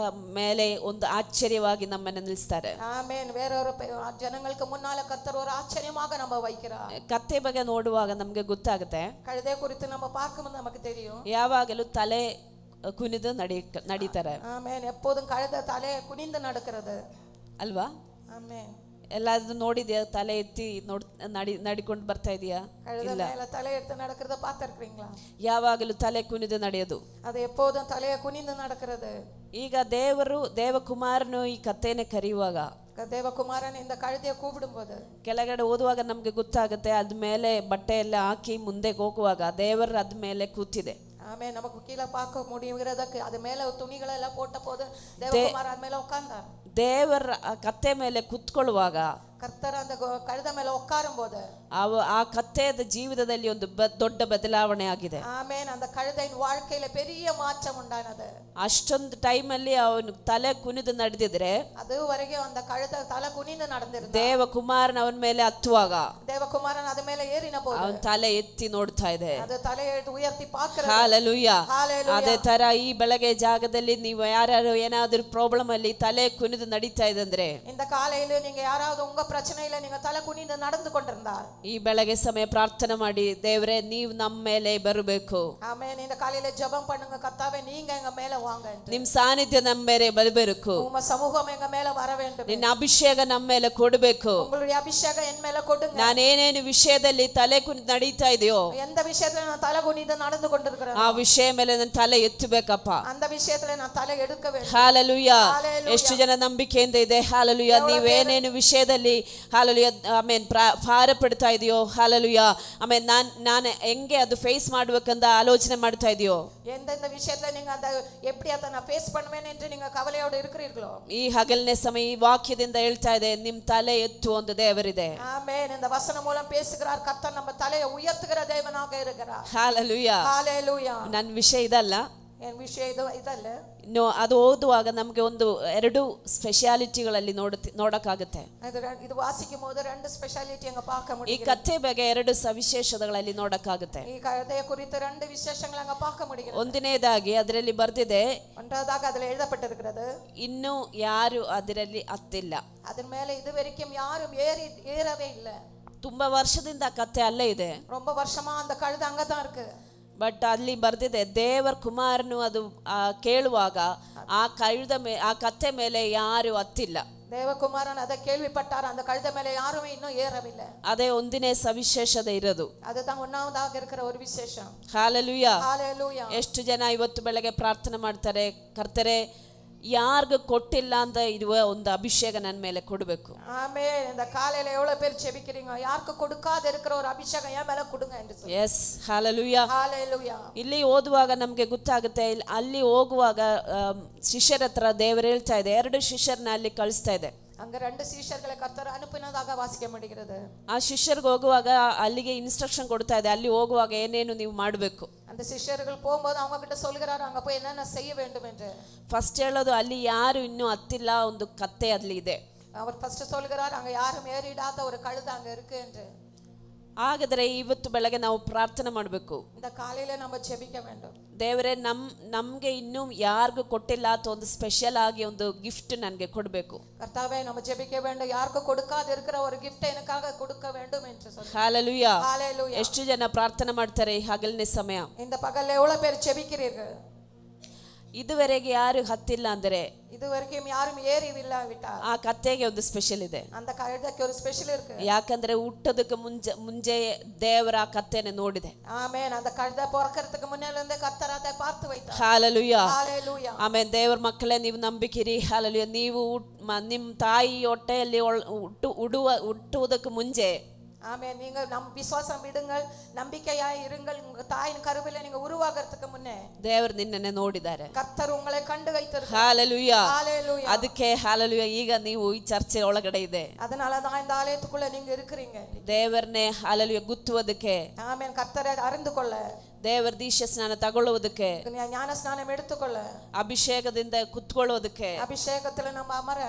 ಮೇಲೆ ಒಂದು ಆಶ್ಚರ್ಯವಾಗಿ ನಮ್ಮನ್ನ ನಿಲ್ಲಿಸ್ತಾರೆ. ஆமென். வேறொரு ஜனங்களுக்கு முன்னால கர்த்தர் ஒரு ஆச்சரியமாக நம்ம வைக்கிறார். ಕತ್ತೆ ಬಗ್ಗೆ ನೋಡುವಾಗ ನಮ್ಗೆ ಗೊತ್ತಾಗುತ್ತೆ, கழுதை குறித்து நம்ம பார்க்கும்போது நமக்கு தெரியும், ಯಾವಾಗಲೂ ತಲೆ ಕುನಿದು ನಡೀತಾರೆ ஆமென். எப்போதும் கழுதை தலையை குனிந்து நடக்கிறது ಅಲ್ವಾ? ஆமென். ಎಲ್ಲಾದ್ರೂ ನೋಡಿದ್ಯಾ ತಲೆ ಎತ್ತಿ ನಡಿಕೊಂಡು ಬರ್ತಾ ಇದೆಯಾ? கழுதை மேல தலை எடுத்து நடக்கிறத பார்த்திருக்கீங்களா? ಯಾವಾಗಲೂ ತಲೆ ಕುನಿದು ನಡೆಯೋದು. அது எப்போதும் தலையை குனிந்து நடக்கிறது. ಈಗ ದೇವಕುಮಾರನು ಈ ಕತ್ತೆನೆ ಕರೆಯುವಾಗ, ದೇವಕುಮಾರನ இந்த ಕழுதையை கூப்பிடும்போது ಕೆಳಗಡೆ ಓದುವಾಗ ನಮ್ಗೆ ಗೊತ್ತಾಗುತ್ತೆ, ಅದ ಮೇಲೆ ಬಟ್ಟೆ ಎಲ್ಲ ಹಾಕಿ ಮುಂದೆ ಹೋಗುವಾಗ ದೇವರು ಅದ ಮೇಲೆ ಕೂತಿದೆ. ஆமென். நமக்கு கீழே பார்க்க முடியுங்கிறதுக்கு அது மேல துணிகளெல்லாம் போட்ட போது தேவகுமார் அது மேல உட்கார்ந்தார். ದೇವರ ಕತ್ತೆ ಮೇಲೆ ಕುತ್ಕೊಳ್ಳುವಾಗ, ಕರ್ತರ್ அந்த ಕழுதை ಮೇಲೆ உட்காரும்போது ಆ ಕತ್ತೆಯ ಜೀವಿತದಲ್ಲಿ ಒಂದು ದೊಡ್ಡ ಬದಲಾವಣೆ ಆಗಿದೆ. ಆಮೆನ್. அந்த கழுதையின் வாழ்க்கையில பெரிய மாற்றம் உண்டானது. ಅಷ್ಟೊಂದು ಟೈಮ್ ಅಲ್ಲಿ ಅವನು ತಲೆ ಕುನಿದು ನಡೆದಿದ್ರೆ, அதுவரைಗೆ அந்த கழுதை தலை குனிந்து நடந்திருந்தார். ದೇವಕುಮಾರನ ಅವನ ಮೇಲೆ ಹತ್ತುವಾಗ, ದೇವಕುಮಾರನ ಅದ ಮೇಲೆ ಏರಿನ போது ಅವನ ತಲೆ ಎತ್ತಿ ನೋಡ್ತಾ ಇದೆ. ಅದು ತಲೆ ಉಯರ್ತಿ பார்க்கிறது. ಹಾಲೆಲೂಯಾ. ಹಾಲೆಲೂಯಾ. ಅದೇ ತರ ಈ ಬೆಳಗ್ಗೆ ಜಾಗದಲ್ಲಿ ನೀವು ಯಾರು ಏನಾದರೂ ಪ್ರಾಬ್ಲಮ್ ಅಲ್ಲಿ ತಲೆ ಕುನಿದು ನಡೀತಾ ಇದೆ ಅಂದ್ರೆ, இந்த காலையில நீங்க யாராவது உங்க பிரச்சனையில நீங்க தலை குனிந்து நடந்து கொண்டிருந்தால், ಈ ಬೆಳಗ್ಗೆ ಸಮಯ ಪ್ರಾರ್ಥನೆ ಮಾಡಿ, ದೇವರೇ ನೀವು ನಮ್ಮ ಮೇಲೆ ಬರಬೇಕು. ಆಮೆನ್. இந்த காலையில ஜெபம் பண்ணுங்க, கர்த்தாவே நீங்க எங்க மேல வாங்க என்று. ನಿಮ್ಮ ಸಾನ್ನಿಧ್ಯ ನಮ್ಮ ಮೇಲೆ ಬರಬೇಕು. உங்க சமூகம் எங்க மேல வர வேண்டும். ನಿನ್ನ ಅಭಿಷೇಕ ನಮ್ಮ ಮೇಲೆ ಕೊಡಬೇಕು. உங்களுடைய ಅಭಿಷೇಕ என் மேல கொடுங்க. ನಾನೇನೇನು ವಿಷಯದಲ್ಲಿ ತಲೆ ಕುನಿದು ನಡೀತಾ ಇದೆಯೋ, எந்த விஷயத்துல நான் தலை குனிந்து நடந்து கொண்டிருக்கிறேன், ಆ ವಿಷಯ ಮೇಲೆ ನನ್ನ ತಲೆ ಎತ್ತಬೇಕಪ್ಪ. அந்த விஷயத்துல நான் ತಲೆ எடுக்க வேண்டும். ಹಾಲೆಲೂಯಾ. ಎಷ್ಟು ಜನ ನಂಬಿಕೆಯಿಂದ ಇದೆ, ಹಾಲೆಲೂಯಾ, ನೀವೇನೇನು ವಿಷಯದಲ್ಲಿ ಹಾಲೆಲೂಯಾ ಆಮೇನ್ ಭಾರ ಪಡ್ತಾ ಇದೆಯೋ, ಹಾಲೆಲೂಯಾ ಆಮೇನ್ ನಾನು ಹೆಂಗೆ ಅದು ಫೇಸ್ ಮಾಡ್ಬೇಕಂತ ಆಲೋಚನೆ ಮಾಡ್ತಾ ಇದೆಯೋ, எந்தெந்த விஷயத்துல நீங்க அந்த எப்படி அதை நான் ஃபேஸ் பண்ணுவேன் என்று நீங்க கவலையோடு இருக்கிறீர்களோ, ಈ ಹಗಲನೇ ಸಮಯ ಈ ವಾಕ್ಯದಿಂದ ಹೇಳ್ತಾ ಇದೆ, ನಿಮ್ ತಲೆ ಎತ್ತು ಒಂದು ದೇವರಿದೆ. ஆமென். இந்த வசனம் மூலம் பேசுகிறார் கர்த்தர், நம்ம தலையை உயர்த்துகிற தேவனாக இருக்கிறார். ಹಾಲೆಲೂಯಾ. ஹalleluya. ನನ್ನ ವಿಷಯ ಇದಲ್ಲ, என் விஷயம் ಇದಲ್ಲ. ಅದು ಓದುವಾಗ ನಮಗೆ ಒಂದು 2 ಸ್ಪೆಷಾಲಿಟಿಗಳಲ್ಲಿ ನೋಡಕ್ಕಾಗುತ್ತೆ. ಇದು ವಾಸಿக்கும் போது 2 ಸ್ಪೆಷಾಲಿಟಿ ಅನ್ನು பார்க்க முடியும். ಈ ಕಥೆ ಬಗ್ಗೆ 2 ಸವಿಶೇಷತೆಗಳಲ್ಲಿ ನೋಡಕ್ಕಾಗುತ್ತೆ. ಈ ಕಥೆಯ ಕುರಿತು 2 ವಿಶೇಷಗಳನ್ನು பார்க்க முடியும். ಒಂದನೇದಾಗಿ ಅದರಲ್ಲಿ ಬರ್ತಿದೆ, ஒன்றாவதாக அதில் எழுதப்பட்டிருக்கிறது, ಇನ್ನು ಯಾರು ಅದರಲ್ಲಿ ಹತ್ತಿಲ್ಲ. ಅದರ ಮೇಲೆ ಇದುವರೆக்கும் ಯಾரும் ஏறவே ಇಲ್ಲ. ತುಂಬಾ ವರ್ಷದಿಂದ ಕಥೆ ಅಲ್ಲೇ ಇದೆ, ரொம்ப வருஷமா அந்த கழுதை அங்கதான் இருக்கு. ಬಟ್ ಅಲ್ಲಿ ಬರ್ದಿದೆ, ದೇವರ ಕುಮಾರನು ಅದು ಕೇಳುವಾಗ ಆ ಕತ್ತೆ ಮೇಲೆ ಯಾರು ಹತ್ತಿಲ್ಲ. ದೇವಕುಮಾರನ್ ಅದ ಕೇಳ್ವಿಪಟ್ಟಾರ, அந்த கழுதை ಮೇಲೆ ಯಾರೂ ಇನ್ನೂ ಏರವಿಲ್ಲ. ಅದೇ ಒಂದಿನೇ ಸವಿಶೇಷತೆ ಇರೋದು. அதுதான் ஒன்னாவதாக இருக்கிற ஒரு விசேஷம். ಹಾಲೆಲೂಯಾ. ಹಾಲೆಲೂಯಾ. ಎಷ್ಟು ಜನ ಇವತ್ತು ಬೆಳಗ್ಗೆ ಪ್ರಾರ್ಥನೆ ಮಾಡ್ತಾರೆ, ಕರ್ತರೇ ಯಾರಿಗೂ ಕೊಟ್ಟಿಲ್ಲ ಅಂತ ಇರುವ ಒಂದು ಅಭಿಷೇಕ ನನ್ನ ಮೇಲೆ ಕೊಡಬೇಕು. ಆಮೆನ್. இந்த காலையில எவ்வளவு பேர் ஜெபிக்கிறீங்க, யாருக்கு கொடுக்காத இருக்கிற ஒரு அபிஷேகம் என் மேல கொடுங்க என்று சொல்லி. Yes, hallelujah. ಹಾಲೆಲೂಯಾ. ಇಲ್ಲಿ ಓದುವಾಗ ನಮಗೆ ಗೊತ್ತಾಗುತ್ತೆ, ಅಲ್ಲಿ ಹೋಗುವಾಗ ಶಿಷ್ಯರ ಹತ್ರ ದೇವರು ಹೇಳ್ತಾ ಇದೆ, 2 ಶಿಷ್ಯರನ್ನ ಅಲ್ಲಿ ಕಳಿಸ್ತಾ ಇದೆ. அங்க 2 சீஷர்களை கர்த்தர் அனுப்பினதாக வாசிக்க முடிகிறது. ಆ ಶಿಷ್ಯರಿಗೆ ಹೋಗುವಾಗ ಅಲ್ಲಿಗೆ ಇನ್ಸ್ಟ್ರಕ್ಷನ್ ಕೊಡ್ತಾ ಇದೆ, ಅಲ್ಲಿ ಹೋಗುವಾಗ ಏನೇನು ನೀವು ಮಾಡಬೇಕು. அந்த அந்த சிஷ்யர்கள் போகும்போது அவங்க கிட்ட சொல்கிறாரு அங்க போய் என்னென்ன செய்ய வேண்டும் என்று. ಫಸ್ಟ್ ಹೇಳೋದು ಅಲ್ಲಿ ಯಾರು ಇನ್ನೂ ಹತ್ತಿಲ್ಲ, ಒಂದು ಕತ್ತೆ ಅಲ್ಲಿ ಇದೆ. அவர் ஃபர்ஸ்ட் சொல்கிறார் அங்க யாரும் ஏறிடாத ஒரு கழுதை அங்க இருக்கு என்று. ಹಾಗಾದರೆ ಇವತ್ತು ಬೆಳಗ್ಗೆ ನಾವು ಪ್ರಾರ್ಥನೆ ಮಾಡಬೇಕು. இந்த காலையில நம்ம ஜெபிக்க வேண்டும். ದೇವರೇ ನಮಗೆ ಇನ್ನೂ ಯಾರಿಗೂ ಕೊಟ್ಟಿಲ್ಲ ಅಂತ ಒಂದು ಸ್ಪೆಷಲ್ ಆಗಿ ಒಂದು ಗಿಫ್ಟ್ ನನಗೆ ಕೊಡಬೇಕು. கர்த்தாவே நம்ம ஜெபிக்க வேண்டும், யாருக்கும் கொடுக்காத இருக்கிற ஒரு gift எனக்காக கொடுக்க வேண்டும் என்று சொல்லி. ஹalleluya. ஹalleluya. ಎಷ್ಟು ಜನ ಪ್ರಾರ್ಥನೆ ಮಾಡ್ತಾರೆ ಈ ಹಗಲಿನ ಸಮಯ? இந்த பகல்ல எவ்வளவு பேர் ஜெபிக்கிறீர்கள்? ಇದುವರೆಗೆ ಯಾರು ಹತ್ತಿಲ್ಲ ಅಂದರೆ இதுவரைக்கும் யாரும் ஏறிவிಲ್ಲ விட்டா ಆ ಕತ್ತೆಗೆ ಒಂದು ಸ್ಪೆಷಲ್ ಇದೆ. அந்த கழுதைக்கு ஒரு ஸ்பெஷல் இருக்கு. ಯಾಕಂದ್ರೆ ಹುಟ್ಟೋದಕ್ಕೆ ಮುಂಚೆ ದೇವರ ಆ ಕತ್ತೆನ ನೋಡಿದೆ. ಆಮೆನ್. அந்த ಕழுதை பிறக்கிறதுக்கு ಮುನ್ನே இருந்தே ಕರ್ತர் அதை பார்த்து வைத்தார். ಹalleluya. ஹalleluya. ಆಮೆನ್. ದೇವರ ಮಕ್ಕಳೇ, ನೀವು ನಂಬಿಕಿರಿ. ಹalleluya. ನೀವು ನಿಮ್ಮ ತಾಯಿ ಹೊಟ್ಟೆಯಲ್ಲಿ ಹುಟ್ಟುವುದಕ್ಕೆ ಮುಂಚೆ ஆமென். நீங்க விசுவாசம் விடுங்கள், நம்பிக்கையாய் இருங்கள். உங்க தாயின் கருவிலே நீங்க உருவாகிறதுக்கு முன்னே ದೇವರು ನಿನ್ನನ್ನು ನೋಡಿದ್ದಾರೆ. ಕರ್ತர் உங்களை ಕಂಡು வைத்திருக்கிறார். ஹalleluya. ஹalleluya. ಅದಕ್ಕೆ ಹalleluya ಈಗ ನೀವು ಈ ಚರ್ಚೆ ಒಳಗಡೆ ಇದೆ. அதனால தான் இந்த ஆலயத்துக்குள்ள நீங்க இருக்கிறீங்க. ದೇವರನ್ನೇ ಹalleluya ಗುತ್ತುವುದಕ್ಕೆ, ஆமென், கர்த்தரை அறிந்து கொள்ள, ದೇವರ ದೀಕ್ಷಾ ಸ್ನಾನ ತಗೊಳ್ಳುವುದಕ್ಕೆ, ஞான ஸ்நானம் எடுத்துக்கொள்ள, ಅಭಿಷೇಕದಿಂದ ಕುತ್ಕೊಳ್ಳುವುದಕ್ಕೆ அபிஷேகத்துல நம்ம அமர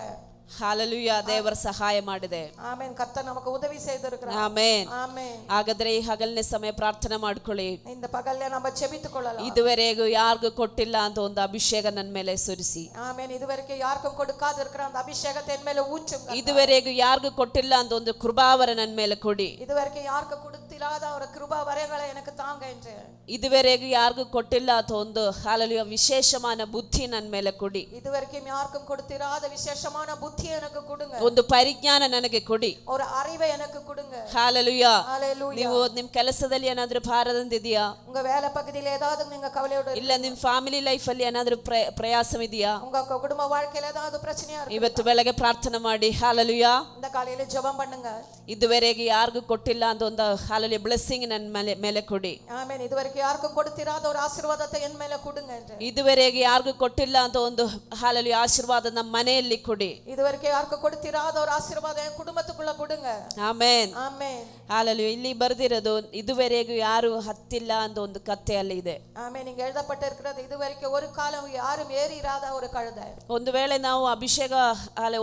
ಹalleluya ದೇವರ ಸಹಾಯ ಮಾಡಿದೆ. ಆಮೆನ್. ಕರ್ತರ್ நமக்கு உதவி செய்திருக்கிறார். ಆಮೆನ್. ಆಮೆನ್. ಹಾಗಾದ್ರೆ ಈ ಹಗಲಿನ ಸಮಯ ಪ್ರಾರ್ಥನೆ ಮಾಡ್ಕೊಳ್ಳಿ. இந்த பகல்ல நம்ம ஜெபித்துக்கொள்ளலாம். ಇದುವರೆಗೂ ಯಾರಿಗೂ ಕೊಟ್ಟಿಲ್ಲ ಅಂತ ಒಂದು ಅಭಿಷೇಕ ನನ್ನ ಮೇಲೆ ಸುರಿಸಿ. ஆமென். இதுவரைக்கும் யாருக்கும் கொடுக்காத இருக்கிற அந்த ಅಭಿಷೇಕத்தை என் மேல ஊற்றும். ಇದುವರೆಗೂ ಯಾರಿಗೂ ಕೊಟ್ಟಿಲ್ಲ ಅಂತ ಒಂದು ಕೃಪಾವರ ನನ್ನ ಮೇಲೆ ಕೊಡಿ. இதுவரைக்கும் யாருக்கும் கொடுத்திராத ஒரு கிருபா வரங்களை எனக்கு தாங்க என்று. ಇದುವರೆಗೂ ಯಾರಿಗೂ ಕೊಟ್ಟಿಲ್ಲ ಅಂತ ಒಂದು ಹalleluya ವಿಶೇಷமான ಬುದ್ಧಿ ನನ್ನ ಮೇಲೆ ಕೊಡಿ. இதுவரைக்கும் யாருக்கும் கொடுத்திராத விசேஷமான புத்தி எனக்கு கொடுங்க. ಒಂದು ಪರಿಜ್ಞಾನ ನನಗೆ ಕೊಡಿ. ஒரு அறிவை எனக்கு கொடுங்க. ಹalleluya. ஹalleluya. ನೀವು ನಿಮ್ಮ ಕೆಲಸದಲ್ಲಿ ಏನಾದರೂ ಭಾರದಿಂದಿದೆಯಾ? உங்க வேலை பகுதியில ஏதாவது நீங்க கவலையோட ಇಲ್ಲ ನಿಮ್ಮ ಫ್ಯಾಮಿಲಿ ಲೈಫ್ ಅಲ್ಲಿ ಏನಾದರೂ ಪ್ರಯಾಸವಿದೆಯಾ? உங்க குடும்ப வாழ்க்கையில ஏதாவது பிரச்சனையா இருக்கு? ಇವತ್ತು ಬೆಳಗ್ಗೆ ಪ್ರಾರ್ಥನೆ ಮಾಡಿ. ಹalleluya. இந்த காலையில ஜெபம் பண்ணுங்க. ಇದುವರೆಗೆ ಯಾರಿಗೂ ಕೊಟ್ಟಿಲ್ಲ ಅಂತ ಒಂದು ಹalleluya ಬ್ಲೆಸ್ಸಿಂಗ್ ನನ್ನ ಮೇಲೆ ಕೊಡಿ. ಆಮೆನ್. இதுவரைக்கும் யாருக்கும் கொடுத்திராத ஒரு ஆசீர்வாதத்தை என் மேல கொடுங்க என்று. ಇದುವರೆಗೆ ಯಾರಿಗೂ ಕೊಟ್ಟಿಲ್ಲ ಅಂತ ಒಂದು ಹalleluya ಆಶೀರ್ವಾದ ನಮ್ಮ ಮನೆಯಲ್ಲಿ ಕೊಡಿ. இதுவரைக்கும் யாருக்கும் கொடுத்திராத ஒரு ஆசீர்வாதம் என் குடும்பத்துக்குள்ள கொடுங்க. ಆಮೆನ್. ஆமென். ಹalleluya. ಇಲ್ಲಿ ಬರೆದಿರೋದು ಇದುವರೆಗೂ ಯಾರು ಹತ್ತಿಲ್ಲ ಅಂತ ಒಂದು ಕಥೆ ಅಲ್ಲಿ ಇದೆ. ஆமென். இங்க எழுதப்பட்டிருக்கிறது இதுவரைக்கும் ஒரு காலம் யாரும் ஏறிராத ஒரு கழுதை. ಒಂದು ವೇಳೆ ನಾವು ಅಭಿಷೇಕ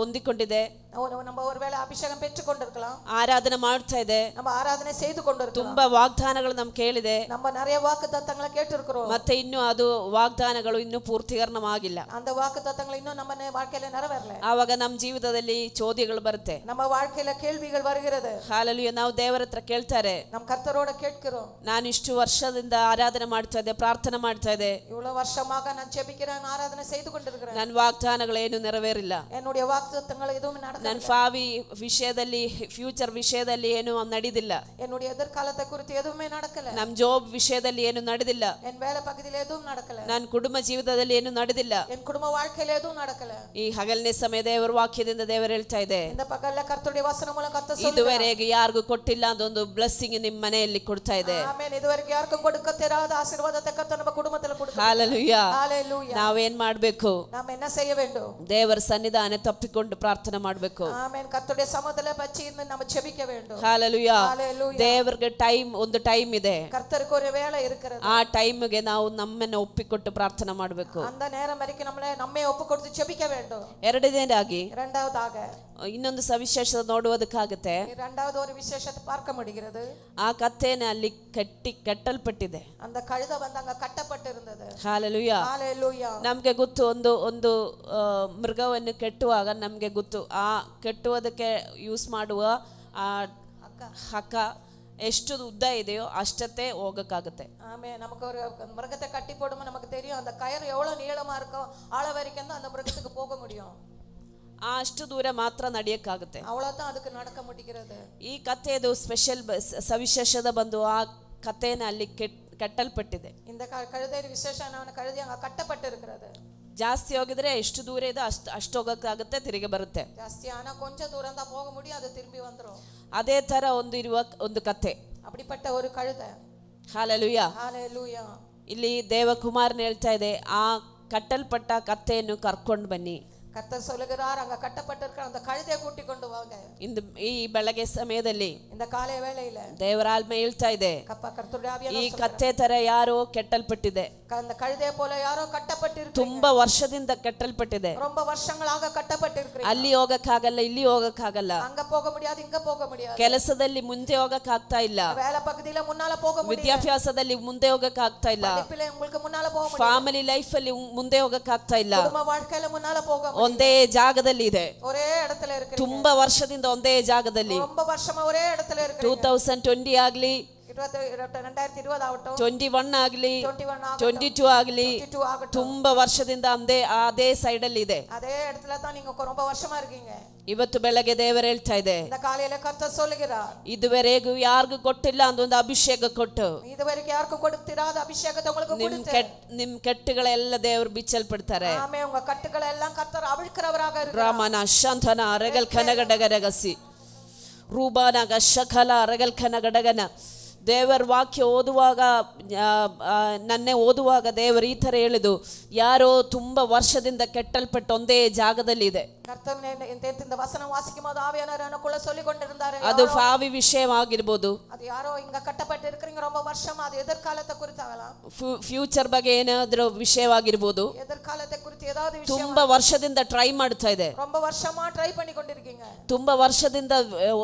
ಹೊಂದಿಕೊಂಡಿದೆ, நம்ம ஒருவேளை அபிஷேகம் பெற்று கொண்டிருக்கலாம், ಆರಾಧನೆ ಮಾಡ್ತಾ ಇದೆ, நம்ம ஆராதனை செய்து கொண்டிருக்கலாம், ತುಂಬಾ ವಾಗ್ದಾನಗಳು ನಮ್ ಕೇಳಿದೆ, நம்ம நிறைய வாக்குத்தத்தங்களை கேட்டிருக்கிறோம், ಮತ್ತೆ ಇನ್ನು ಅದು ವಾಗ್ದಾನಗಳು ಇನ್ನೂ ಪೂರ್ತೀಕರಣವಾಗಿಲ್ಲ. அந்த வாக்குத்தத்தங்கள் இன்னும் நம்ம வாழ்க்கையில நிறைவேறல. ಆವಾಗ ನಮ್ಮ ಜೀವಿತದಲ್ಲಿ ಚೋದ್ಯಗಳು ಬರುತ್ತೆ. நம்ம வாழ்க்கையில ಕೇಳ್ವಿಗಳು வருகிறது. ಹಾಲೆಲೂಯಾ. ನಾವು ದೇವರ ಹತ್ರ ಕೇಳ್ತಾರೆ, நம்ம கர்த்தரோட கேட்கிறோம். ನಾನು ಇಷ್ಟು ವರ್ಷದಿಂದ ಆರಾಧನೆ ಮಾಡ್ತಾ ಇದ್ದೆ, ಪ್ರಾರ್ಥನೆ ಮಾಡ್ತಾ ಇದ್ದೆ, இவ்வளவு வருஷமாக நான் ஜெபிக்கிறேன், ஆராதனை செய்து கொண்டிருக்கிறேன், ನನ್ನ ವಾಗ್ದಾನಗಳು ಏನು ನೆರವೇರಿಲ್ಲ, என்னுடைய வாக்குத்தத்தங்கள் எதுவும் நடக்கல, ನನ್ನ ಭಾವಿ ವಿಷಯದಲ್ಲಿ ಫ್ಯೂಚರ್ ವಿಷಯದಲ್ಲಿ ಏನು ನಡೆದಿಲ್ಲ, என்னுடைய எதிர்காலத்தை குறித்து எதுவுமே நடக்கல, ನಮ್ಮ ಜಾಬ್ ವಿಷಯದಲ್ಲಿ ಏನು ನಡೆದಿಲ್ಲ, என் வேலை பகுதியில எதுவும் நடக்கல, ನನ್ನ ಕುಟುಂಬ ಜೀವಿತದಲ್ಲಿ ಏನು ನಡೆದಿಲ್ಲ. என் குடும்ப வாழ்க்கையில எதுவும் நடக்கல. ಈ ಹಗಲನೇ ಸಮಯ ದೇವರ ವಾಕ್ಯದಿಂದ ದೇವರು ಹೇಳ್ತಾ ಇದೆ, இந்த பகல்ல கர்த்தருடைய வசனம் மூலம் கர்த்தர் சொல்லுகிறார், ಇದುವರೆಗೆ ಯಾರಿಗೂ ಕೊಟ್ಟಿಲ್ಲ ಅಂತ ಒಂದು ಬ್ಲೆಸ್ಸಿಂಗ್ ನಿಮ್ಮ ಮನೆಯಲ್ಲಿ ಕೊಡ್ತಾ ಇದೆ. ಆಮೆನ್. ಇದುವರೆಗೆ ಯಾರಿಗೂ கொடுக்க தெரியாத ஆசீர்வாதத்தை கர்த்தர் நம்ம குடும்பத்துல கொடுக்கிறார். ಹಾಲೆಲೂಯಾ. ஹalleluya. ನಾವೇನ್ ಮಾಡಬೇಕು? நாம் என்ன செய்ய வேண்டும்? ದೇವರ ಸನ್ನಿಧಾನ ತಪ್ಪಿಕೊಂಡು ಪ್ರಾರ್ಥನೆ ಮಾಡಬೇಕು. ಆಮೆನ್. ಕರ್ತರುடைய சமூகத்துல பச்சி இருந்து நம்ம ஜெபிக்க வேண்டும். ಹಾಲೆಲೂಯಾ. ஹalleluya. ದೇವರಿಗೆ ಒಂದು ಟೈಮ್ ಇದೆ, கர்த்தருக்கு ஒரு வேளை இருக்கிறது. ಆ ಟೈಮ್ಗೆ ನಾವು ನಮ್ಮನ್ನು ಒಪ್ಪಿಕೊಟ್ಟು ಪ್ರಾರ್ಥನೆ ಮಾಡಬೇಕು. அந்த நேரம் வரைக்கும் நம்மை ஒப்பு கொடுத்து ஜெபிக்க வேண்டும். ಎರಡನೇದಾಗಿ இரண்டாவதாக ಇನ್ನೊಂದು ಸವಿಶೇಷತೆ ನೋಡುವುದಕ್ಕಾಗುತ್ತೆ. இரண்டாவது ஒரு விசேஷத்தை பார்க்க முடிகிறது. ಆ ಕತ್ತೆನ ಅಲ್ಲಿ ಕಟ್ಟಲ್ಪಟ್ಟಿದೆ. அந்த கழுதை வந்து அங்க ಕಟ್ಟப்பட்டிருந்தது. ಹಾಲೆಲೂಯಾ. ஹalleluya. ನಮ್ಗೆ ಗೊತ್ತು, ಒಂದು ಮೃಗವನ್ನು ಕೆಟ್ಟುವಾಗ ನಮ್ಗೆ ಗೊತ್ತು, ಆ ಕೆಟ್ಟುವುದಕ್ಕೆ ಯೂಸ್ ಮಾಡುವ ಆ ಹಕ್ಕ ಎಷ್ಟು ಉದ್ದ ಇದೆಯೋ ಅಷ್ಟೇ ಹೋಗಕ್ಕಾಗುತ್ತೆ. ஆமென். நமக்கு ஒரு மிருகத்தை கட்டி போடும்போது நமக்கு தெரியும் அந்த கயிறு எவ்வளவு நீளமா இருக்கோ ஆழ வரைக்கும் தான் அந்த மிருகத்துக்கு போக முடியும். ಅಷ್ಟು ದೂರ ಮಾತ್ರ ನಡೆಯಕ್ಕಾಗುತ್ತೆ. அவ்வளவுதான் அதுக்கு நடக்க முடிகிறது. ಈ ಕಥೆಯದು ಸ್ಪೆಷಲ್ ಸವಿಶೇಷದ ಬಂದು ಆ ಕಥೆನ ಅಲ್ಲಿ ಕಟ್ಟಲ್ಪಟ್ಟಿದೆ. இந்த கழுதை விசேஷமான கழுதை அங்க ಕಟ್ಟப்பட்டிருக்கிறது. ಜಾಸ್ತಿ ಹೋಗಿದ್ರೆ ಎಷ್ಟು ದೂರ ಇದೆ ಅಷ್ಟು ಹೋಗಕ್ಕಾಗುತ್ತೆ, ತಿರುಗಿ ಬರುತ್ತೆ. ಜಾಸ್ತಿ ಆனா கொஞ்சம் தூரம் தான் போக முடியும், அது திரும்பಿ வந்துரும். ಅದೇ ತರ ಒಂದು ಕಥೆ, அப்படிப்பட்ட ஒரு கழுதை. ಹಾಲೆಲೂಯಾ. ஹalleluya. ಇಲ್ಲಿ ದೇವಕುಮಾರನ ಹೇಳ್ತಾ ಇದೆ, ಆ ಕಟ್ಟಲ್ಪಟ್ಟ ಕಥೆಯನ್ನು ಕರ್ಕೊಂಡು ಬನ್ನಿ. கர்த்தர் சொல்லுகிறார் அங்க கட்டப்பட்டிருக்கிற அந்த கழுதையை கூட்டி கொண்டு வாங்க. ಈ ಬೆಳಗ್ಗೆ ಸಮಯದಲ್ಲಿ இந்த காலை வேளையில ದೇವರ ಆತ್ಮ ಹೇಳ್ತಾ ಇದೆ, கர்த்தருடைய ಈ ஆவியானவர் ಕತ್ತೆ ತರ ಯಾರೋ ಕೆಟ್ಟಲ್ಪಟ್ಟಿದೆ, அந்த கழுதையை போல யாரோ கட்டப்பட்டிருக்கிறாங்க. ತುಂಬಾ ವರ್ಷದಿಂದ ಕೆಟ್ಟಲ್ಪಟ್ಟಿದೆ, ரொம்ப வருஷங்களாக கட்டப்பட்டிருக்கிறீங்க. ಅಲ್ಲಿ ಹೋಗಕ್ಕಾಗಲ್ಲ, ಇಲ್ಲಿ ಹೋಗಕ್ಕಾಗಲ್ಲ, அங்க போக முடியாது, இங்க போக முடியாது, ಕೆಲಸದಲ್ಲಿ ಮುಂದೆ ಹೋಗಕ್ಕಾಗ್ತಾ ಇಲ್ಲ, வேலை பகுதியில முன்னால போக முடியாது, ವಿದ್ಯಾಭ್ಯಾಸದಲ್ಲಿ ಮುಂದೆ ಹೋಗಕ್ಕಾಗ್ತಾ ಇಲ್ಲ, படிப்பில உங்களுக்கு முன்னால போக முடியாது, ಫ್ಯಾಮಿಲಿ ಲೈಫ್ ಅಲ್ಲಿ ಮುಂದೆ ಹೋಗಕ್ಕಾಗ್ತಾ ಇಲ್ಲ, குடும்ப வாழ்க்கையில முன்னால போக முடியாது, ಒಂದೇ ಜಾಗದಲ್ಲಿ ಇದೆ, ஒரೇ இடத்துல இருக்கிறீங்க, ತುಂಬಾ ವರ್ಷದಿಂದ ಒಂದೇ ಜಾಗದಲ್ಲಿ. ரொம்ப வருஷமா ஒரே இடத்துல இருக்கிறீங்க. 2020 ಆಗ್ಲಿ, 2020 ஆகட்டும், 21 ಆಗ್ಲಿ, 21 ஆகட்டும், 22 ಆಗ್ಲಿ, 22 ஆகட்டும், ತುಂಬಾ ವರ್ಷದಿಂದ ಅದೇ ಸೈಡ್ ಅಲ್ಲಿ ಇದೆ. அதே இடத்துல தான் நீங்க ரொம்ப வருஷமா இருக்கீங்க. ಇವತ್ತು ಬೆಳಗ್ಗೆ ದೇವರು ಹೇಳ್ತಾ ಇದೆ, இந்த காலையில கர்த்தர் சொல்லுகிறார், ಇದುವರೆಗೂ ಯಾರಿಗೂ ಕೊಟ್ಟಿಲ್ಲ ಅಂತ ಒಂದು ಅಭಿಷೇಕ ಕೊಟ್ಟು இதுவரைக்கும் யாருக்கும் கொடுத்திராத ಅಭಿಷೇಕத்தை உங்களுக்கு கொடுத்து ನಿಮ್ ಕೆಟ್ಟಗಳೆಲ್ಲ ದೇವರು ಬಿಚ್ಚಲ್ಪಡ್ತಾರೆ. ஆமென். உங்க கட்டுகளை எல்லாம் கர்த்தர் அவிழ்க்கிறவராக இருக்கிறார். ರಾಮನ ಶಂಥನ ರಗಲ್ ಖನಗಡಗರಗಸಿ ರೂಬಾನಗ ಶಕಲ ರಗಲ್ ಖನಗಡಗನ. ದೇವರ ವಾಕ್ಯ ಓದುವಾಗ, ನನ್ನೇ ಓದುವಾಗ ದೇವರು ಈ ಥರ ಹೇಳಿದು, ಯಾರೋ ತುಂಬ ವರ್ಷದಿಂದ ಕೆಟ್ಟಲ್ಪಟ್ಟು ಒಂದೇ ಜಾಗದಲ್ಲಿ ಇದೆ. இந்த வசனம் வாசிக்கும்போது ஆவியானவர் எனக்குள்ள சொல்லி கொண்டிருந்தாரு, ಅದು ಫಾವಿ ವಿಷಯವಾಗಿರ್ಬೋದು, அது யாரோ இங்க கட்டப்பட்டு இருக்கிறீங்க ரொம்ப வருஷமா, அது எதிர்காலத்தை குறித்தாகலாம், ಫ್ಯೂಚರ್ ಬಗ್ಗೆ ಏನಾದ್ರೂ ವಿಷಯವಾಗಿರ್ಬೋದು, எதிர்காலத்தை குறித்து ஏதாவது விஷயம் ತುಂಬಾ ವರ್ಷದಿಂದ ಟ್ರೈ ಮಾಡ್ತಾ ಇದೆ, ரொம்ப வருஷமா ட்ரை பண்ணி கொண்டிருக்கீங்க, ತುಂಬಾ ವರ್ಷದಿಂದ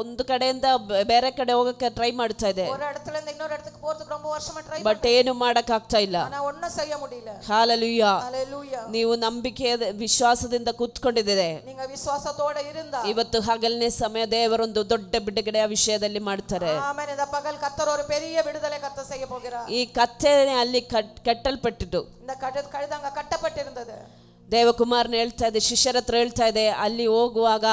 ಒಂದು ಕಡೆಯಿಂದ ಬೇರೆ ಕಡೆ ಹೋಗಕ್ಕೆ ಟ್ರೈ ಮಾಡ್ತಾ ಇದೆ, ஒரு இடத்துல இருந்து இன்னொரு இடத்துக்கு போறதுக்கு ரொம்ப வருஷமா ட்ரை ಬಟ್ ಏನು ಮಾಡಕ್ ಆಗ್ತಾ ಇಲ್ಲ. ஆனா ஒண்ணும் செய்ய முடியல. ಹಾಲೆಲೂಯಾ. ஹalleluya. ನೀವು ನಂಬಿಕೆ ವಿಶ್ವಾಸದಿಂದ ಕೂತ್ಕೊಂಡಿದ್ದೀರಿ. நீங்க விசுவாசத்தோட இருந்தா ಇವತ್ತು ಹಗಲನೇ ಸಮಯ ದೇವರೊಂದು ದೊಡ್ಡ ಬಿಡುಗಡೆಯ ವಿಷಯದಲ್ಲಿ ಮಾಡ್ತಾರೆ. ஆமென். இந்த பகல் கர்த்தர் ஒரு பெரிய விடுதலை கர்த்தர் செய்ய போகிறார். ಈ ಕತ್ತೆ ಅಲ್ಲಿ ಕೆಟ್ಟಲ್ಪಟ್ಟಿತು. இந்த கழுதை அங்க கட்டப்பட்டிருந்தது. ದೇವಕುಮಾರನ ಹೇಳ್ತಾ ಇದೆ, ಶಿಷ್ಯರ ಹತ್ರ ಹೇಳ್ತಾ ಇದೆ, ಅಲ್ಲಿ ಹೋಗುವಾಗ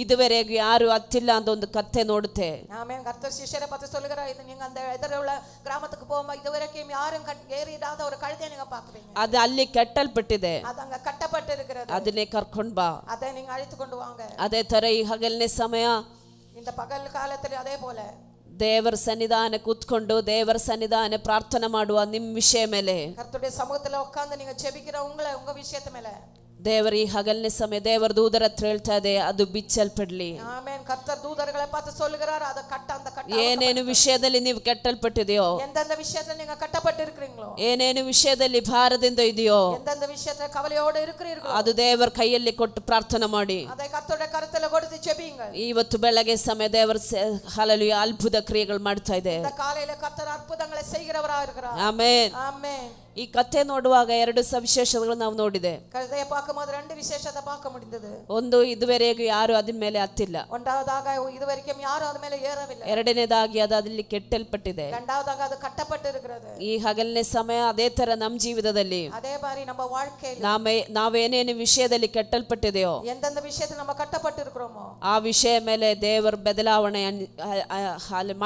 ಇದುವರೆಗೂ ಯಾರು ಹತ್ತಿಲ್ಲ ಅಂತ ಒಂದು ಕತ್ತೆ ನೋಡುತ್ತೆ. ஆமென். கர்த்தர் சிஷ்யரை பார்த்து சொல்லுகிறார், இது நீங்க அந்த எதிரே கிராமத்துக்கு போகும்போது இதுவரைக்கும் யாரும் ஏறிடாத ஒரு கழுதையை நீங்க பாக்குறீங்க. ಅದು ಅಲ್ಲಿ ಕೆಟ್ಟಲ್ಪಟ್ಟಿದೆ, அது அங்க கட்டப்பட்டிருக்கிறது. ಅದನ್ನೇ ಕರ್ಕೊಂಡ್ ಬಾ. அதை நீங்க அழைத்து கொண்டு வாங்க. ಅದೇ ತರ ಈ ಹಗಲನೇ ಸಮಯ இந்த பகல் காலத்துல அதே போல ದೇವರ ಸನ್ನಿಧಾನ ಕೂತ್ಕೊಂಡು ದೇವರ ಸನ್ನಿಧಾನ ಪ್ರಾರ್ಥನೆ ಮಾಡುವ ನಿಮ್ಮ ವಿಷಯ ಮೇಲೆ, கர்த்தருடைய சமூகத்துல உட்கார்ந்து நீங்க ஜெபிக்கிற உங்க விஷயத்து மேல ದೇವರ ಈ ಹಗಲನೇ ಸಮಯ ದೇವರ ದೂತರ ಹತ್ರ ಹೇಳ್ತಾ ಇದೆ, ಅದು ಬಿಚ್ಚಲ್ಪಡ್ಲಿ. ஆமென். கர்த்தர் தூதர்களை பார்த்து சொல்லுகிறார், அந்த கட்ட ಏನೇನು ವಿಷಯದಲ್ಲಿ ನೀವು ಕೆಟ್ಟಲ್ಪಟ್ಟಿದೆಯೋ, எந்தெந்த விஷயத்துல நீங்க கட்டப்பட்டு இருக்கிறீங்களோ, ಏನೇನು ವಿಷಯದಲ್ಲಿ ಭಾರದಿಂದ ಇದೆಯೋ, எந்தெந்த விஷயத்துல கவலையோடு இருக்கிறீர்களோ, ಅದು ದೇವರ ಕೈಯಲ್ಲಿ ಕೊಟ್ಟು ಪ್ರಾರ್ಥನೆ ಮಾಡಿ. அதை கர்த்தருடைய கரத்துல கொடுத்து ஜெபிங்க. ಇವತ್ತು ಬೆಳಗ್ಗೆ ಸಮಯ ದೇವರ ಹಲಲು ಅದ್ಭುತ ಕ್ರಿಯೆಗಳು ಮಾಡ್ತಾ ಇದೆ. இந்த காலையில கர்த்தர் அற்புதங்களை செய்கிறவராக இருக்கிறார். ಆಮೆನ್. ஆமென். ಈ ಕಥೆ ನೋಡುವಾಗ ಎರಡು ಸವಿಶೇಷಗಳು ನಾವು ನೋಡಿದೆ. கழுதையை பார்க்கும்போது ரெண்டு விசேஷத்தை பார்க்க முடிந்தது. ಒಂದು, ಇದುವರೆಗೂ ಯಾರು ಅದರ ಮೇಲೆ ಹತ್ತಿಲ್ಲ. ஒன்றாவதாக இதுவரைக்கும் யாரும் அது மேல ஏறவில்லை. ಎರಡನೇದಾಗಿ ಅದು ಅಲ್ಲಿ ಕೆಟ್ಟಲ್ಪಟ್ಟಿದೆ. இரண்டாவதாக அது கட்டப்பட்டு இருக்கிறது. ಈ ಹಗಲನೇ ಸಮಯ ಅದೇ ತರ ನಮ್ಮ ಜೀವಿತದಲ್ಲಿ அதே மாதிரி நம்ம வாழ்க்கையில ನಾವೇನೇನು ವಿಷಯದಲ್ಲಿ ಕೆಟ್ಟಲ್ಪಟ್ಟಿದೆಯೋ, எந்தெந்த விஷயத்துல நம்ம கட்டப்பட்டு இருக்கிறோமோ ಆ ವಿಷಯ ಮೇಲೆ ದೇವರ ಬದಲಾವಣೆ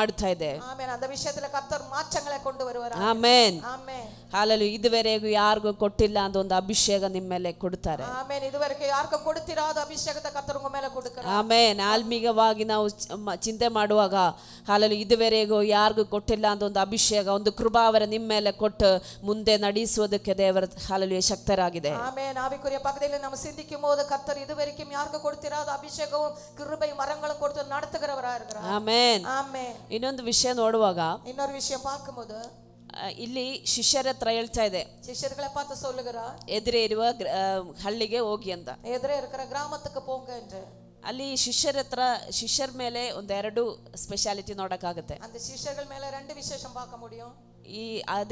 ಮಾಡ್ತಾ ಇದೆ. ஆமென். அந்த விஷயத்துல கர்த்தர் மாற்றங்களை கொண்டு வருவார். ಆಮೆನ್. ஆமென். ಹಾಲೆಲೂಯಾ. ಇದುವರೆಗೂ ಯಾರಿಗೂ ಕೊಟ್ಟಿಲ್ಲ ಅಂತ ಒಂದು ಅಭಿಷೇಕ ನಿಮ್ಮ ಮೇಲೆ ಕೊಡ್ತಾರೆ. ஆமென். இதுவரைக்கும் யாருக்கும் கொடுத்திராத அபிஷேகத்தை கர்த்தர் உங்க மேல கொடுக்கிறார். ಆಮೆನ್. ಆತ್ಮೀಯವಾಗಿ ನಾವು ಚಿಂತೆ ಮಾಡುವಾಗ, ಹಾಲೆಲೂಯಾ, ಇದುವರೆಗೂ ಯಾರಿಗೂ ಕೊಟ್ಟಿಲ್ಲ ಅಂತ ಒಂದು ಅಭಿಷೇಕ, ಒಂದು ಕೃಪಾವರ ನಿಮ್ಮ ಮೇಲೆ ಕೊಟ್ಟು ಮುಂದೆ ನಡೆಸುವುದಕ್ಕೆ ದೇವರ ಹಾಲೆಲೂಯಾ ಶಕ್ತರಾಗಿದೆ. ஆமென். ஆவிக்குரிய பகுதியில் நம்ம சிந்திக்கும் போது கர்த்தர் இதுவரைக்கும் யாருக்கும் கொடுத்திராத அபிஷேகமும் கிருபை மரங்களும் கொடுத்து நடத்துகிறவராக இருக்கிறார். ಆಮೆನ್. ஆமென். ಇನ್ನೊಂದು ವಿಷಯ ನೋಡುವಾಗ, இன்னொரு விஷயம் பார்க்கும்போது ಇಲ್ಲಿ ಶಿಷ್ಯರ ಹತ್ರ ಹೇಳ್ತಾ ಇದೆ, சிஷ்யர்களை பார்த்து சொல்லுகிறார், ಎದುರೇ ಇರುವ ಹಳ್ಳಿಗೆ ಹೋಗಿ ಅಂತ. எதிரே இருக்கிற கிராமத்துக்கு போங்க என்று. ಅಲ್ಲಿ ಶಿಷ್ಯರ ಮೇಲೆ ಒಂದೆರಡು ಸ್ಪೆಷಾಲಿಟಿ ನೋಡಕ್ಕಾಗುತ್ತೆ. அந்த சிஷ்யர்கள் மேல ரெண்டு விசேஷம் பார்க்க முடியும். ಈ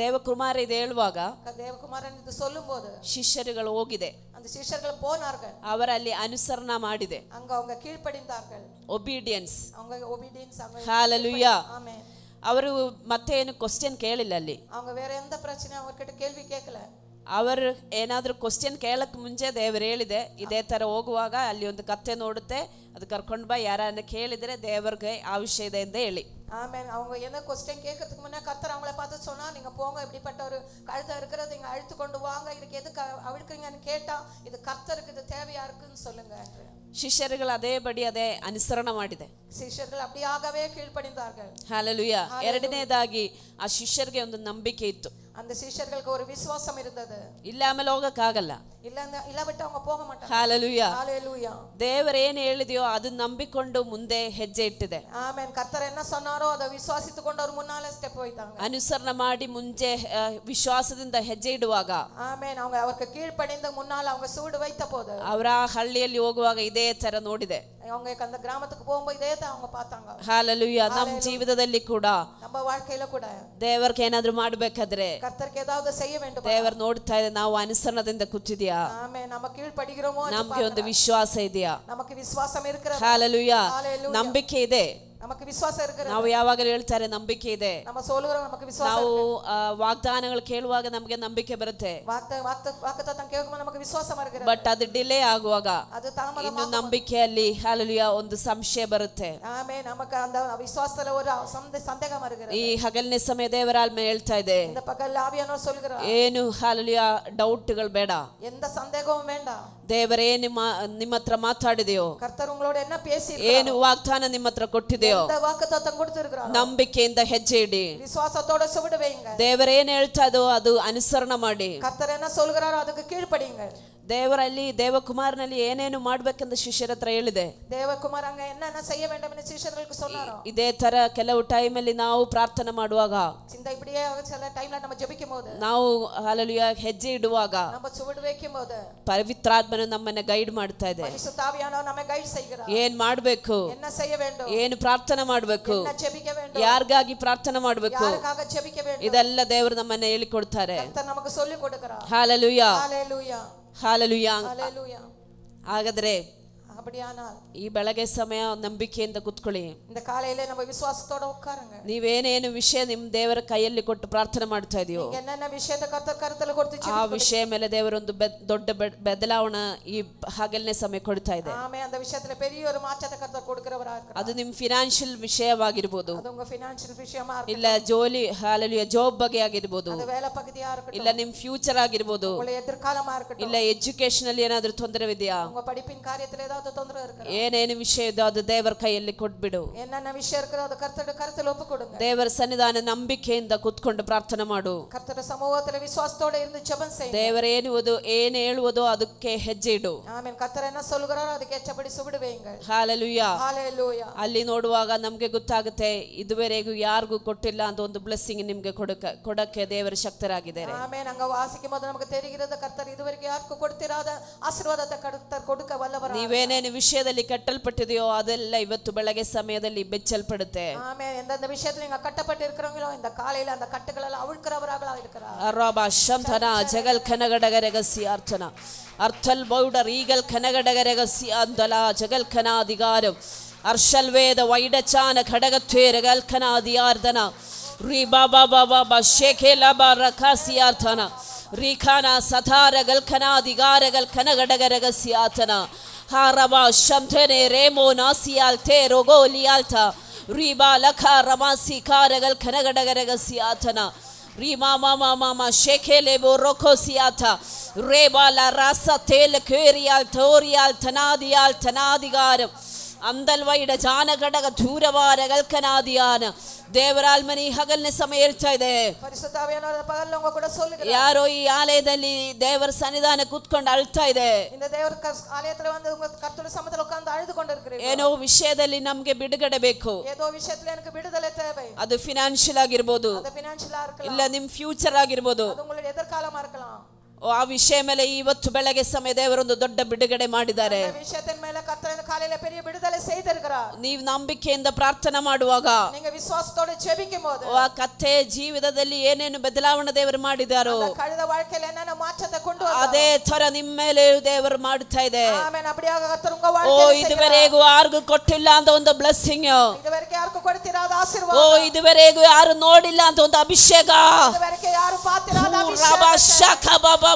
ದೇವಕುಮಾರ ಇದು ಹೇಳುವಾಗ, தேவகுமாரன் இது சொல்லும்போது ಶಿಷ್ಯರುಗಳು ಹೋಗಿದೆ, அந்த சிஷ்யர்கள் போனார்கள், ಅವರಲ್ಲಿ ಅನುಸರಣ ಮಾಡಿದೆ, அங்க அவங்க கீழ்ப்படிந்தார்கள், ಒಬಿಡಿಯನ್ಸ್. அவங்க obedience அவங்க. ಹಾಲೆಲೂಯಾ. ஆமென். ಅವರು ಮತ್ತೆ ಏನು ಕ್ವಶನ್ ಕೇಳಿಲ್ಲ ಅಲ್ಲಿ. அவங்க வேற எந்த பிரச்சனை அவர்கிட்ட கேள்வி கேட்கல. ಅವರು ಏನಾದರೂ ಕ್ವಶನ್ ಕೇಳಕ್ಕೆ ಮುಂಚೆ ದೇವರು ಹೇಳಿದೆ, ಇದೇ ಥರ ಹೋಗುವಾಗ ಅಲ್ಲಿ ಒಂದು ಕತ್ತೆ ನೋಡುತ್ತೆ, ಅದು ಕರ್ಕೊಂಡು ಬಾ, ಯಾರನ್ನ ಕೇಳಿದರೆ ದೇವರಿಗೆ ಆ ವಿಷಯ ಇದೆ ಅಂತ ಹೇಳಿ. ஆமென். அவங்க என்ன क्वेश्चन கேட்கிறதுக்கு முன்ன கர்த்தர் அவங்கள பார்த்து சொன்னா, நீங்க போங்க, இப்படிப்பட்ட ஒரு கழுதை இருக்கிறது நீங்க அழைத்து கொண்டு வாங்க, இதுக்கு எதுக்கு அவிழ்க்கிறீங்கன்னு கேட்டா, இது கர்த்தருக்கு இது தேவையா இருக்குன்னு சொல்லுங்க. ಶಿಷ್ಯರುಗಳು ಅದೇ ಅನುಸರಣ ಮಾಡಿದೆ. ಶಿಷ್ಯர்கள் அப்படியாகவே கீழ்ப்படிந்தார்கள். ಹಾಲೆಲೂಯಾ. ಎರಡನೇದಾಗಿ ಆ ಶಿಷ್ಯರಿಗೆ ಒಂದು ನಂಬಿಕೆ ಇತ್ತು. அந்த சீஷர்களுக்கு ஒரு விசுவாசம் இருந்தது. ಇಲ್ಲಾಮೇಲೆ ಹೋಗಕ್ಕಾಗಲ್ಲ. ಇಲ್ಲ ಬಿಟ್ಟು அவங்க போக ಮಾட்டாங்க. ಹಾಲೆಲೂಯಾ. ஹalleluya. ದೇವರು ಏನು ಹೇಳಿದೆಯೋ ಅದನ್ನ ನಂಬಿಕೊಂಡು ಮುಂದೆ ಹೆಜ್ಜೆ ಇಟ್ಟಿದೆ. ಆಮೆನ್. ಕರ್ತர் என்ன சொன்னாரோ அதை விசுவாசித்துಕೊಂಡು ಅವರು ಮುನ್ನಾಲೆ ಸ್ಟೆಪ್ ಹೋಯ್ತಾங்க. ಅನುಸರಣೆ ಮಾಡಿ ಮುಂಚೆ ವಿಶ್ವಾಸದಿಂದ ಹೆಜ್ಜೆ ಇಡುವಾಗ ಆಮೆನ್ அவங்க ಅವರಿಗೆ ಕೀழ்ಪಡಿಂದ ಮುನ್ನಾಲೆ அவங்க சூடு வைத்த போது ಅವರ ಹಳ್ಳಿಯಲ್ಲಿ ಹೋಗುವಾಗ ಇದೇ ತರ ನೋಡಿದೆ. அவங்க அந்த கிராமத்துக்கு போகும்போது இதே தான் அவங்க பார்த்தாங்க. ಹಾಲೆಲೂಯಾ. ನಮ್ಮ ಜೀವಿತದಲ್ಲಿ ಕೂಡ ನಮ್ಮ வாழ்க்கையில ಕೂಡ ದೇವರಿಗೆ ಏನಾದರೂ ಮಾಡಬೇಕಾದ್ರೆ ಕರ್ತರಿಗೆ ஏதாவது செய்ய வேண்டும். ದೇವರು ನೋಡ್ತಾ ಇದೆ ನಾವು ಅನುಸರಣದಿಂದ ಕೂತಿದ್ಯಾ, ಆಮೆನ್. ನಮ್ಮ ಕೀழ்ಪಡಿகிறோமோ ನಮಗೆ ಒಂದು ವಿಶ್ವಾಸ ಇದೆಯಾ. நமக்கு விசுவாசம் இருக்கிறது. ಹಾಲೆಲೂಯಾ. ನಂಬಿಕೆ ಇದೆ. நமக்கு விசுவாசம் இருக்கிறது. ನಾವು ಯಾವಾಗಲೂ ಹೇಳ್ತಾರೆ ನಂಬಿಕೆ ಇದೆ. ನಮ್ಮ ಸೋಲುಗರು ನಮಗೆ ವಿಶ್ವಾಸ ನಾವು ವಾಗ್ದಾನಗಳು ಕೇಳುವಾಗ ನಮಗೆ ನಂಬಿಕೆ ಬರುತ್ತೆ. ವಾಗ್ದಾನ ಕೇಳುವಾಗ ನಮಗೆ ವಿಶ್ವಾಸ ಬರುತ್ತೆ. ಬಟ್ ಅದು ಡಿಲೇ ಆಗುವಾಗ ಅದು ತಾಮದ ಇನ್ನು ನಂಬಿಕೆಯಲ್ಲಿ ಹಾಲೆಲೂಯಾ ಒಂದು ಸಂಶಯ ಬರುತ್ತೆ. ಆಮೆನ್. ನಮಗೆ அந்த ವಿಶ್ವಾಸದಲ್ಲಿ ஒரு ಸಂದೇಹ ಬರುತ್ತೆ. ಈ ಹಗಲನೇ ಸಮಯ ದೇವರ ಆತ್ಮ ಹೇಳ್ತಾ ಇದೆ, இந்த பகல் ஆவியானவர் சொல்கிறார், ಏನು ಹಾಲೆಲೂಯಾ ಡೌಟ್ಗಳು ಬೇಡ, எந்த சந்தேகமும் வேண்டாம். ದೇವರೇ ನಿಮ್ಮ ಹತ್ರ ಮಾತಾಡಿದೆಯೋ, ಕರ್ತರು ಉங்களோட என்ன பேசி ಏನು ವಾಗ್ದಾನ ನಿಮ್ಮ ಹತ್ರ ಕೊಟ್ಟಿದೆಯೋ எந்த வாக்குத்தத்தம் கொடுத்திருக்கிறாரோ ನಂಬಿಕೆಯಿಂದ ಹೆಜ್ಜೆ ಇಡಿ. விசுவாசத்தோட சுவடு வைங்க. ದೇವರೇ ಏನು ಹೇಳ್ತಾ ಇದೋ ಅದು ಅನುಸರಣೆ ಮಾಡಿ. கர்த்தர் என்ன சொல்கிறாரோ ಅದಕ್ಕೆ ಕೀழ்ಪಡಿயுங்கள். ದೇವರಲ್ಲಿ ದೇವಕುಮಾರನಲ್ಲಿ ಏನೇನು ಮಾಡ್ಬೇಕಂತ ಶಿಷ್ಯರ ಹತ್ರ ಹೇಳಿದೆ. ದೇವಕುಮಾರ ಅங்க என்ன செய்ய வேண்டும் என்று சீஷர்களுக்கு சொன்னாரோ ಇದೇ ತರ ಕೆಲವು ಟೈಮಲ್ಲಿ ನಾವು ಪ್ರಾರ್ಥನೆ ಮಾಡುವಾಗ ಚಿಂತ இப்படியே சில டைம்ல நம்ம ஜெபிக்கும்போது ನಾವು ಹಾಲೆಲೂಯಾ ಹೆಜ್ಜೆ ಇಡುವಾಗ நம்ம சுவடு வைக்கும்போது ಪವಿತ್ರಾತ್ಮನು ನಮ್ಮನ್ನ ಗೈಡ್ ಮಾಡ್ತಾ ಇದೆ. ಪರಿಶುದ್ಧ ಆವಿಯಾನವರು ನಮಗೆ ಗೈಡ್ செய்கிறார். ಏನ್ ಮಾಡಬೇಕು, என்ன செய்ய வேண்டும், ಏನು ಪ್ರಾರ್ಥನೆ ಮಾಡಬೇಕು, என்ன ஜெபிக்க வேண்டும், ಯಾರಿಗಾಗಿ ಪ್ರಾರ್ಥನೆ ಮಾಡಬೇಕು, ಯಾರಿಗಾಗಿ ಜೆபிக்க வேண்டும், ಇದೆಲ್ಲ ದೇವರು ನಮ್ಮನ್ನ ಹೇಳಿಕೊಡ್ತಾರೆ. ಕರ್ತರ್ ನಮಗೆ சொல்லி கொடுக்கிறார். ಹಾಲೆಲೂಯಾ. ಹಾಲೆಲೂಯಾ. ಹಾಲೆಲೂಯಾ. ಹಾಲೆಲೂಯಾ. ಹಾಗಾದ್ರೆ அப்படியானால் ಈ ಬೆಳಗ್ಗೆ ಸಮಯ ನಂಬಿಕೆಯಿಂದ ಕೂತ್ಕೊಳ್ಳಿ. இந்த காலையில நம்ம விசுவாசத்தோட உட்காருங்க. ನೀವೇನೇನು ವಿಷಯ ನಿಮ್ಮ ದೇವರ ಕೈಯಲ್ಲಿ ಕೊಟ್ಟು ಪ್ರಾರ್ಥನೆ ಮಾಡ್ತಾ ಇದೆಯೋ என்னென்ன விஷயத்தை கர்த்தர் கருத்துல கொடுத்து ಆ ವಿಷಯ ಮೇಲೆ ದೇವರೊಂದು ದೊಡ್ಡ ಬದಲಾವಣೆ ಈ ಹಗಲನೇ ಸಮಯ ಕೊಡ್ತಾ ಇದೆ. ஆமென். அந்த விஷயத்துல பெரிய ஒரு மாற்றத்தை கர்த்தர் கொடுக்கிறவரா இருக்கிறார். ಅದು ನಿಮ್ಮ ಫಿನಾನ್ಷಿಯಲ್ ವಿಷಯವಾಗಿರಬಹುದು, அது உங்க ಫೈನಾನ್ಷಿಯಲ್ ವಿಷಯமா ಇರಬಹುದು, ಇಲ್ಲ ಜೋಲಿ ಹಾಲೆಲೂಯಾ ಜಾಬ್ ಬಗ್ಗೆ ಆಗಿರಬಹುದು, ಅದು ವೇಳೆ ಪಗದಿಯಾ ಇರಬಹುದು, ಇಲ್ಲ ನಿಮ್ಮ ಫ್ಯೂಚರ್ ಆಗಿರಬಹುದು, ಉಗಳ ಎದುರ್ಕಾಲமா ಇರಬಹುದು, ಇಲ್ಲ ಎಜುಕೇಶನ್ ಅಲ್ಲಿ ಏನಾದರೂ ತೊಂದರೆ ಇದೆಯಾ, ಉங்க படிப்பின் காரியத்துல ஏதாவது தொந்தரவு இருக்கா, ಏನೇನು ವಿಷಯ ಇದೋ ಅದು ದೇವರ ಕೈಯಲ್ಲಿ ಕೊಟ್ಬಿಡು. என்னென்ன விஷயம் இருக்கிறதோ ಅದು ಕರ್ತನ ಕರ್ತದಲ್ಲಿ ಒಪ್ಪು ಕೊಡುங்க. ದೇವರ ಸನ್ನಿಧಾನ ನಂಬಿಕೆಯಿಂದ ಕೂತ್ಕೊಂಡು ಪ್ರಾರ್ಥನೆ ಮಾಡು. ಕರ್ತನ ಸಮೂಹದಲ್ಲಿ ವಿಶ್ವಾಸத்தோட ಇருந்து ಜೆபಂ செய். ದೇವರು ಏನು ಹೇಳುವುದೋ ಅದಕ್ಕೆ ಹೆಜ್ಜೆ ಇಡು. ಆಮೆನ್. ಕರ್ತರ್ என்ன சொல்கிறாரோ ಅದಕ್ಕೆ ಹೆಚ್ಚಬಡಿ ಸುಬಿಡು வையுங்கள். ಹಾಲೆಲೂಯಾ. ಹಾಲೆಲೂಯಾ. ಅಲ್ಲಿ ನೋಡುವಾಗ ನಮಗೆ ಗೊತ್ತಾಗುತ್ತೆ ಇದುವರೆಗೂ ಯಾರಿಗೂ ಕೊಟ್ಟಿಲ್ಲ ಅಂತ ಒಂದು ಬ್ಲೆಸ್ಸಿಂಗ್ ನಿಮಗೆ ಕೊಡಕ್ಕೆ ದೇವರ ಶಕ್ತರಾಗಿದ್ದಾರೆ. ಆಮೆನ್. ಅಂಗ ವಾಸಿக்கும்போது நமக்கு தெரிகிறது கர்த்தர் இதுவரைக்கும் யாருக்கும் கொடுத்திராத ಆಶೀರ್ವಾದத்தை ಕರ್ತರ್ கொடுக்க வல்லவராக. ನೀವೇನೇನು ವಿಷಯದಲ್ಲಿ ಕಟ್ಟಲ್ಪಟ್ಟಿದೆಯೋ ಅದೆಲ್ಲ ಇವತ್ತು ಬೆಳಗ್ಗೆ ಸಮಯದಲ್ಲಿ ಬೆಚ್ಚಲ್ಪಡುತ್ತೆ. ಆಮೆನ್. எந்தெந்த விஷயத்துல நீங்க கட்டப்பட்டு இருக்கறீங்களோ இந்த காலையில அந்த கட்டுகளெல்லாம் அவிழ்க்கிறவராக இருக்கிறார். ಅರಾಬಾ ಶಂತನ ಜಗಲ್ ಕನಗಡಗರಗಸಿ ಅರ್ಥನ ಅರ್ಥಲ್ ಬೌಡರ್ ಈಗಲ್ ಕನಗಡಗರಗಸಿ ಅಂತಲ ಜಗಲ್ ಖನಾಧಿಗಾರಂ ಅರ್ಷಲ್ ವೇದ ವೈಡಚಾನ ಖಡಗತ್ವೇರಗಲ್ ಖನಾದಿಯಾರ್ದನ ರೀ ಬಾಬಾ ಬಾಬಾ ಬಾ ಶೇಖೇಲ ಬಾ ರಖಾಸಿಯಾರ್ಥನ ರೀಖಾನ ಸಥಾರಗಲ್ ಖನಾಧಿಗಾರಗಲ್ ಖನಗಡಗರಗಸಿ ಆತನ ಹಾರಬಾ ಶಂತನೆ ರೇಮೋ ನಾಸಿಯಾಲ್ ತೇ ರೋಗೋಲಿಯಾಲ್ತ ರೀಬಾ ಲಖ ರಮಾಸಿ ಕಾರಗಲ್ ಖನಗಡಗರಗಸಿ ಆತನ ರೀಮಾ ಮಾಮಾ ಮಾಮಾ ಶೇಖೇಲೆ ಬೋ ರೊಖೋಸಿಯಾತ ರೇಬಾಲ ರಾಸ ತೇಲ್ ಕೇರಿಯಾಲ್ ತೋರಿಯಾಲ್ ತನಾದಿಯಾಲ್ ತನಾದಿಗಾರಂ ಅಂದಲ್ ವೈಡ ಜಾನಗಡಗ ದೂರವಾರ ಗಲ್ಕನಾದಿಯಾನ ದೇವರಾಲ್ಮನಿ ಹಗಲ್ನೇ ಸಮಯ ಹೇಳ್ತಾ ಇದೆ. ಪರಿಶುದ್ಧ ಆವಿಯಾನವರ ಪಗಲು ಉಂಗ ಕೂಡ சொல்லுகிறார். ಯಾರೋ ಈ ಆಲಯದಲ್ಲಿ ದೇವರ ಸನ್ನಿಧಾನ ಕೂತ್ಕೊಂಡು ಅಳ್ತಾ ಇದೆ. இந்த தேவர் ஆலயத்துல வந்து உங்க கர்த்தருடைய சமூகத்துல உட்கார்ந்து அழுது கொண்டிருக்கிறீர்கள். ಏನೋ ವಿಷಯದಲ್ಲಿ ನಮಗೆ ಬಿಡುಗಡೆ ಬೇಕು. ஏதோ விஷயத்துல எனக்கு விடுதலை தேவை. ಅದು ಫಿನಾನ್ಷಿಯಲ್ ಆಗಿರಬಹುದು, ಅದು ಫೈನಾನ್ಷಿಯಲ್ இருக்கலாம், ಇಲ್ಲ ನಿಮ್ಮ ಫ್ಯೂಚರ್ ಆಗಿರಬಹುದು, ಅದು உங்களுடைய எதிர்காலமா இருக்கலாம். ಆ ವಿಷಯ ಮೇಲೆ ಇವತ್ತು ಬೆಳಗ್ಗೆ ಸಮಯ ದೇವರೊಂದು ದೊಡ್ಡ ಬಿಡುಗಡೆ ಮಾಡಿದ್ದಾರೆ. ವಿಷಯದ ಮೇಲೆ ಕರ್ತನ ಕಾಲದಲ್ಲಿ பெரிய விடுதலை செய்திருக்கிறார். ನೀವು ನಂಬಿಕೆಯಿಂದ ಪ್ರಾರ್ಥನೆ ಮಾಡುವಾಗ நீங்க விசுவாசத்தோட ஜெபிக்கும்போது ಆ ಕಥೆ ಜೀವಿತದಲ್ಲಿ ಏನೇನು ಬದಲಾವಣೆ ದೇವರು ಮಾಡಿದಾರೋ ಕಳೆದ வாழ்க்கையில என்னென்ன மாற்றத்தை கொண்டு வந்தார் ಅದೇ ತರ ನಿಮ್ಮ ಮೇಲೆ ದೇವರು ಮಾಡ್ತಾ ಇದೆ. ಆಮೆನ್. அப்படியாக கர்த்தர் உங்க வாழ்க்கையில ಇದುವರೆಗೂ ಯಾರಿಗೂ ಕೊಟ್ಟಿಲ್ಲ ಅಂತ ಒಂದು ಬ್ಲೆಸ್ಸಿಂಗ್, இதுவரைக்கும் யாருக்கும் கொடுத்திராத ಆಶೀರ್ವಾದ, ಇದುವರೆಗೂ ಯಾರು ನೋಡಿಲ್ಲ ಅಂತ ಒಂದು ಅಭಿಷೇಕ, இதுவரைக்கும் ಯಾರು ಪಾತ್ರರಾದ ಅಭಿಷೇಕ ಬಾಬಾ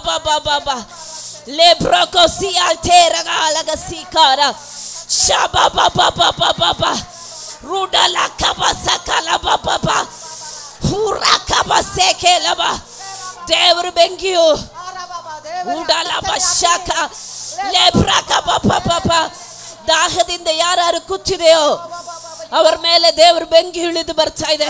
ಲೆಬ್ರಕೋಸಿ ಅಲ್ತೆರಗಾಲಗಸಿಕಾರ ಶಬಬಬಬಬಬ ರೂಡಲಕಬಸಕಲ ಬಬಬ ಹುರಕಬಸೆಕೆಲಬ ದೇವರು ಬೆಂಕಿಯು ರೂಡಲಬಶಕ ಲೆಬ್ರಕಬಬಬ ದಾಹದಿಂದ ಯಾರು ಕೂತಿದೆಯೋ ಅವರ ಮೇಲೆ ದೇವರು ಬೆಂಕಿ ಇಳಿದು ಬರ್ತಾ ಇದೆ.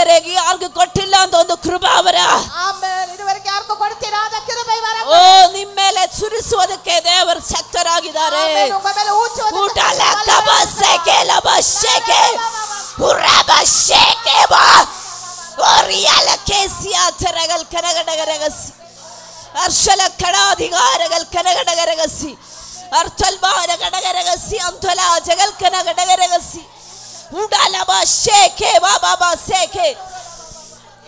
ಇದುವರೆಗೆ ಯಾರಿಗೂ ಕೊಟ್ಟಿಲ್ಲ ಅಂತ ಒಂದು ಕೃಪಾವರ ಆಮೆನ್. ಇದುವರೆಗೆ ಯಾರಿಗೂ ಕೊಡ್ತಿರಾದ ಕೃಪೆ ವರ ಓ ನಿಮ್ಮ ಮೇಲೆ ಸುರಿಸುವುದಕ್ಕೆ ದೇವರು ಶಕ್ತರಾಗಿದ್ದಾರೆ. ಆಮೆನ್. ನಿಮ್ಮ ಮೇಲೆ ಊಚುವುದಕ್ಕೆ ಊಟಲ ಕಬಸೆಕೆ ಲಬಶೆಕೆ ಉರಬಶೆಕೆ ಬಾ ಓರಿಯಲ ಕೇಸಿಯಾ ತರಗಲ್ ಕನಗಡಗರಗಸಿ ಅರ್ಶಲ ಕಡಾಧಿಕಾರಗಲ್ ಕನಗಡಗರಗಸಿ ಅರ್ಥಲ್ಬಾರ ಗಡಗರಗಸಿ ಅಂತಲ ಜಗಲ್ ಕನಗಡಗರಗಸಿ ಉಡಲ ಬಶೆಕೆ ಬಾಬಾ ಶೇಕೆ.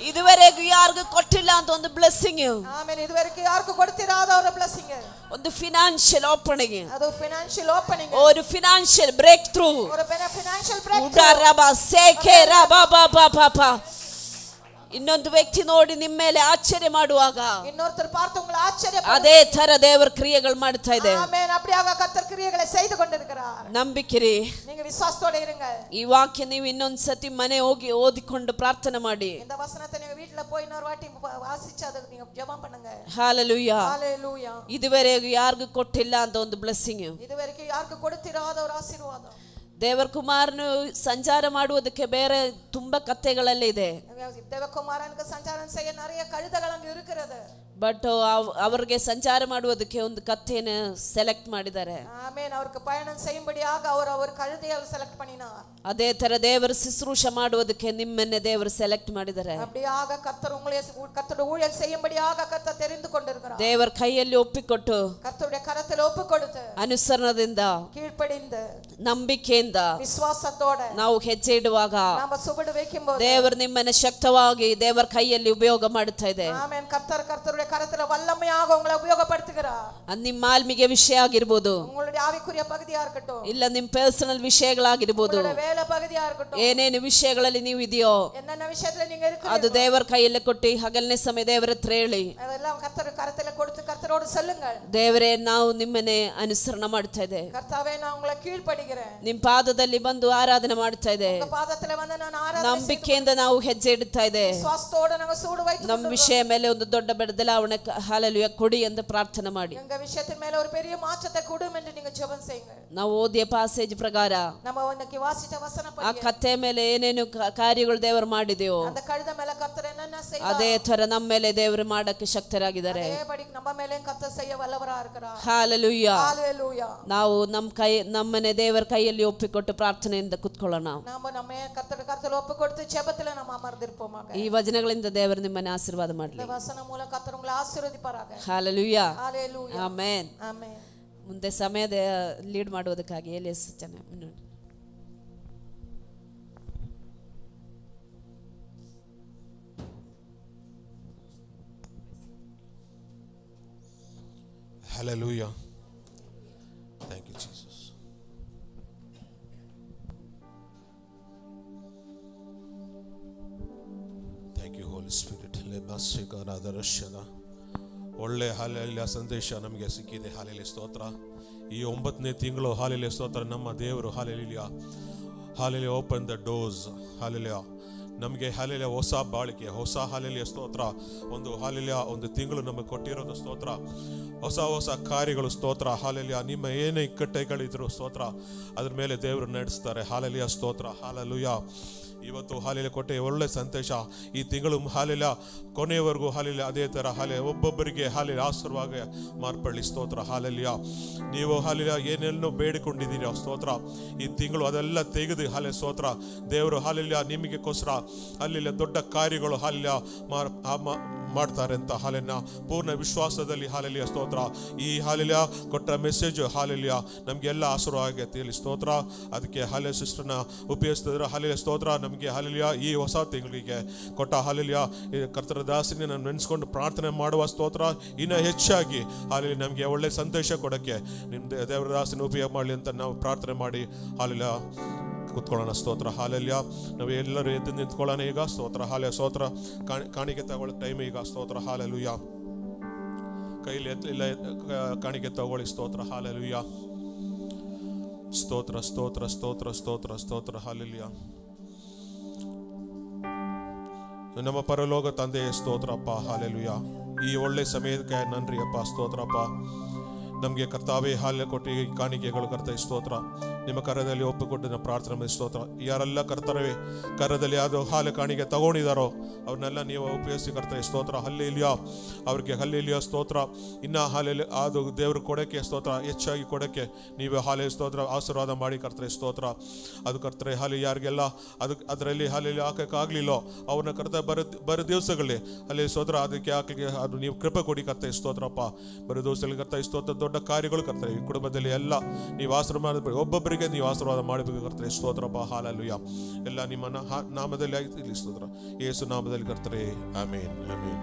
ಇದುವರೆಗೂ ಯಾರಿಗೂ ಕೊಟ್ಟಿಲ್ಲ ಅಂತ ಒಂದು ಬ್ಲೆಸ್ಸಿಂಗ್. ಆಮೆನ್. ಇದುವರೆಗೆ ಯಾರಿಗೂ ಕೊಡ್ತಿರಾದ ಅವರ ಬ್ಲೆಸ್ಸಿಂಗ್, ಒಂದು ಫಿನಾನ್ಷಿಯಲ್ ಓಪನಿಂಗ್, ಅದು ಫೈನಾನ್ಷಿಯಲ್ ಓಪನಿಂಗ್, ಒಂದು ಫಿನಾನ್ಷಿಯಲ್ ಬ್ರೇಕ್ ಥ್ರೂ. ಅವರ ಫೈನಾನ್ಷಿಯಲ್ ಬ್ರೇಕ್ ಉಡರಬ ಶೇಕೆ ರಬಾ. ಇನ್ನೊಂದು ವ್ಯಕ್ತಿ ನೋಡಿ ನಿಮ್ಮ ಮೇಲೆ ಆಶ್ಚರ್ಯ ಮಾಡುವಾಗ இன்னொருத்தர் பார்த்து உங்களை ஆச்சரியப்படும். ಅದೇ ತರ ದೇವರ ಕ್ರಿಯೆಗಳು ಮಾಡ್ತಾ ಇದೆ. ஆமென். அப்படியாக கர்த்தர் கிரியைகளை செய்து கொண்டிருக்கிறார். ನಂಬಿಕಿರಿ. நீங்க விசுவாசத்தோட இருங்க. ಈ ವಾಕ್ಯ ನೀವು ಇನ್ನೊಂದು ಸತಿ ಮನೆ ಹೋಗಿ ಓದಿಕೊಂಡು ಪ್ರಾರ್ಥನೆ ಮಾಡಿ. இந்த வசனத்தை நீங்க வீட்ல போய் இன்னொரு வாட்டி வாசிச்சு அதை நீங்க ஜெபம் பண்ணுங்க. ஹalleluya. ஹalleluya. ಇದುವರೆಗೂ ಯಾರಿಗೂ ಕೊಟ್ಟಿಲ್ಲ ಅಂತ ಒಂದು ಬ್ಲೆಸ್ಸಿಂಗ್. ಇದುವರೆಗೆ ಯಾರಿಗೂ ಕೊಡುತ್ತಿರಾದ ಅವರ ಆಶೀರ್ವಾದ. ದೇವಕುಮಾರನು ಸಂಚಾರ ಮಾಡುವುದಕ್ಕೆ ಬೇರೆ ತುಂಬಾ ಕಥೆಗಳೆಲ್ಲ ಇದೆ. ದೇವಕುಮಾರನಿಗೆ ಸಂಚಾರ செய்ய நிறைய கழுதைகள் அங்க இருக்கிறது. ಬಟ್ ಅವರಿಗೆ ಸಂಚಾರ ಮಾಡುವುದಕ್ಕೆ ಒಂದು ಕಥೆಯನ್ನು ಸೆಲೆಕ್ಟ್ ಮಾಡಿದ್ದಾರೆ. ಆಮೆನ್. ಅವರಿಗೆ ಪಯಣ செய்யும்படியாக அவர் கழுதையை செலக்ட் பண்ணினார். ಅದೇ ತರ ದೇವರು ಶುಶ್ರೂಷ ಮಾಡುವುದಕ್ಕೆ ನಿಮ್ಮನ್ನೇ ದೇವರು ಸೆಲೆಕ್ಟ್ ಮಾಡಿದ್ದಾರೆ. அப்படியாக கர்த்தர் உங்களை கர்த்தருடைய ஊழியம் செய்யும்படியாக கர்த்தர் தெரிந்து கொண்டிருக்கிறார். ದೇವರ ಕೈಯಲ್ಲಿ ಒಪ್ಪಿಕೊಟ್ಟು கர்த்தருடைய கரத்தில் ஒப்புக்கொடுத்து ಅನುಸರಣದಿಂದ ಕೀழ்ಪಡಿಂದ ನಂಬಿಕೆಯಿಂದ ವಿಶ್ವಾಸத்தோட ನಾವು ಹೆಜ್ಜೆ ಇಡುವಾಗ ನಾವು ಸುಬಡು வைக்கும்போது ದೇವರು ನಿಮ್ಮನ್ನು ಶಕ್ತವಾಗಿ ದೇವರ ಕೈಯಲ್ಲಿ ಉಪಯೋಗ ಮಾಡುತ್ತಾ ಇದೆ. ಆಮೆನ್. கர்த்தருடைய கரத்துல வல்லமையாக உங்களை உபயோகப்படுத்துகிறார். ಅದು ನಿಮ್ಮ ಆತ್ಮಿಕ ವಿಷಯ ಆಗಿರಬಹುದು, உங்களுடைய ஆவிக்குரிய பகுதியா இருக்கட்டும், ಇಲ್ಲ ನಿಮ್ಮ ಪರ್ಸನಲ್ ವಿಷಯಗಳಾಗಿರಬಹುದು, வேலை பகுதியா இருக்கட்டும், ಏನೇನು ವಿಷಯಗಳಲ್ಲಿ ನೀವು ಇದೆಯೋ என்னென்ன விஷயத்துல நீங்க இருக்கீங்க ಅದು ದೇವರ ಕೈಯಲ್ಲಿ ಕೊಟ್ಟು ಹಗಲನೇ ಸಮಯ ದೇವರ ಹತ್ರ ಹೇಳಿ அதெல்லாம் கர்த்தர் கரத்துல கொடுத்து கர்த்தரோடு சொல்லுங்கள். ದೇವರೇ ನಾವು ನಿಮ್ಮನ್ನೇ ಅನುಸರಣ ಮಾಡ್ತಾ ಇದೆ. கர்த்தாவே நான் உங்களை கீழ்ப்படிகிறேன். ನಿಮ್ಮ ಪಾದದಲ್ಲಿ ಬಂದು ಆರಾಧನೆ ಮಾಡ್ತಾ ಇದೆ. உங்க பாதத்துல வந்து நான் ஆராதனை ನಂಬಿಕೆಯಿಂದ ನಾವು ಹೆಜ್ಜೆ ಇಡ್ತಾ ಇದೆ. ವಿಶ್ವಾಸத்தோட ನಾವು ಸೂಡು வைத்து ನಮ್ಮ ವಿಷಯ ಮೇಲೆ ಒಂದು ದೊಡ್ಡ ಬದಲಾವಣೆ ಹಲ್ಲೆಲೂಯಾ ಕೊಡಿ ಎಂದು ಪ್ರಾರ್ಥನೆ ಮಾಡಿ. எங்க விஷயத்தின் மேல ஒரு பெரிய மாற்றத்தை கொடும் என்று நீங்க ஜெபம் செய்யுங்க. ನಾವು ಓದಿಯ ಪಾಸೇಜ್ ಪ್ರಕಾರ நம்ம இன்னைக்கு வாசிச்ச வசனப்படி ಆ ಕಥೆ ಮೇಲೆ ಏನೇನು ಕಾರ್ಯಗಳು ದೇವರು ಮಾಡಿದೆಯೋ அந்த கழுதை மேல கர்த்தர் என்னென்ன செய்தார் ಅದೇ ತರ ನಮ್ಮ ಮೇಲೆ ದೇವರು ಮಾಡಕ್ಕೆ ಶಕ್ತರಾಗಿದ್ದಾರೆ. அதேபடி நம்ம மேலே கர்த்தர் செய்ய வல்லவரா இருக்கிறார். ಹಲ್ಲೆಲೂಯಾ. ஹalleluya. ನಾವು ನಮ್ಮನೆ ದೇವರ ಕೈಯಲ್ಲಿ ಒಪ್ಪಿಕೊಟ್ಟು ಪ್ರಾರ್ಥನೆಯಿಂದ ಕೂತ್ಕೊಳ್ಳೋಣ. நம்ம கர்த்தர் கரத்துல ஒப்புக்கொடுத்து ஜெபத்துல நம்ம அமர்ந்திருப்போமாக. ಈ ವಚನಗಳಿಂದ ದೇವರು ನಿಮ್ಮನ್ನು ಆಶೀರ್ವಾದ ಮಾಡಲಿ. இந்த வசனம் மூலம் கர்த்தர் உங்களை ஆசீர்வதிப்பாராக. ಹಲ್ಲೆಲೂಯಾ. ஹalleluya. ಆಮೆನ್. ಆಮೆನ್. ಮುಂದೆ ಸಮಯದ ಲೀಡ್ ಮಾಡುವುದಕ್ಕಾಗಿ ಎಲಿಯಸ್ ಚೆನ್ನಾಗಿ Hallelujah. Thank you, Jesus. Thank you, Holy Spirit. ಒಳ್ಳೆ ಹಾಲೆಯ ಸಂದೇಶ ನಮಗೆ ಸಿಕ್ಕಿದೆ. ಹಾಲೆಯ ಸ್ತೋತ್ರ. ಈ 9ನೇ ತಿಂಗಳು ಹಾಲೆಯ ಸ್ತೋತ್ರ ನಮ್ಮ ದೇವರು ಹಾಲೆಯ ಓಪನ್ ದ ಡೋರ್ಸ್. ಹಾಲೆಯ ನಮಗೆ ಹಾಲೆಯ ಹೊಸ ಬಾಳಿಕೆ, ಹೊಸ ಹಾಲೆಯ ಸ್ತೋತ್ರ. ಒಂದು ತಿಂಗಳು ನಮಗೆ ಕೊಟ್ಟಿರೋದು ಸ್ತೋತ್ರ. ಹೊಸ ಕಾರ್ಯಗಳು ಸ್ತೋತ್ರ. ಹಾಲೆಯ ನಿಮ್ಮ ಏನೇ ಇಕ್ಕಟ್ಟೆಗಳಿದ್ರು ಸ್ತೋತ್ರ, ಅದ್ರ ಮೇಲೆ ದೇವರು ನಡೆಸ್ತಾರೆ. ಹಾಲೆಯ ಸ್ತೋತ್ರ. ಹಾಲೆಲೂಯಾ. ಇವತ್ತು ಹಾಲೆಯ ಕೊಟ್ಟೆ ಒಳ್ಳೆ ಸಂದೇಶ. ಈ ತಿಂಗಳು ಹಾಲೆಯ ಕೊನೆಯವರೆಗೂ ಹಾಲೆಯ ಅದೇ ಥರ ಒಬ್ಬೊಬ್ಬರಿಗೆ ಹಾಲೆಯ ಆಶೀರ್ವಾದ ಮಾರ್ಪಡಲಿ. ಸ್ತೋತ್ರ. ಹಾಲೆಯ ನೀವು ಹಾಲೆಯ ಏನೆಲ್ಲೋ ಬೇಡಿಕೊಂಡಿದ್ದೀರಿ ಸ್ತೋತ್ರ, ಈ ತಿಂಗಳು ಅದೆಲ್ಲ ತೆಗೆದು ಹಾಲೆ ಸ್ತೋತ್ರ. ದೇವರು ಹಾಲೆಯ ನಿಮಗೆಗೋಸ್ಕರ ಅಲ್ಲಿ ದೊಡ್ಡ ಕಾರ್ಯಗಳು ಹಾಲೆಯ ಮಾಡ್ತಾರೆ ಅಂತ ಹಾಲೆಯ ಪೂರ್ಣ ವಿಶ್ವಾಸದಲ್ಲಿ ಹಾಲೆಯ ಸ್ತೋತ್ರ. ಈ ಹಾಲೆಯ ಕೊಟ್ಟ ಮೆಸೇಜ್ ಹಾಲೆಯ ನಮಗೆಲ್ಲ ಆಶೀರ್ವಾದ ಆಗಲಿ. ಸ್ತೋತ್ರ. ಅದಕ್ಕೆ ಹಾಲೆಯ ಸಿಸ್ಟರ್ನ ಉಪಯೋಗಿಸಿದ್ರೆ ಹಾಲೆಯ ಸ್ತೋತ್ರ. ನಮಗೆ ಹಾಲೆಯ ಈ ಹೊಸ ತಿಂಗಳಿಗೆ ಕೊಟ್ಟ ಹಾಲೆಯ ಕರ್ತನ ದಾಸನೇ ನಾನು ನೆನೆಸ್ಕೊಂಡು ಪ್ರಾರ್ಥನೆ ಮಾಡುವ ಸ್ತೋತ್ರ. ಇನ್ನೂ ಹೆಚ್ಚಾಗಿ ಹಾಲೆಯ ನಮಗೆ ಒಳ್ಳೆ ಸಂದೇಶ ಕೊಡೋಕ್ಕೆ ನಿಮ್ಮ ದೇವರ ದಾಸನ ಉಪಯೋಗ ಮಾಡಲಿ ಅಂತ ನಾವು ಪ್ರಾರ್ಥನೆ ಮಾಡಿ ಹಾಲೆಯ ಕೂತ್ಕೊಳ್ಳೋಣ. ಸ್ತೋತ್ರ. ಹಾಲೆಯ ನಾವು ಎಲ್ಲರೂ ಎದ್ದು ನಿಂತ್ಕೊಳ್ಳೋಣ ಈಗ. ಸ್ತೋತ್ರ. ಹಾಲೆಯ ಸ್ತೋತ್ರ. ಕಾಣಿಕೆ ತಗೊಳ್ಳೋ ಟೈಮ್ ಈಗ. ಸ್ತೋತ್ರ. ಹಾಲೆಲೂಯಾ. ಕೈಲಿ ಇಲ್ಲ ಕಾಣಿಕೆ ತಗೊಳ್ಳಿ. ಸ್ತೋತ್ರ. ಹಾಲೆಲೂಯಾ. ಸ್ತೋತ್ರ ಸ್ತೋತ್ರ ಸ್ತೋತ್ರ ಸ್ತೋತ್ರ ಸ್ತೋತ್ರ. ಹಾಲೆಲೂಯಾ. ನಮ್ಮ ಪರಲೋಕ ತಂದೆ ಸ್ತೋತ್ರಪ್ಪ. ಹಾಲೆಲೂಯಾ. ಈ ಒಳ್ಳೆ ಸಮಯಕ್ಕೆ ನನ್ರಿ ಅಪ್ಪ. ಸ್ತೋತ್ರಪ್ಪ. ನಮಗೆ ಕರ್ತಾವೇ ಹಾಲೆ ಕೊಟ್ಟು ಕಾಣಿಕೆಗಳು ಕರ್ತ ಸ್ತೋತ್ರ. ನಿಮ್ಮ ಕರದಲ್ಲಿ ಒಪ್ಪಿಕೊಟ್ಟು ನಾವು ಪ್ರಾರ್ಥನೆ ಮಾಡಿ ಸ್ತೋತ್ರ. ಯಾರೆಲ್ಲ ಕರ್ತರವೇ ಕರದಲ್ಲಿ ಯಾವುದು ಹಾಲು ಕಾಣಿಕೆ ತಗೊಂಡಿದ್ದಾರೋ ಅವ್ರನ್ನೆಲ್ಲ ನೀವು ಉಪಯೋಗಿಸಿ ಕರ್ತರೆ ಸ್ತೋತ್ರ. ಹಲ್ಲೆಲೂಯಾ, ಅವ್ರಿಗೆ ಹಲ್ಲೆಲೂಯಾ ಸ್ತೋತ್ರ. ಇನ್ನು ಹಾಲೆಲ್ಲಿ ಅದು ದೇವ್ರ ಕೊಡೋಕ್ಕೆ ಸ್ತೋತ್ರ, ಹೆಚ್ಚಾಗಿ ಕೊಡೋಕ್ಕೆ ನೀವು ಹಾಲೆ ಸ್ತೋತ್ರ ಆಶೀರ್ವಾದ ಮಾಡಿ ಕರ್ತರೆ ಸ್ತೋತ್ರ. ಅದು ಕರ್ತರೆ ಹಾಲೆ ಯಾರಿಗೆಲ್ಲ ಅದರಲ್ಲಿ ಹಾಲೆಲ್ಲಿ ಹಾಕೋಕ್ಕಾಗಲಿಲ್ಲೋ ಅವ್ರನ್ನ ಕರ್ತ ಬರೋ ದಿವಸಗಳಲ್ಲಿ ಅಲ್ಲಿ ಸ್ತೋತ್ರ ಅದಕ್ಕೆ ಹಾಕಲಿಕ್ಕೆ ಅದು ನೀವು ಕೃಪೆ ಕೊಡಿ ಕರ್ತರೆ ಸ್ತೋತ್ರಪ್ಪ. ಬರೋ ದಿವಸದಲ್ಲಿ ಕರ್ತರೆ ಸ್ತೋತ್ರ ದೊಡ್ಡ ಕಾರ್ಯಗಳು ಕರ್ತರೆ ಈ ಕುಟುಂಬದಲ್ಲಿ ಎಲ್ಲ ನೀವು ಆಶೀರ್ವಾದ ಒಬ್ಬೊಬ್ಬರಿಗೆ ನೀವು ಆಶೀರ್ವಾದ ಮಾಡಬೇಕು ಕರ್ತರೆ ಸ್ತೋತ್ರಪ್ಪ. ಹಾಲೆಲೂಯಾ, ಎಲ್ಲ ನಿಮ್ಮ ನಾಮದಲ್ಲಿ ಆಗಿರಲಿ ಸ್ತೋತ್ರ. ಯೇಸು ನಾಮದಲ್ಲಿ ಕರ್ತರೆ, ಆಮೇನ್ ಆಮೇನ್.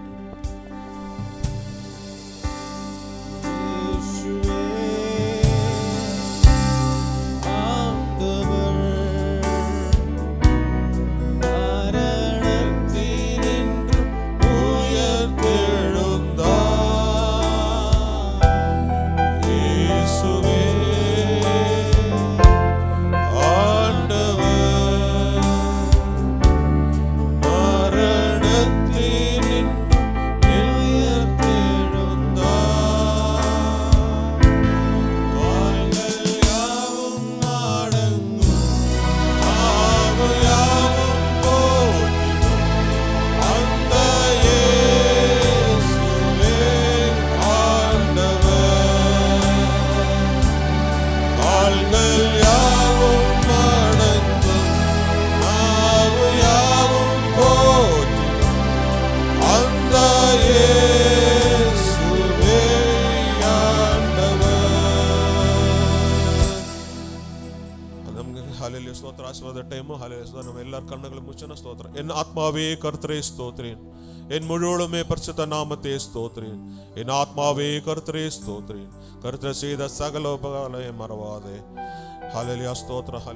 ஸ்தோத்திரம். என் ஆத்மாவே கர்த்தரை ஸ்தோத்திரேன், என் முழுவதுமே பரிசுத்த நாமத்தை ஸ்தோத்திரேன். என் ஆத்மாவே கர்த்தரை ஸ்தோத்திரேன், கர்த்தர் செய்த சகல உபகாரங்களை மறவாதே. ஹல்லேலூயா, ஸ்தோத்திரம்.